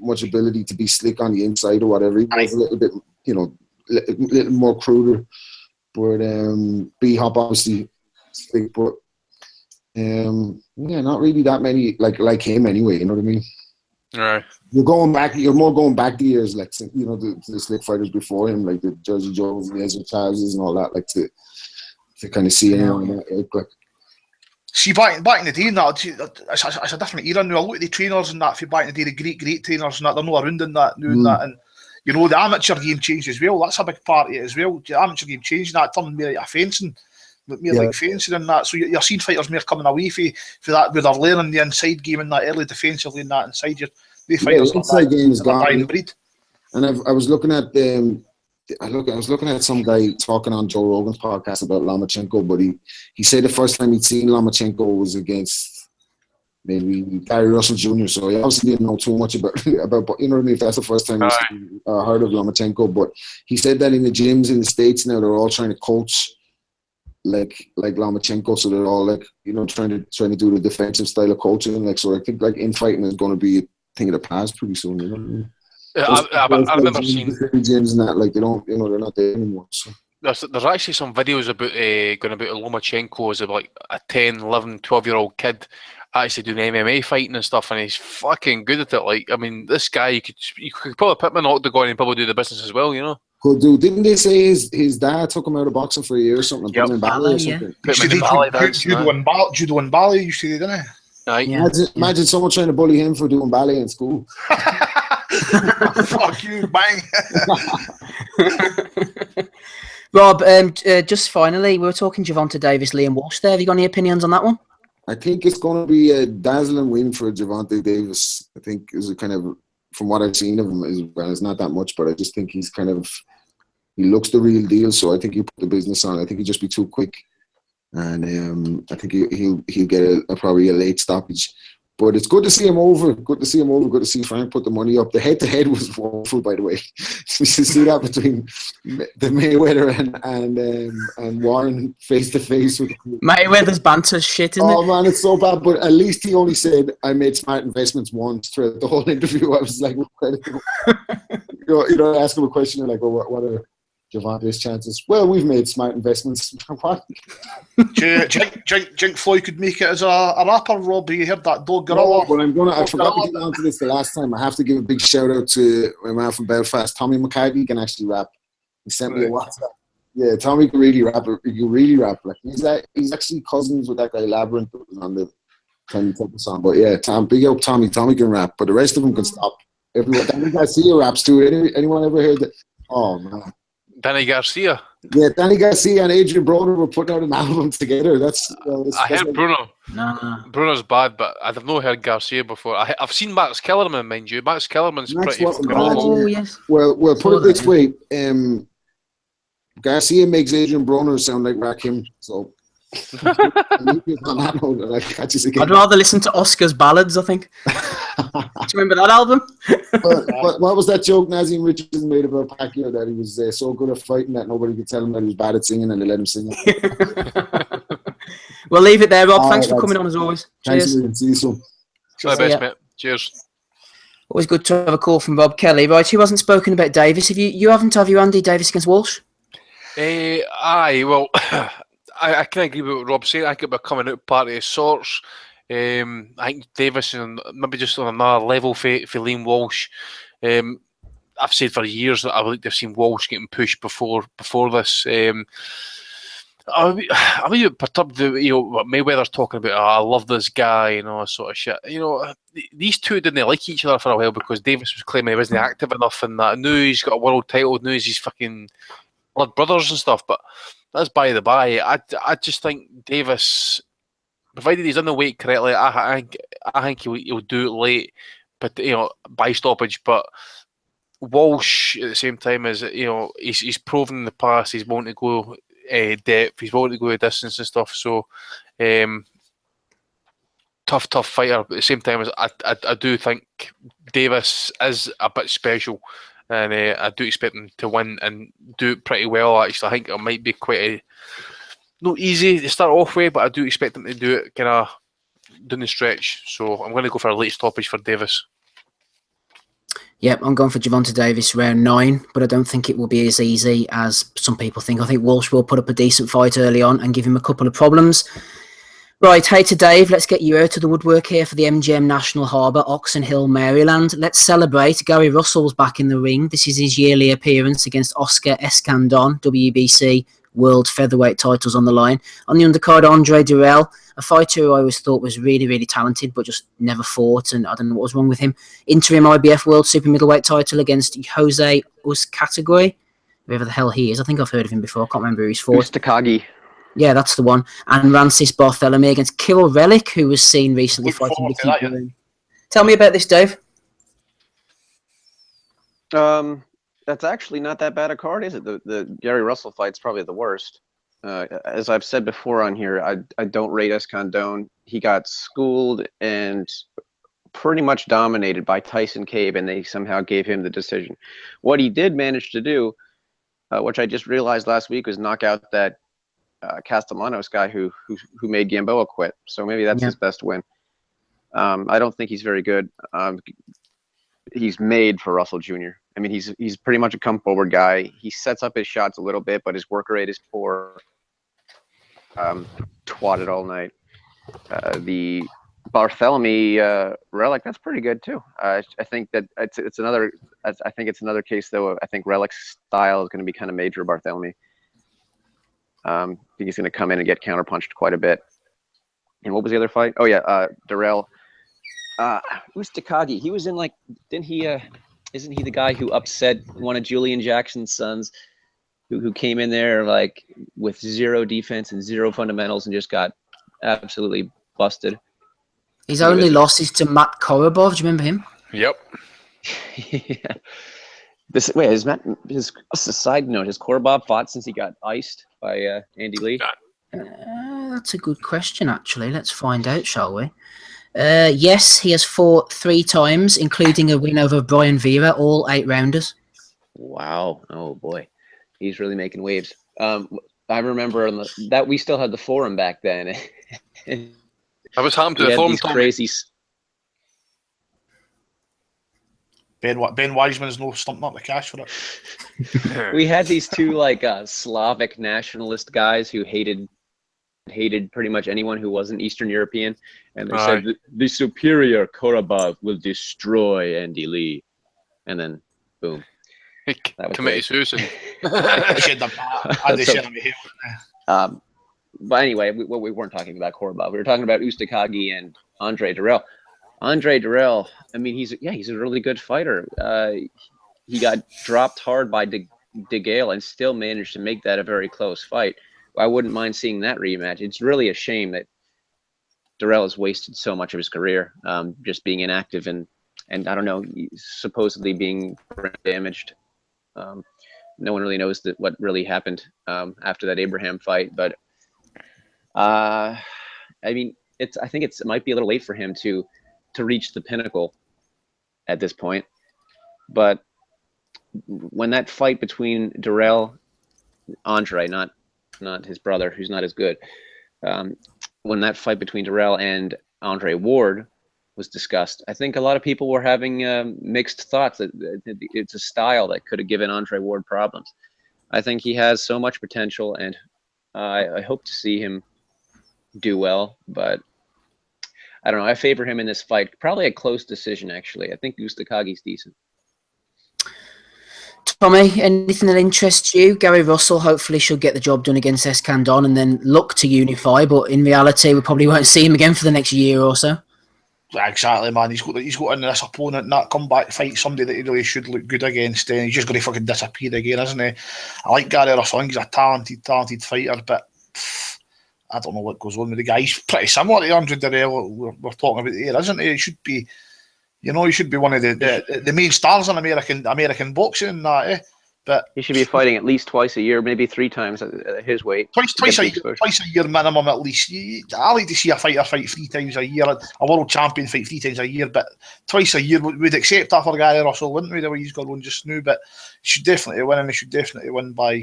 much ability to be slick on the inside or whatever. He was a little bit, a little more cruder. But B-Hop obviously slick, but not really that many like him anyway. You know what I mean? All right. You're more going back the years, like the slick fighters before him, like the Jersey Jones and the Ezra Chavez's and all that, like to kind of see anyone like. See, back in the day, it's a different era now. I look at the trainers and that for back in the day, the great trainers and that, they're not around in that now and that. And, the amateur game changed as well. That's a big part of it as well. The amateur game changed, that turned more like a fencing, like fencing and that. So you're seeing fighters more coming away for that, where they're learning the inside game and that early defensively and that inside. The fighters inside game is gone. Breed. And I was looking at I was looking at some guy talking on Joe Rogan's podcast about Lomachenko, but he said the first time he'd seen Lomachenko was against maybe Gary Russell Jr. So he obviously didn't know too much about you know what I mean, if that's the first time he's heard of Lomachenko. But he said that in the gyms in the States now, they're all trying to coach like Lomachenko, so they're all like, trying to do the defensive style of coaching. Like, so I think like infighting is going to be a thing of the past pretty soon. You know what I mean? I remember seeing gyms and that, like they don't, they're not there anymore. So. There's actually some videos about going about Lomachenko as like a 10, 11, 12-year-old kid actually doing MMA fighting and stuff, and he's fucking good at it. Like, I mean, this guy, you could probably put him in an octagon and probably do the business as well, Cool dude. Didn't they say his dad took him out of boxing for a year or something? Yep. Put him in ballet or something? Put him in ballet dance. Judo and ballet, you see, didn't they? Yeah. Imagine someone trying to bully him for doing ballet in school. Fuck you, bang. Rob, just finally, we were talking Gervonta Davis, Liam Walsh there. Have you got any opinions on that one? I think it's going to be a dazzling win for Gervonta Davis. I think is a kind of from what I've seen of him, as well, it's not that much, but I just think he's he looks the real deal. So I think he'll put the business on. I think he'll just be too quick, and I think he'll get probably a late stoppage. But it's good to see him over. Good to see Frank put the money up. The head-to-head was awful, by the way. You should see that between the Mayweather and Warren face-to-face. Mayweather's banter's shit, isn't it? Oh, man, it's so bad. But at least he only said, I made smart investments once throughout the whole interview. I was like, ask him a question, like, well, what are Javante's chances? Well, we've made smart investments. What? Do you think Floyd could make it as a rapper, Rob? You heard that dog gorilla? No, but I forgot to get onto this the last time. I have to give a big shout out to my man from Belfast. Tommy McCarthy can actually rap. He sent me a WhatsApp. Yeah, Tommy can really rap. He can really rap. Like he's actually cousins with that guy Labyrinth that was on the Tiny Temple song. But yeah, big up Tommy. Tommy can rap, but the rest of them can stop. Everyone, Danny Garcia raps too. Anyone ever heard that? Oh man. Danny Garcia. Yeah, Danny Garcia and Adrian Broner were putting out an album together. I heard Bruno. No. Bruno's bad, but I've not heard Garcia before. I've seen Max Kellerman, mind you. Max Kellerman's pretty fucking awful. Oh, yes. Well, put it this way. Garcia makes Adrian Broner sound like Rakim, so... I'd rather listen to Oscar's ballads, I think. Do you remember that album? What was that joke Nazim Richardson made about Pacquiao, that he was so good at fighting that nobody could tell him that he was bad at singing, and they let him sing it? We'll leave it there, Rob. Thanks for coming on as always. Cheers. Cheers. See you soon. All the best, mate. Cheers. Always good to have a call from Rob Kelly. Right, who hasn't spoken about Davis? Have you Andy Davis against Walsh? Aye, well, I can agree with what Rob's saying. I think it'll be a coming out party of sorts. I think Davis and maybe just on another level for Liam Walsh. I've said for years that I would like to have seen Walsh getting pushed before this. I'm a bit perturbed what Mayweather's talking about. I love this guy and all that sort of shit. These two didn't like each other for a while because Davis was claiming he wasn't active enough and that. Now he's got a world title. Now he's fucking blood brothers and stuff. But that's by the by. I just think Davis, provided he's done the weight correctly, I think he'll do it late, but by stoppage. But Walsh at the same time is he's proven in the past he's wanting to go depth, he's wanting to go distance and stuff. So tough fighter. But at the same time, I do think Davis is a bit special. And I do expect him to win and do it pretty well, actually. I think it might be quite not easy to start off with, but I do expect him to do it kind of down the stretch. So I'm going to go for a late stoppage for Davis. Yep, I'm going for Gervonta Davis round 9, but I don't think it will be as easy as some people think. I think Walsh will put up a decent fight early on and give him a couple of problems. Right, hey to Dave, let's get you out of the woodwork here for the MGM National Harbour, Oxon Hill, Maryland. Let's celebrate. Gary Russell's back in the ring. This is his yearly appearance against Oscar Escandon, WBC World Featherweight titles on the line. On the undercard, Andre Durrell, a fighter who I always thought was really, really talented, but just never fought, and I don't know what was wrong with him. Interim IBF World Super Middleweight title against Jose Uzcategui, whoever the hell he is. I think I've heard of him before. I can't remember who he's fought. Takagi. Yeah, that's the one. And Rancis Barthélemy against Kirill Relic, who was seen recently fighting Ricky Boone. Tell me about this, Dave. That's actually not that bad a card, is it? The Gary Russell fight's probably the worst. As I've said before on here, I don't rate Escandon. He got schooled and pretty much dominated by Tyson Cabe, and they somehow gave him the decision. What he did manage to do, which I just realized last week, was knock out that Castellanos guy who made Gamboa quit. So maybe that's his best win. I don't think he's very good. He's made for Russell Jr. I mean, he's pretty much a come forward guy. He sets up his shots a little bit, but his work rate is poor. Twatted all night. The Barthélemy Relic, that's pretty good too. I think that it's another. I think it's another case though. I think Relic's style is going to be kind of major Barthélemy. I think he's going to come in and get counterpunched quite a bit. And what was the other fight? Oh yeah, Durrell. Who's Takagi? He was in didn't he? Isn't he the guy who upset one of Julian Jackson's sons, who came in there with zero defense and zero fundamentals and just got absolutely busted? His only loss is to Matt Korobov. Do you remember him? Yep. Yeah. This wait, is Matt? His what's the side note? Has Korobov fought since he got iced by Andy Lee? That's a good question, actually. Let's find out, shall we? Yes, he has fought 3 times, including a win over Brian Vera, all 8 rounders. Wow! Oh boy, he's really making waves. I remember that we still had the forum back then. I was happened to We the had forum, these Tommy. crazy. Ben Wiseman's no stumping up the cash for it. We had these 2 like Slavic nationalist guys who hated pretty much anyone who wasn't Eastern European, and they said the superior Korobov will destroy Andy Lee, and then boom, Committee suicide. But anyway, we weren't talking about Korobov. We were talking about Ustakagi and Andre Durrell. Andre Durrell, I mean, he's a really good fighter. He got dropped hard by De Gale and still managed to make that a very close fight. I wouldn't mind seeing that rematch. It's really a shame that Durrell has wasted so much of his career just being inactive and I don't know, supposedly being brain damaged. No one really knows what really happened after that Abraham fight, but I mean, I think it might be a little late for him to reach the pinnacle at this point. But when that fight between Durrell, Andre, not his brother, who's not as good, when that fight between Durrell and Andre Ward was discussed, I think a lot of people were having mixed thoughts that it's a style that could have given Andre Ward problems. I think he has so much potential, and I hope to see him do well, but I don't know. I favor him in this fight. Probably a close decision, actually. I think Ustakagi's decent. Tommy, anything that interests you? Gary Russell hopefully should get the job done against Eskandon and then look to unify, but in reality, we probably won't see him again for the next year or so. Exactly, man. He's got in this opponent, and that comeback fight, somebody that he really should look good against, and he's just going to fucking disappear again, isn't he? I like Gary Russell. I think he's a talented fighter, but I don't know what goes on with the guy. He's pretty similar to Andre Durrell we're talking about here, isn't he? He should be, he should be one of the main stars in American boxing and that, eh? But he should be fighting at least twice a year, maybe 3 times at his weight. Twice a year minimum at least. I like to see a fighter fight 3 times a year, a world champion fight 3 times a year, but twice a year we'd accept that for Gary Russell, wouldn't we? The way he's got on just now, but he should definitely win, and he should definitely win by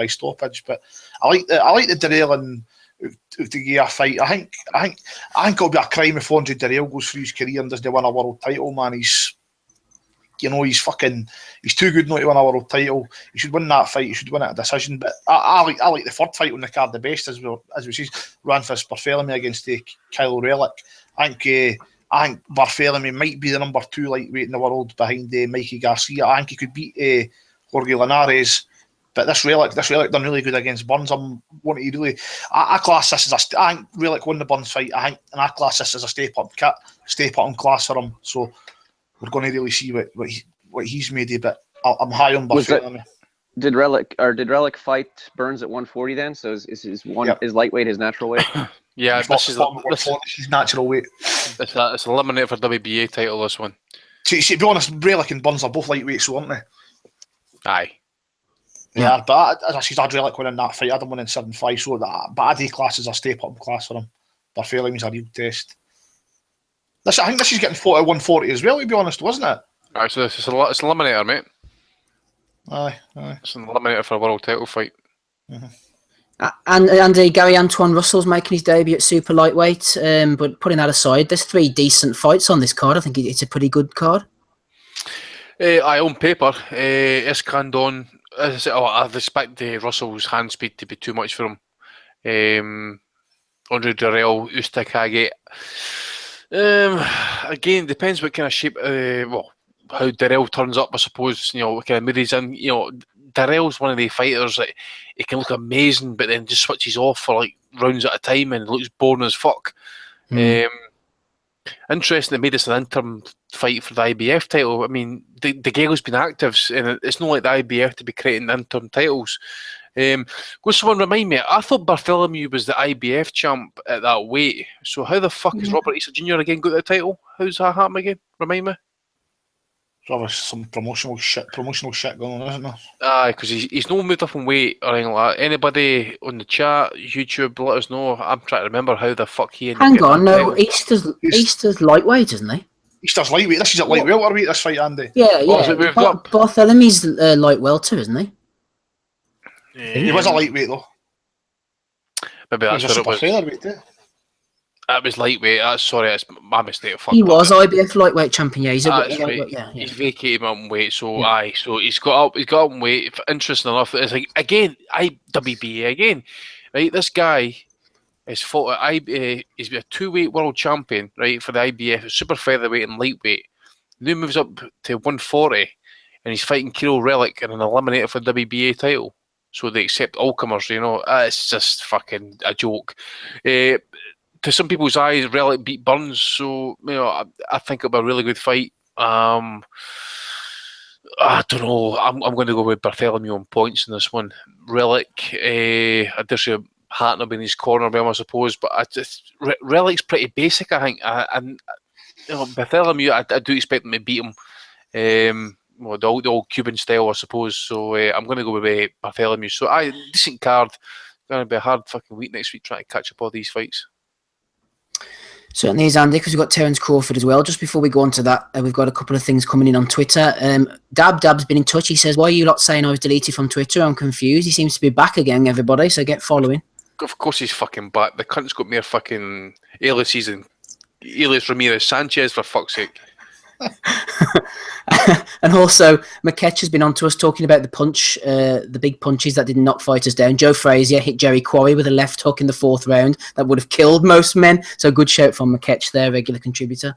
stoppage. But I like the Durrell and Utigea fight. I think it'll be a crime if Andre Durrell goes through his career and doesn't win a world title, man. He's too good not to win a world title. He should win that fight. He should win it a decision. But I like the 3rd fight on the card the best, as we see, Ranfis Barthélemy against Kyle Relic. I think Barthélemy might be the number 2 lightweight in the world behind Mikey Garcia. I think he could beat Jorge Linares. But this Relic done really good against Burns. I class this as I think Relic won the Burns fight. I class this as a step up in class for him. So we're going to really see what he's made of. But I'm high on Barthélemy. Did Relic fight Burns at 140 then? So is lightweight his natural weight? Yeah, this is his natural weight. It's eliminated for WBA title. This one. See, to be honest, Relic and Burns are both lightweights, so aren't they? Aye. Yeah, but as I said, I'd Relic winning that fight. I'd win in 7-5, so that. But I'd class as a step up class for him. Barthélemy's a real test. I think this is getting fought at 140 as well, to be honest, wasn't it? Alright, so it's an eliminator, mate. Aye. It's an eliminator for a world title fight. Mm-hmm. And Gary Antoine Russell's making his debut at super lightweight, but putting that aside, there's 3 decent fights on this card. I think it's a pretty good card. On paper, Eskandon, as I said, I respect Russell's hand speed to be too much for him. Andre Durrell, Ustakagi. Again, depends what kind of shape, how Durrell turns up, I suppose, what kind of mood he's in. Durrell's one of the fighters that he can look amazing, but then just switches off for like rounds at a time and looks boring as fuck. Interesting, they made this an interim fight for the IBF title. I mean, the Gale's been active, and it's not like the IBF to be creating interim titles. Will someone remind me? I thought Barthélemy was the IBF champ at that weight. So how the fuck has Robert Easter Jr. again got the title? How's that happen again? Remind me. Probably some promotional shit going on, isn't there? Aye, because he's no moved up in weight or anything like that. Anybody on the chat, YouTube, let us know. I'm trying to remember how the fuck he ended up Hang on, getting that no, title. Easter's lightweight, isn't he? Easter's lightweight. This is at light welterweight, this fight, Andy. Yeah. So we've got- Bartholomew's light welter, isn't he? He was a lightweight, though. Maybe He that's was a what it super was. featherweight, too. That was lightweight. That's my mistake. He was IBF lightweight champion. Yeah, he's That's right. lightweight. Yeah. He's vacated up in weight, so Yeah. aye. So he's got up in weight. Interesting enough, it's like again, WBA again, right? This guy has fought he's been a 2-weight world champion, right, for the IBF, super featherweight and lightweight. Now moves up to 140, and he's fighting Kiro Relic in an eliminator for the WBA title. So they accept all comers, you know. It's just fucking a joke. To some people's eyes, Relic beat Burns, so you know I think it'll be a really good fight. I don't know. I'm going to go with Bartholomew on points in this one. Relic, I dare say Hatton will be in his corner, I suppose, but Relic's pretty basic, I think. And you know, Bartholomew, I do expect him to beat him. Well, the old Cuban style, I suppose. So I'm going to go with Bartholomew. So decent card. Going to be a hard fucking week next week trying to catch up all these fights. Certainly is, Andy, because we've got Terence Crawford as well. Just before we go on to that, we've got a couple of things coming in on Twitter. Dab's been in touch. He says, why are you lot saying I was deleted from Twitter? I'm confused. He seems to be back again, everybody, so get following. Of course he's fucking back. The cunt's got mere fucking aliases and Elias Ramirez Sanchez, for fuck's sake. And also, McKetch has been on to us talking about the punch, the big punches that did not fight us down. Joe Frazier hit Jerry Quarry with a left hook in the 4th round that would have killed most men. So good shout from McKetch there, regular contributor.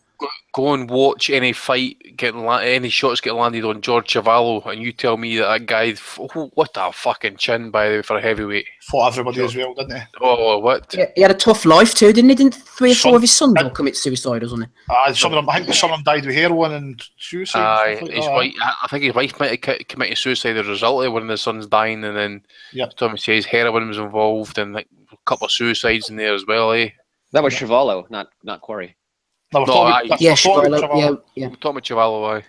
Go and watch any fight any shots get landed on George Chavallo, and you tell me that guy, what a fucking chin, by the way, for a heavyweight. Fought everybody as well, didn't he? Oh, what? Yeah, he had a tough life too, didn't he? Didn't 3 or 4 of his sons all commit suicide, wasn't it? I think some of them died with heroin and suicide. His wife, I think his wife might have committed suicide as a result of one of the sons dying, and then Tommy says heroin was involved, and like a couple of suicides in there as well, eh? That was Chavallo, not Quarry. No, we're talking about Chavallo, yeah. Tommy Chavallo, aye.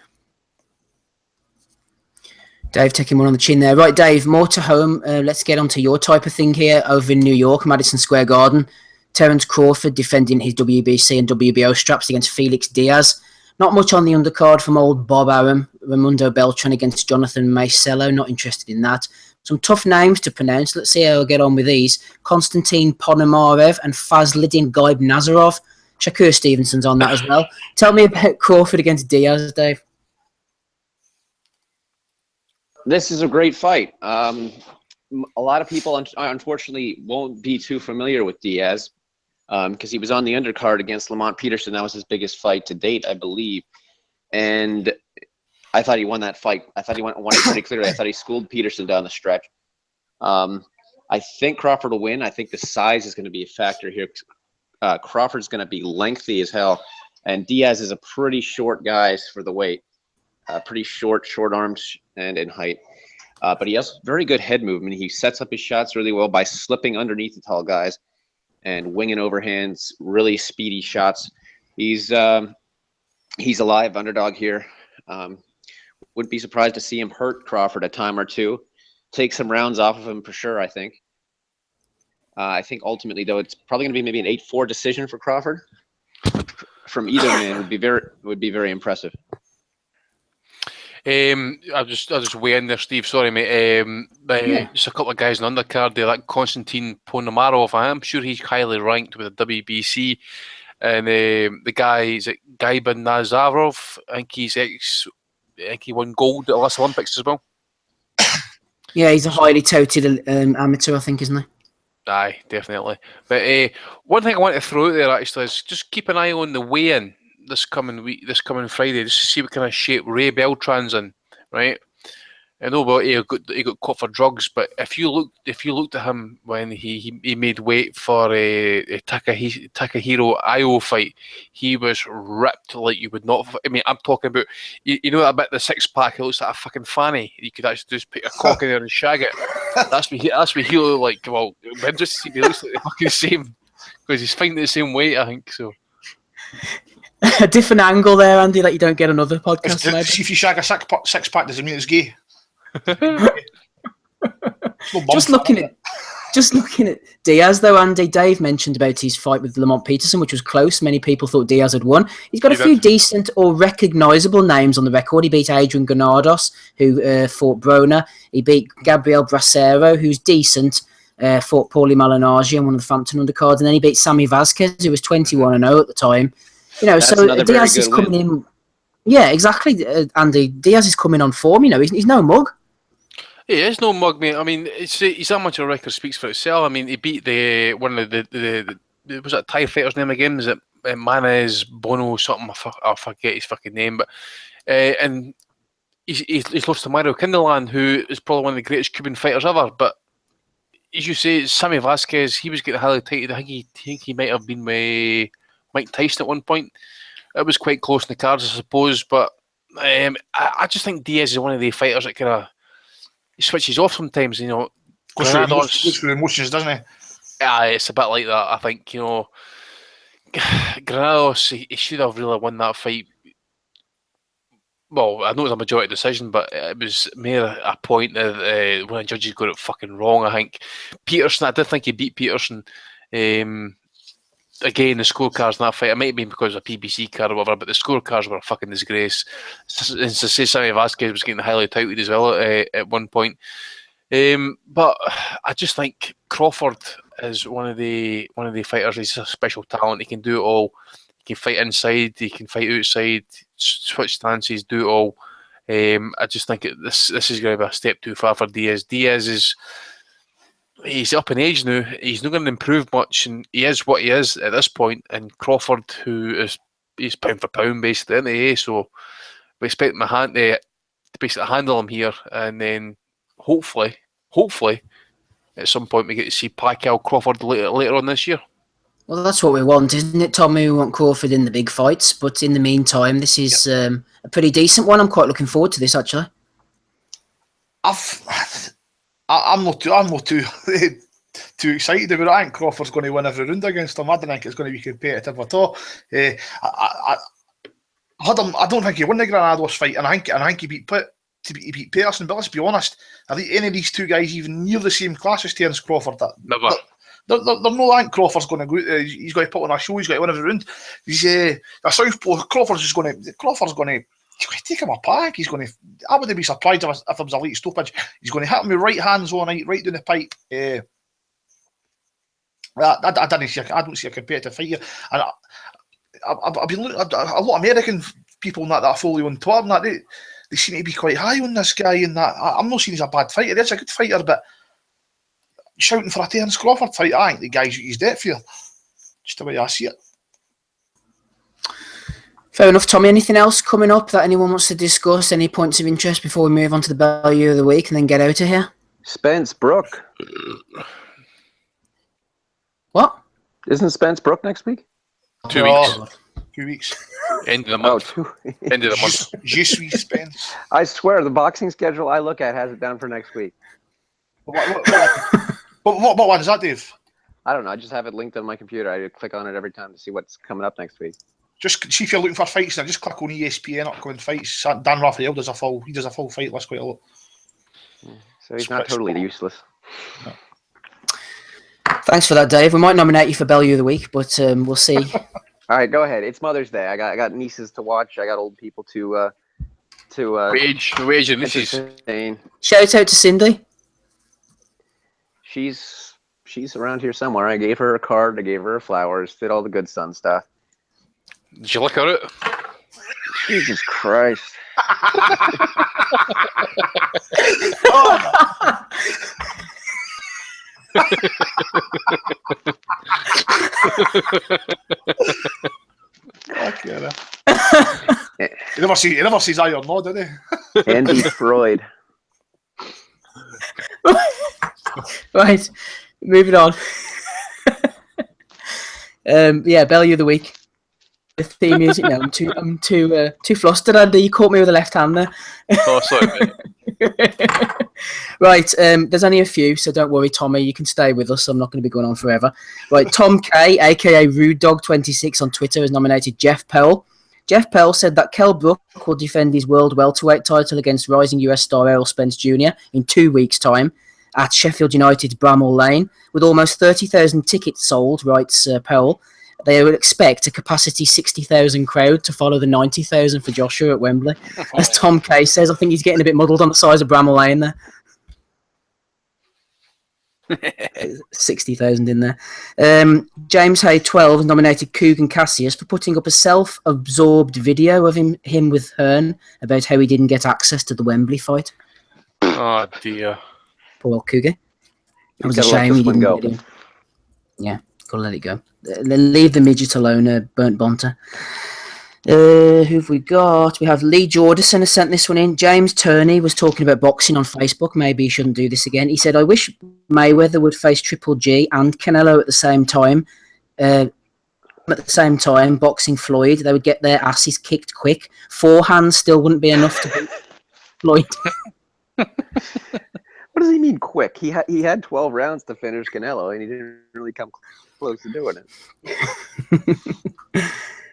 Dave taking one on the chin there. Right, Dave, more to home. Let's get on to your type of thing here over in New York, Madison Square Garden. Terence Crawford defending his WBC and WBO straps against Felix Diaz. Not much on the undercard from old Bob Arum. Raimundo Beltran against Jonathan Maicello. Not interested in that. Some tough names to pronounce. Let's see how we'll get on with these. Konstantin Ponomarev and Fazlidin Gaib Nazarov. Shakur Stevenson's on that as well. Tell me about Crawford against Diaz, Dave. This is a great fight. A lot of people, unfortunately, won't be too familiar with Diaz because he was on the undercard against Lamont Peterson. That was his biggest fight to date, I believe. And I thought he won that fight. I thought he won it pretty clearly. I thought he schooled Peterson down the stretch. I think Crawford will win. I think the size is going to be a factor here. Crawford's going to be lengthy as hell, and Diaz is a pretty short guy for the weight. Pretty short arms and in height. But he has very good head movement. He sets up his shots really well by slipping underneath the tall guys and winging overhands, really speedy shots. He's a live underdog here. Wouldn't be surprised to see him hurt Crawford a time or two. Take some rounds off of him for sure, I think. I think ultimately, though, it's probably going to be maybe an 8-4 decision for Crawford. From either man would be very impressive. I'll just weigh in there, Steve. Sorry, mate. Just a couple of guys on the undercard there, like Konstantin Ponomarov. I'm sure he's highly ranked with the WBC. And the guy, is it Gaibin Nazarov? I think he won gold at the last Olympics as well. Yeah, he's a highly touted amateur, I think, isn't he? Aye, definitely. But one thing I want to throw out there actually is just keep an eye on the weigh-in this coming Friday, just to see what kind of shape Ray Beltran's in, right? I know about he got caught for drugs, but if you looked at him when he made weight for a Takahiro Io fight, he was ripped like you would not. I mean, I'm talking about you know that bit the 6-pack. It looks like a fucking fanny. You could actually just put a cock in there and shag it. That's what he looked like. Well, he looks like the fucking same because he's fighting the same weight, I think so. A different angle there, Andy, that you don't get another podcast. Maybe. See, if you shag a six pack, does it mean it's gay? Just looking at Diaz, though, Andy, Dave mentioned about his fight with Lamont Peterson, which was close. Many people thought Diaz had won. He's got a few decent or recognisable names on the record. He beat Adrian Granados, who fought Broner. He beat Gabriel Bracero, who's decent, fought Paulie Malignaggi on one of the Frampton undercards. And then he beat Sammy Vasquez, who was 21-0 at the time. That's so Diaz is coming in. Yeah, exactly, Andy. Diaz is coming on form. He's no mug. He is no mug, mate. I mean, his amateur record speaks for itself. I mean, he beat one of the was that Thai fighter's name again? Was it Manez Bono something? I forget his fucking name, but and he's lost to Mario Kindelan, who is probably one of the greatest Cuban fighters ever. But as you say, Sammy Vasquez, he was getting highly tighted. I think he might have been with Mike Tyson at one point. It was quite close in the cards, I suppose. But I just think Diaz is one of the fighters that kind of he switches off sometimes. Goes through emotions, doesn't he? Yeah, it's a bit like that. I think Granados, he should have really won that fight. Well, I know it was a majority decision, but it was mere a point that one of the judges got it fucking wrong. I think Peterson, I did think he beat Peterson. Again, the scorecards in that fight, it might have been because of a PBC card or whatever, but the scorecards were a fucking disgrace. And to say Sammy Vasquez was getting highly touted as well at one point. But I just think Crawford is one of the fighters. He's a special talent. He can do it all. He can fight inside. He can fight outside. Switch stances. Do it all. I just think this is going to be a step too far for Diaz. He's up in age now. He's not going to improve much, and he is what he is at this point. And Crawford, he's pound for pound basically, isn't he? So we expect my hand to basically handle him here, and then hopefully, at some point we get to see Pacquiao Crawford later on this year. Well, that's what we want, isn't it, Tommy? We want Crawford in the big fights, but in the meantime, this is a pretty decent one. I'm quite looking forward to this, actually. I'm not too excited about it. I think Crawford's going to win every round against him. I don't think it's going to be competitive at all. I don't think he won the Granados fight, and I think he beat Peterson. But let's be honest, I think any of these two guys even near the same class as Terence Crawford. Never. They're no. I think Crawford's going to go. He's going to put on a show. He's going to win every round. He's a southpaw. Crawford's going to take him apart. I wouldn't be surprised if it was a late stoppage. He's going to hit him with right hands all night, right down the pipe. I don't see a competitive fight here. And I've been looking at a lot of American people that I follow on Twitter, and that they seem to be quite high on this guy. And that I'm not saying he's a bad fighter. He's a good fighter, but shouting for a Terence Crawford fight, I think the guy's used it for. Just the way I see it. Fair enough, Tommy. Anything else coming up that anyone wants to discuss? Any points of interest before we move on to the value of the week and then get out of here? Spence Brook. What? Isn't Spence Brook next week? 2 weeks. 2 weeks. End of the month. End of the month. Je suis Spence. I swear, the boxing schedule I look at has it down for next week. What one is that, Dave? I don't know. I just have it linked on my computer. I click on it every time to see what's coming up next week. Just see if you're looking for fights. Now, just click on ESPN upcoming fights. Dan Raphael does a full fight list quite a lot. So he's not totally useless. No. Thanks for that, Dave. We might nominate you for Value of the Week, but we'll see. All right, go ahead. It's Mother's Day. I got nieces to watch. I got old people to Wage your nieces. entertain. Shout out to Cindy. She's around here somewhere. I gave her a card. I gave her flowers. Did all the good son stuff. Did you look at it? Jesus Christ. He never sees I or no, did he? Andy Freud. Right, moving on. Value of the Week. The theme music now. I'm too flustered, Andy. You caught me with the left hand there. Oh, sorry, mate. Right, there's only a few, so don't worry, Tommy. You can stay with us. I'm not going to be going on forever. Right, Tom K, aka Rude Dog 26 on Twitter, has nominated Jeff Powell. Jeff Pell said that Kell Brook will defend his world welterweight title against rising US star Errol Spence Jr. in 2 weeks' time at Sheffield United's Bramall Lane. With almost 30,000 tickets sold, writes Pell, they will expect a capacity 60,000 crowd to follow the 90,000 for Joshua at Wembley. As Tom Kay says, I think he's getting a bit muddled on the size of Bramall Lane there. 60,000 in there. James Hay 12 has nominated Kugan Cassius for putting up a self-absorbed video of him with Hearn about how he didn't get access to the Wembley fight. Oh dear. Poor old Cougar. It was a shame he didn't get in. Yeah, gotta let it go. Then leave the midget alone, Burnt Bonter. Who've we got? We have Lee Jordison has sent this one in. James Toney was talking about boxing on Facebook. Maybe he shouldn't do this again. He said, I wish Mayweather would face Triple G and Canelo at the same time. Boxing Floyd. They would get their asses kicked quick. Forehands still wouldn't be enough to beat Floyd. What does he mean quick? He had 12 rounds to finish Canelo, and he didn't really come close to doing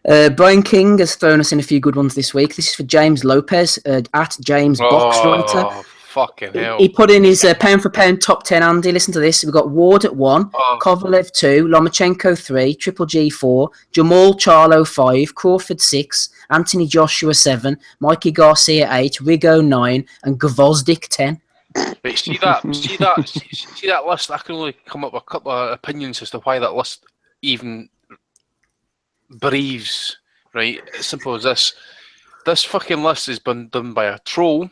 it. Brian King has thrown us in a few good ones this week. This is for James Lopez at James Boxwriter. Oh, fucking hell. He put in his pound for pound top 10, Andy. Listen to this. We've got Ward at 1, Kovalev 2, Lomachenko 3, Triple G 4, Jamal Charlo 5, Crawford 6, Anthony Joshua 7, Mikey Garcia 8, Rigo 9, and Gvozdyk 10. But see that list. I can only come up with a couple of opinions as to why that list even breathes. Right, as simple as this. This fucking list has been done by a troll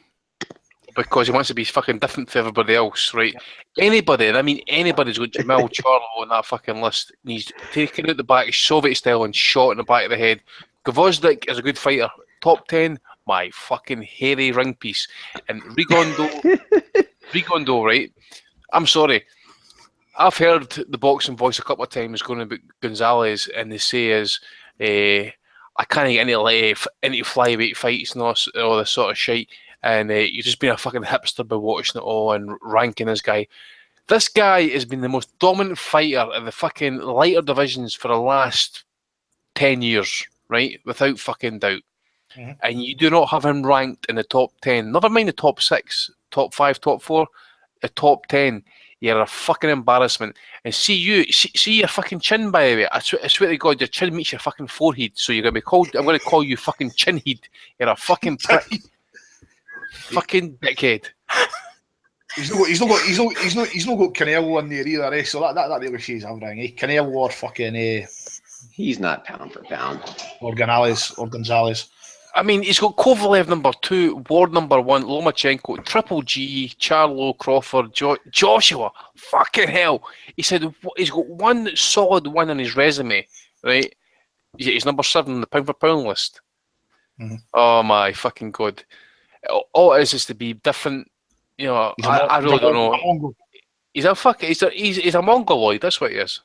because he wants to be fucking different to everybody else. Right? Anybody, and I mean anybody's got Jamal Charlo on that fucking list needs taken out the back, Soviet style, and shot in the back of the head. Gvozdyk is a good fighter. Top 10. My fucking hairy ring piece. And Rigondo, right? I'm sorry. I've heard the boxing voice a couple of times going about Gonzalez, and they say I can't get into flyweight fights and all this sort of shit, and you're just being a fucking hipster by watching it all and ranking this guy. This guy has been the most dominant fighter in the fucking lighter divisions for the last 10 years, right? Without fucking doubt. Mm-hmm. And you do not have him ranked in the top 10. Never mind the top 6, top 5, top 4. The top 10. You're a fucking embarrassment. And see your fucking chin, by the way. I swear to God, your chin meets your fucking forehead. So you're gonna be called. I'm gonna call you fucking chinhead. You're a fucking prick. Fucking dickhead. He's not got Canelo in there either. Eh? So that really says everything. Eh? Canelo or fucking. He's not pound for pound. Or Gonzalez. I mean, he's got Kovalev number 2, Ward number 1, Lomachenko, Triple G, Charlo, Crawford, Joshua. Fucking hell. He said he's got one solid win on his resume, right? He's number 7 on the pound for pound list. Mm-hmm. Oh my fucking God. All it is to be different. You know, I really don't know. He's a mongoloid, that's what he is.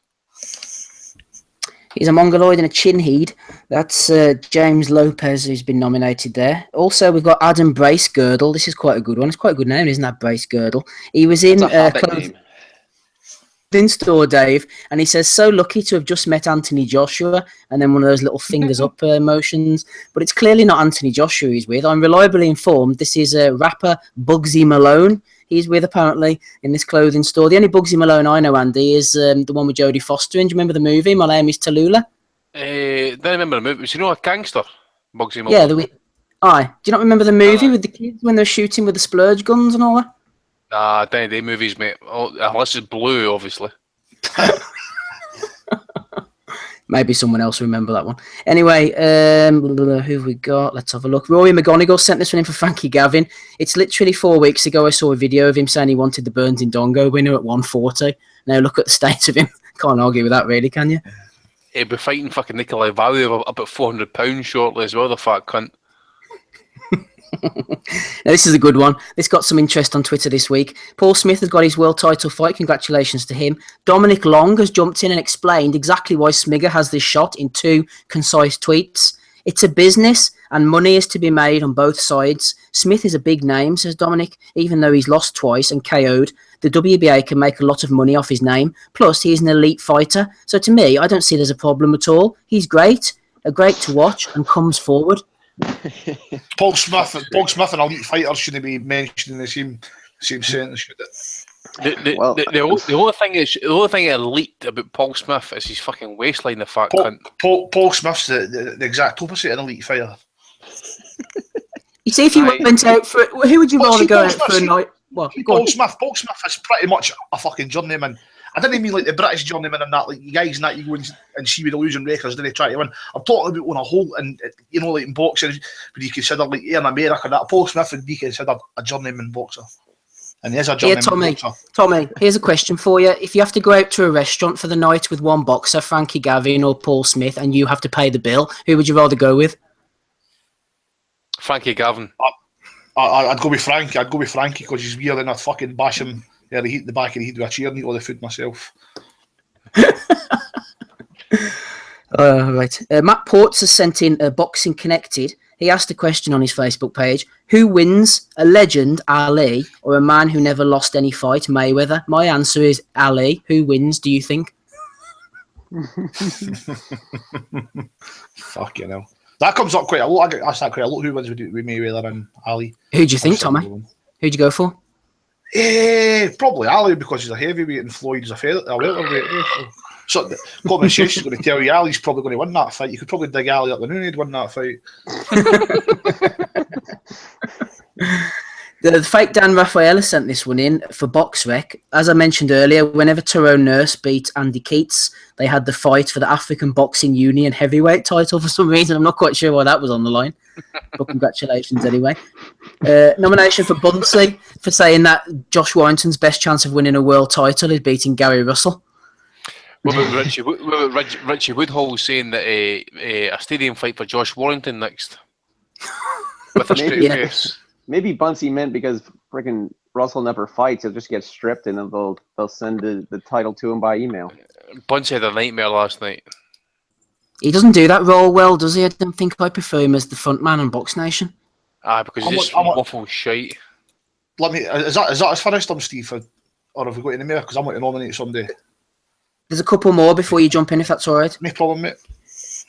He's a mongoloid and a chinhead. That's James Lopez, who's been nominated there. Also, we've got Adam Brace Girdle. This is quite a good one. It's quite a good name, isn't that, Brace Girdle? He was in clothing store, Dave, and he says, so lucky to have just met Anthony Joshua, and then one of those little fingers up motions. But it's clearly not Anthony Joshua he's with. I'm reliably informed this is rapper Bugsy Malone. He's with, apparently, in this clothing store. The only Bugsy Malone I know, Andy, is the one with Jodie Foster in. Do you remember the movie, My Name is Tallulah? Don't remember the movie. Was he not a gangster, Bugsy Malone? Yeah, do you not remember the movie with the kids when they're shooting with the splurge guns and all that? Nah, day movies, mate. Unless it's Blue, obviously. Maybe someone else will remember that one. Anyway, who have we got? Let's have a look. Rory McGonigal sent this one in for Frankie Gavin. It's literally 4 weeks ago I saw a video of him saying he wanted the Burns Indongo winner at 140. Now look at the state of him. Can't argue with that, really, can you? He'll be fighting fucking Nikolai Valiev about £400 shortly as well, the fat cunt. Now, this is a good one. This got some interest on Twitter this week. Paul Smith has got his world title fight. Congratulations to him. Dominic Long has jumped in and explained exactly why Smigger has this shot in 2 concise tweets. It's a business and money is to be made on both sides. Smith is a big name, says Dominic. Even though he's lost twice and KO'd, the WBA can make a lot of money off his name. Plus, he's an elite fighter. So to me, I don't see there's a problem at all. He's great. are great to watch and comes forward. Paul Smith and elite fighters shouldn't be mentioned in the same sentence, should it? The only thing elite about Paul Smith is his fucking waistline, the fat cunt. Paul Smith's the exact opposite of an elite fighter. You see, if you went out for who would you rather go out for a night? Well, Paul Smith is pretty much a fucking journeyman. I didn't mean like the British journeyman and that, like you guys and that you go and see with the losing records, then they try to win. I'm talking about on a whole, and you know, like in boxing, when you consider like in America, that Paul Smith would be considered a journeyman boxer. And he is a journeyman boxer. Tommy, here's a question for you. If you have to go out to a restaurant for the night with one boxer, Frankie Gavin or Paul Smith, and you have to pay the bill, who would you rather go with? Frankie Gavin. I'd go with Frankie. I'd go with Frankie because he's weird and I'd fucking bash him in the back of the head with a chair and eat all the food myself. Right. Matt Ports has sent in a Boxing Connected. He asked a question on his Facebook page. Who wins, a legend, Ali, or a man who never lost any fight, Mayweather? My answer is Ali. Who wins, do you think? Fucking hell. That comes up quite a lot. I get asked that quite a lot. Who wins with Mayweather and Ali? Who do you think, Tommy? Who'd you go for? Probably Ali because he's a heavyweight and Floyd's a welterweight. So the conversation's going to tell you Ali's probably going to win that fight. You could probably dig Ali up the noon, he'd win that fight. The fake Dan Rafaela sent this one in for BoxRec. As I mentioned earlier, whenever Tyrone Nurse beat Andy Keats, they had the fight for the African Boxing Union heavyweight title for some reason. I'm not quite sure why that was on the line. But congratulations anyway. Nomination for Bunsley for saying that Josh Warrington's best chance of winning a world title is beating Gary Russell. What about Richie Woodhall saying that a stadium fight for Josh Warrington next? With a straight face. Maybe Bunsey meant because freaking Russell never fights, he'll just get stripped and then they'll send the title to him by email. Bunsey had a nightmare last night. He doesn't do that role well, does he? I don't think I prefer him as the front man on Box Nation. Because he just waffles shite. Is that as finished, Steve? Or have we got any more? Because I want to nominate somebody. There's a couple more before you jump in, if that's all right. No problem, mate.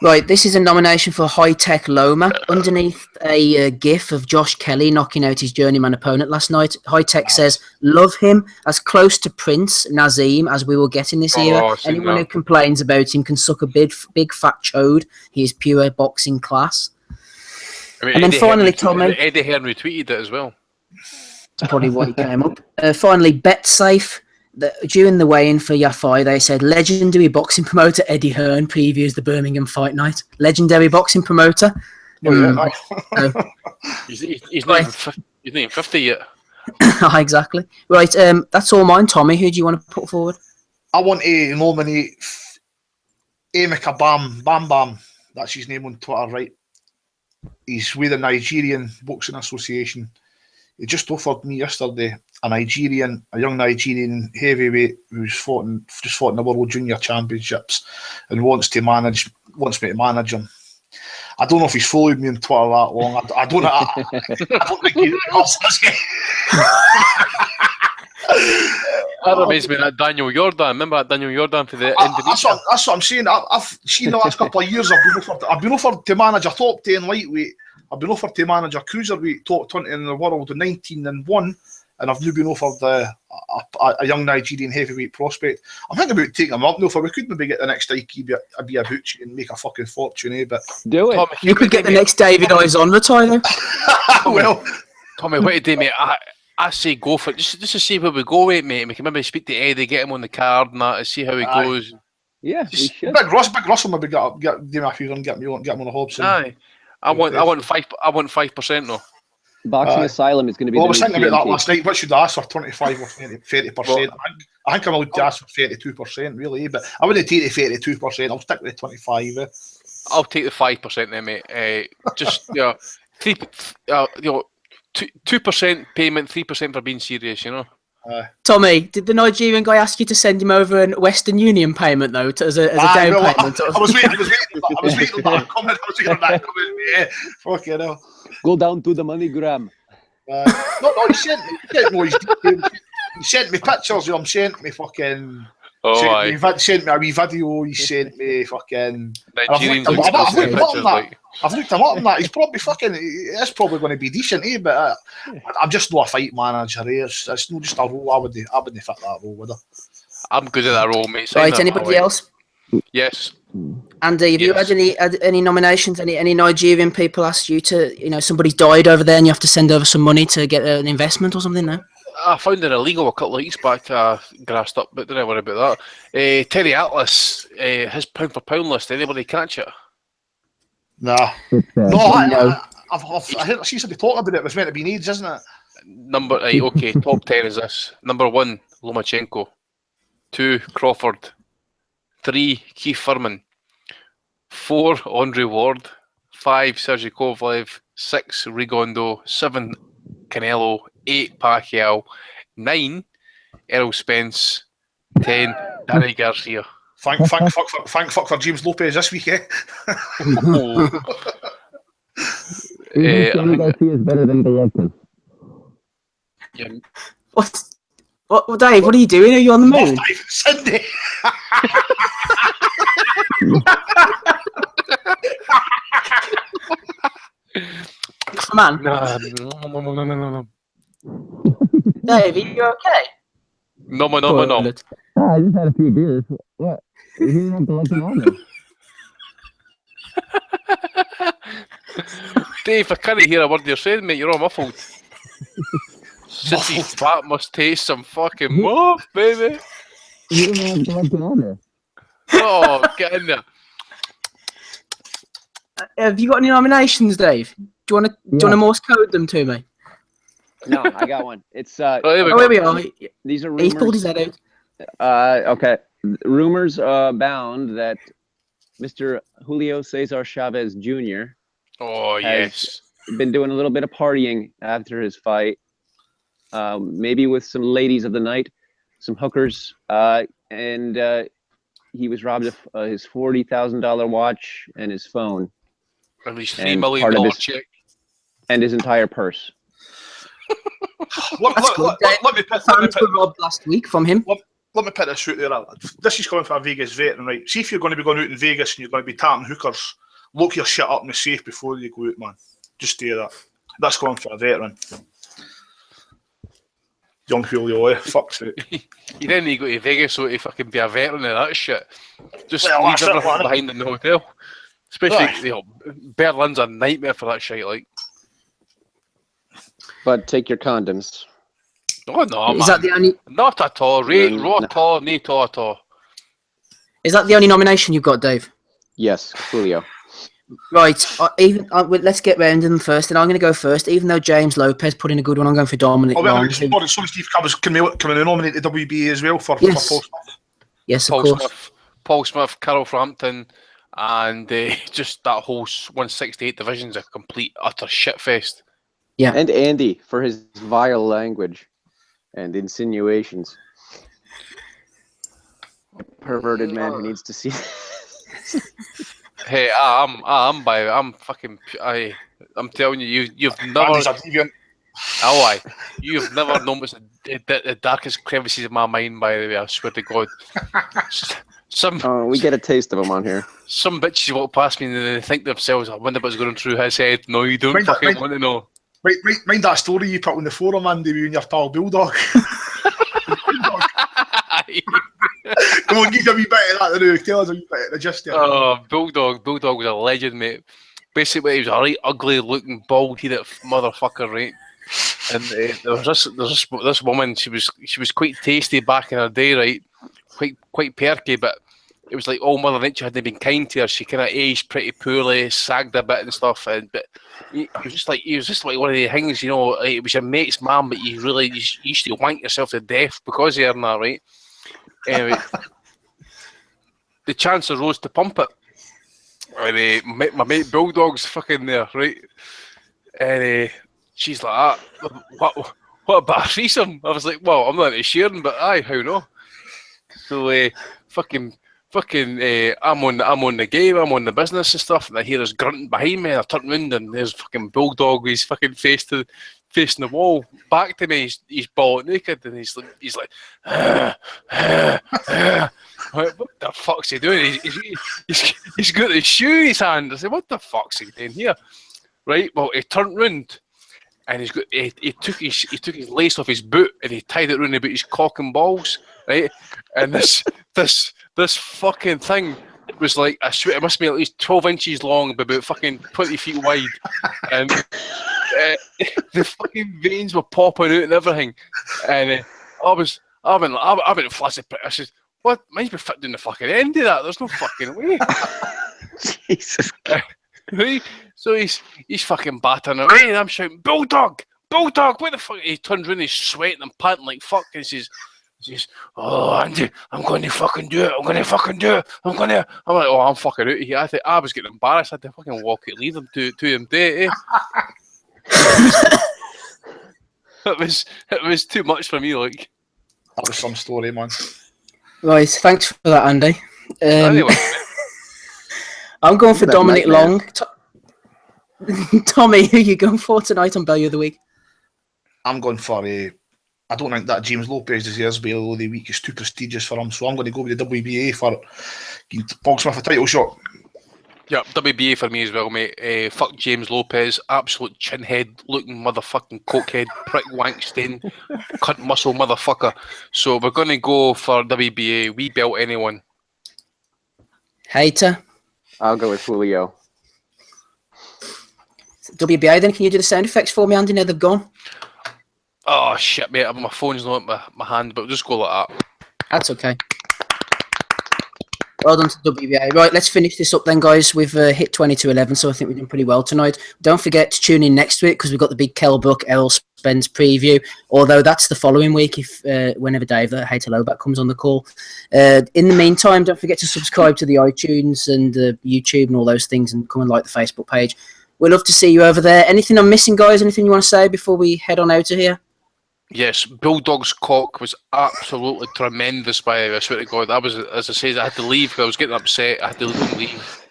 Right, this is a nomination for High Tech Loma. Underneath a GIF of Josh Kelly knocking out his journeyman opponent last night, High Tech says, "Love him, as close to Prince Nazim as we will get in this era. Anyone who complains about him can suck a big fat chode. He is pure boxing class." I mean, and then finally, Tommy. Eddie Hearn retweeted it as well. That's probably why he came up. Finally, BetSafe. During the weigh-in for Yafai, they said legendary boxing promoter Eddie Hearn previews the Birmingham Fight Night. Legendary boxing promoter. He's not even 50 yet. Exactly. Right, that's all mine. Tommy, who do you want to put forward? I want to nominate Emeka Bam Bam. That's his name on Twitter, right? He's with the Nigerian Boxing Association. He just offered me yesterday a young Nigerian heavyweight who's fought in the World Junior Championships and wants me to manage him. I don't know if he's followed me on Twitter that long. I don't think he does. That reminds me of that Daniel Jordan. Remember that Daniel Jordan for the Indonesia? That's what I'm saying. I've seen the last couple of years. I've been offered to manage a top 10 lightweight. I've been offered to manage a cruiserweight top 20 in the world with 19-1, and I've now been offered a young Nigerian heavyweight prospect. I'm thinking about taking him up now. For we could maybe get the next Ike, be a Bucci and make a fucking fortune, eh? But do it. Tommy, you could get the next David Izon retire. Well, Tommy, what do you do, mate? I say go for it. Just to see where we go with, mate. We can maybe speak to Eddie, get him on the card and that, and see how he goes. Yeah, we should. Big Russell maybe do me a favour and get him on the Hobson. Aye. I want 5% though. Boxing Asylum is going to be. Well, I was thinking about that last night. What should I ask for? 25 or 30%? I think I'm allowed to ask for 32%, really. But I wouldn't take the 32%. I'll stick with the 25. I'll take the 5% then, mate. Just 2% payment, 3% for being serious. You know. Tommy, did the Nigerian guy ask you to send him over a Western Union payment though, as a down payment? I was waiting for that comment. Yeah, fucking hell. Go down to the MoneyGram. No, he sent me. He sent me pictures of him. Sent me fucking. Oh, aye. He sent me a wee video. He sent me fucking. Nigerians I've like looked him up on pictures that. like. I've looked him up on that. He's probably fucking. It's probably going to be decent, eh? But I'm just not a fight manager. It's not just a role. I wouldn't fit that role, would I? I'm good at that role, mate. Sign Right, that anybody away. else? Yes. Andy, have you Yes. had any nominations? Any Nigerian people asked you to, somebody's died over there and you have to send over some money to get an investment or something? No. I found it illegal a couple of weeks back. Grassed up, but don't worry about that. Terry Atlas, his pound for pound list. Anybody catch it? Nah. No. I see somebody talking about it. It was meant to be needs, isn't it? Number okay. Top 10 is this. Number 1, Lomachenko. 2, Crawford. 3, Keith Furman. 4, Andre Ward. 5, Sergey Kovalev. 6, Rigondo. 7, Canelo. 8, Pacquiao. 9, Errol Spence. 10, Danny Garcia. Thank fuck for James Lopez this week, eh? Danny Garcia is better than Golovkin. Yeah. What, Dave? What are you doing? Are you on the moon? Cindy. Come on, No. Dave. Are you okay? No. Toilet. I just had a few beers. What? You didn't have Golovkin on there. Dave, I can't hear a word you're saying, mate. You're all muffled. Cindy's fat must taste some fucking muff, baby. You didn't have Golovkin on there. Oh, get in there. Have you got any nominations, Dave? Do you want to Morse code them to me? No, I got one. It's Oh, here we Oh, go. here we are. these are He's pulled rumors. his head out. Okay, rumors abound that Mr. Julio Cesar Chavez Jr. Oh, has yes. been doing a little bit of partying after his fight, maybe with some ladies of the night, some hookers, and he was robbed of his $40,000 watch and his phone At least $3 And million part of his- check. and his entire purse. Let me Fans were robbed last week from him. Let me put this out there. This is coming from a Vegas veteran, right? See if you're going to be going out in Vegas and you're going to be tapping hookers, lock your shit up in the safe before you go out, man. Just do that. That's coming from a veteran. Young Julio, fuck's sake. You didn't need to go to Vegas so to fucking be a veteran of that shit. Just Well, leave that's it, everything man. behind in the hotel. Especially, Right. Berlin's a nightmare for that shit, like. But take your condoms. Oh, no, Is man. that the only? Not at all. No. Not at all. Not at all. Is that the only nomination you've got, Dave? Yes, Julio. Right. Let's get round to them first, and I'm going to go first. Even though James Lopez put in a good one, I'm going for Dominic Oh, well, Long. sorry, Steve Covers can we nominate the WBA as well for Yes. Paul Smith? Yes, of Paul course. Smith, Paul Smith, Carol Frampton, and just that whole 168 division's a complete, utter shitfest. And Andy for his vile language and insinuations. Perverted man who needs to see. Hey, I'm telling you, you've never. Andy's a deviant. Oh, aye. You've never noticed the darkest crevices of my mind, by the way, I swear to God. We get a taste of him on here. Some bitches walk past me and they think to themselves, I wonder what's going through his head. No, you don't Mind fucking that- want to know. Right, mind that story you put on the forum, Andy, with you and your pal Bulldog. Come on, give us a wee bit of that now. Tell us a wee bit of the gist there. Oh, Bulldog was a legend, mate. Basically, he was a right ugly looking, bald-headed motherfucker, right? And there was this woman, she was quite tasty back in her day, right? Quite perky, but it was like all Mother Nature hadn't been kind to her. She kind of aged pretty poorly, sagged a bit and stuff. But he was just like one of the things, you know. It was your mate's mum, but you used to wank yourself to death because of her and that, right? Anyway, the chance arose to pump it. And my mate Bulldog's fucking there, right? And she's like, what about a threesome? I was like, well, I'm not into sharing, but aye, how no? So fucking fucking, I'm on the game, I'm on the business and stuff, and I hear this grunting behind me, and I turn round, and there's fucking Bulldog with his fucking facing the wall, back to me, he's ball naked, and he's like, what the fuck's he doing? He's got his shoe in his hand. I said, what the fuck's he doing here? Right, well, he turned round, and he took his lace off his boot, and he tied it round about his cock and balls, right? And this fucking thing was like, I swear, it must be at least 12 inches long, but about fucking 20 feet wide, and the fucking veins were popping out and everything, and I went flaccid. I said, what? Mine's be fit down the fucking end of that. There's no fucking way. Jesus. Right? So he's fucking battering away, and I'm shouting, Bulldog, what the fuck? He turns around, he's sweating and panting like fuck, and he says, oh, Andy, I'm going to fucking do it. I'm like, oh, I'm fucking out of here. I think I was getting embarrassed. I had to fucking walk it, leave him to him day, eh? It was too much for me, like. That was some story, man. Right, thanks for that, Andy. Anyway, I'm going for That Dominic nightmare. Long. Tommy, who are you going for tonight on Value of the Week? I'm going for I don't think that James Lopez deserves Bail of the Week. It's too prestigious for him, so I'm going to go with the WBA for Paul Smith a title shot. yeah, WBA for me as well, mate. Fuck James Lopez, absolute chinhead looking motherfucking cokehead, prick wank stain, cunt muscle motherfucker. So we're going to go for WBA. We belt anyone. Hater. I'll go with Julio. WBA then, can you do the sound effects for me, Andy? Now they've gone. Oh shit, mate! My phone's not in my hand, but we'll just go like that. That's okay. Well done to WBA. Right, let's finish this up then, guys. We've hit 20-11, so I think we've done pretty well tonight. Don't forget to tune in next week because we've got the big Kell Buck, Errol Spence preview. Although that's the following week, if whenever Dave, the Hater Lowback, comes on the call. In the meantime, don't forget to subscribe to the iTunes and the YouTube and all those things, and come and like the Facebook page. We'd love to see you over there. Anything I'm missing, guys? Anything you want to say before we head on out of here? Yes, Bulldog's cock was absolutely tremendous, by the way, I swear to God. I was, as I said, I had to leave because I was getting upset. I had to leave.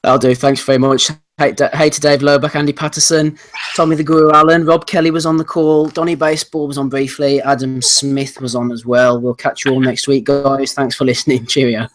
I'll do. Thanks very much. Hey to Dave Lowback, Andy Patterson, Tommy the Guru Allen, Rob Kelly was on the call, Donny Baseball was on briefly, Adam Smith was on as well. We'll catch you all next week, guys. Thanks for listening. Cheerio.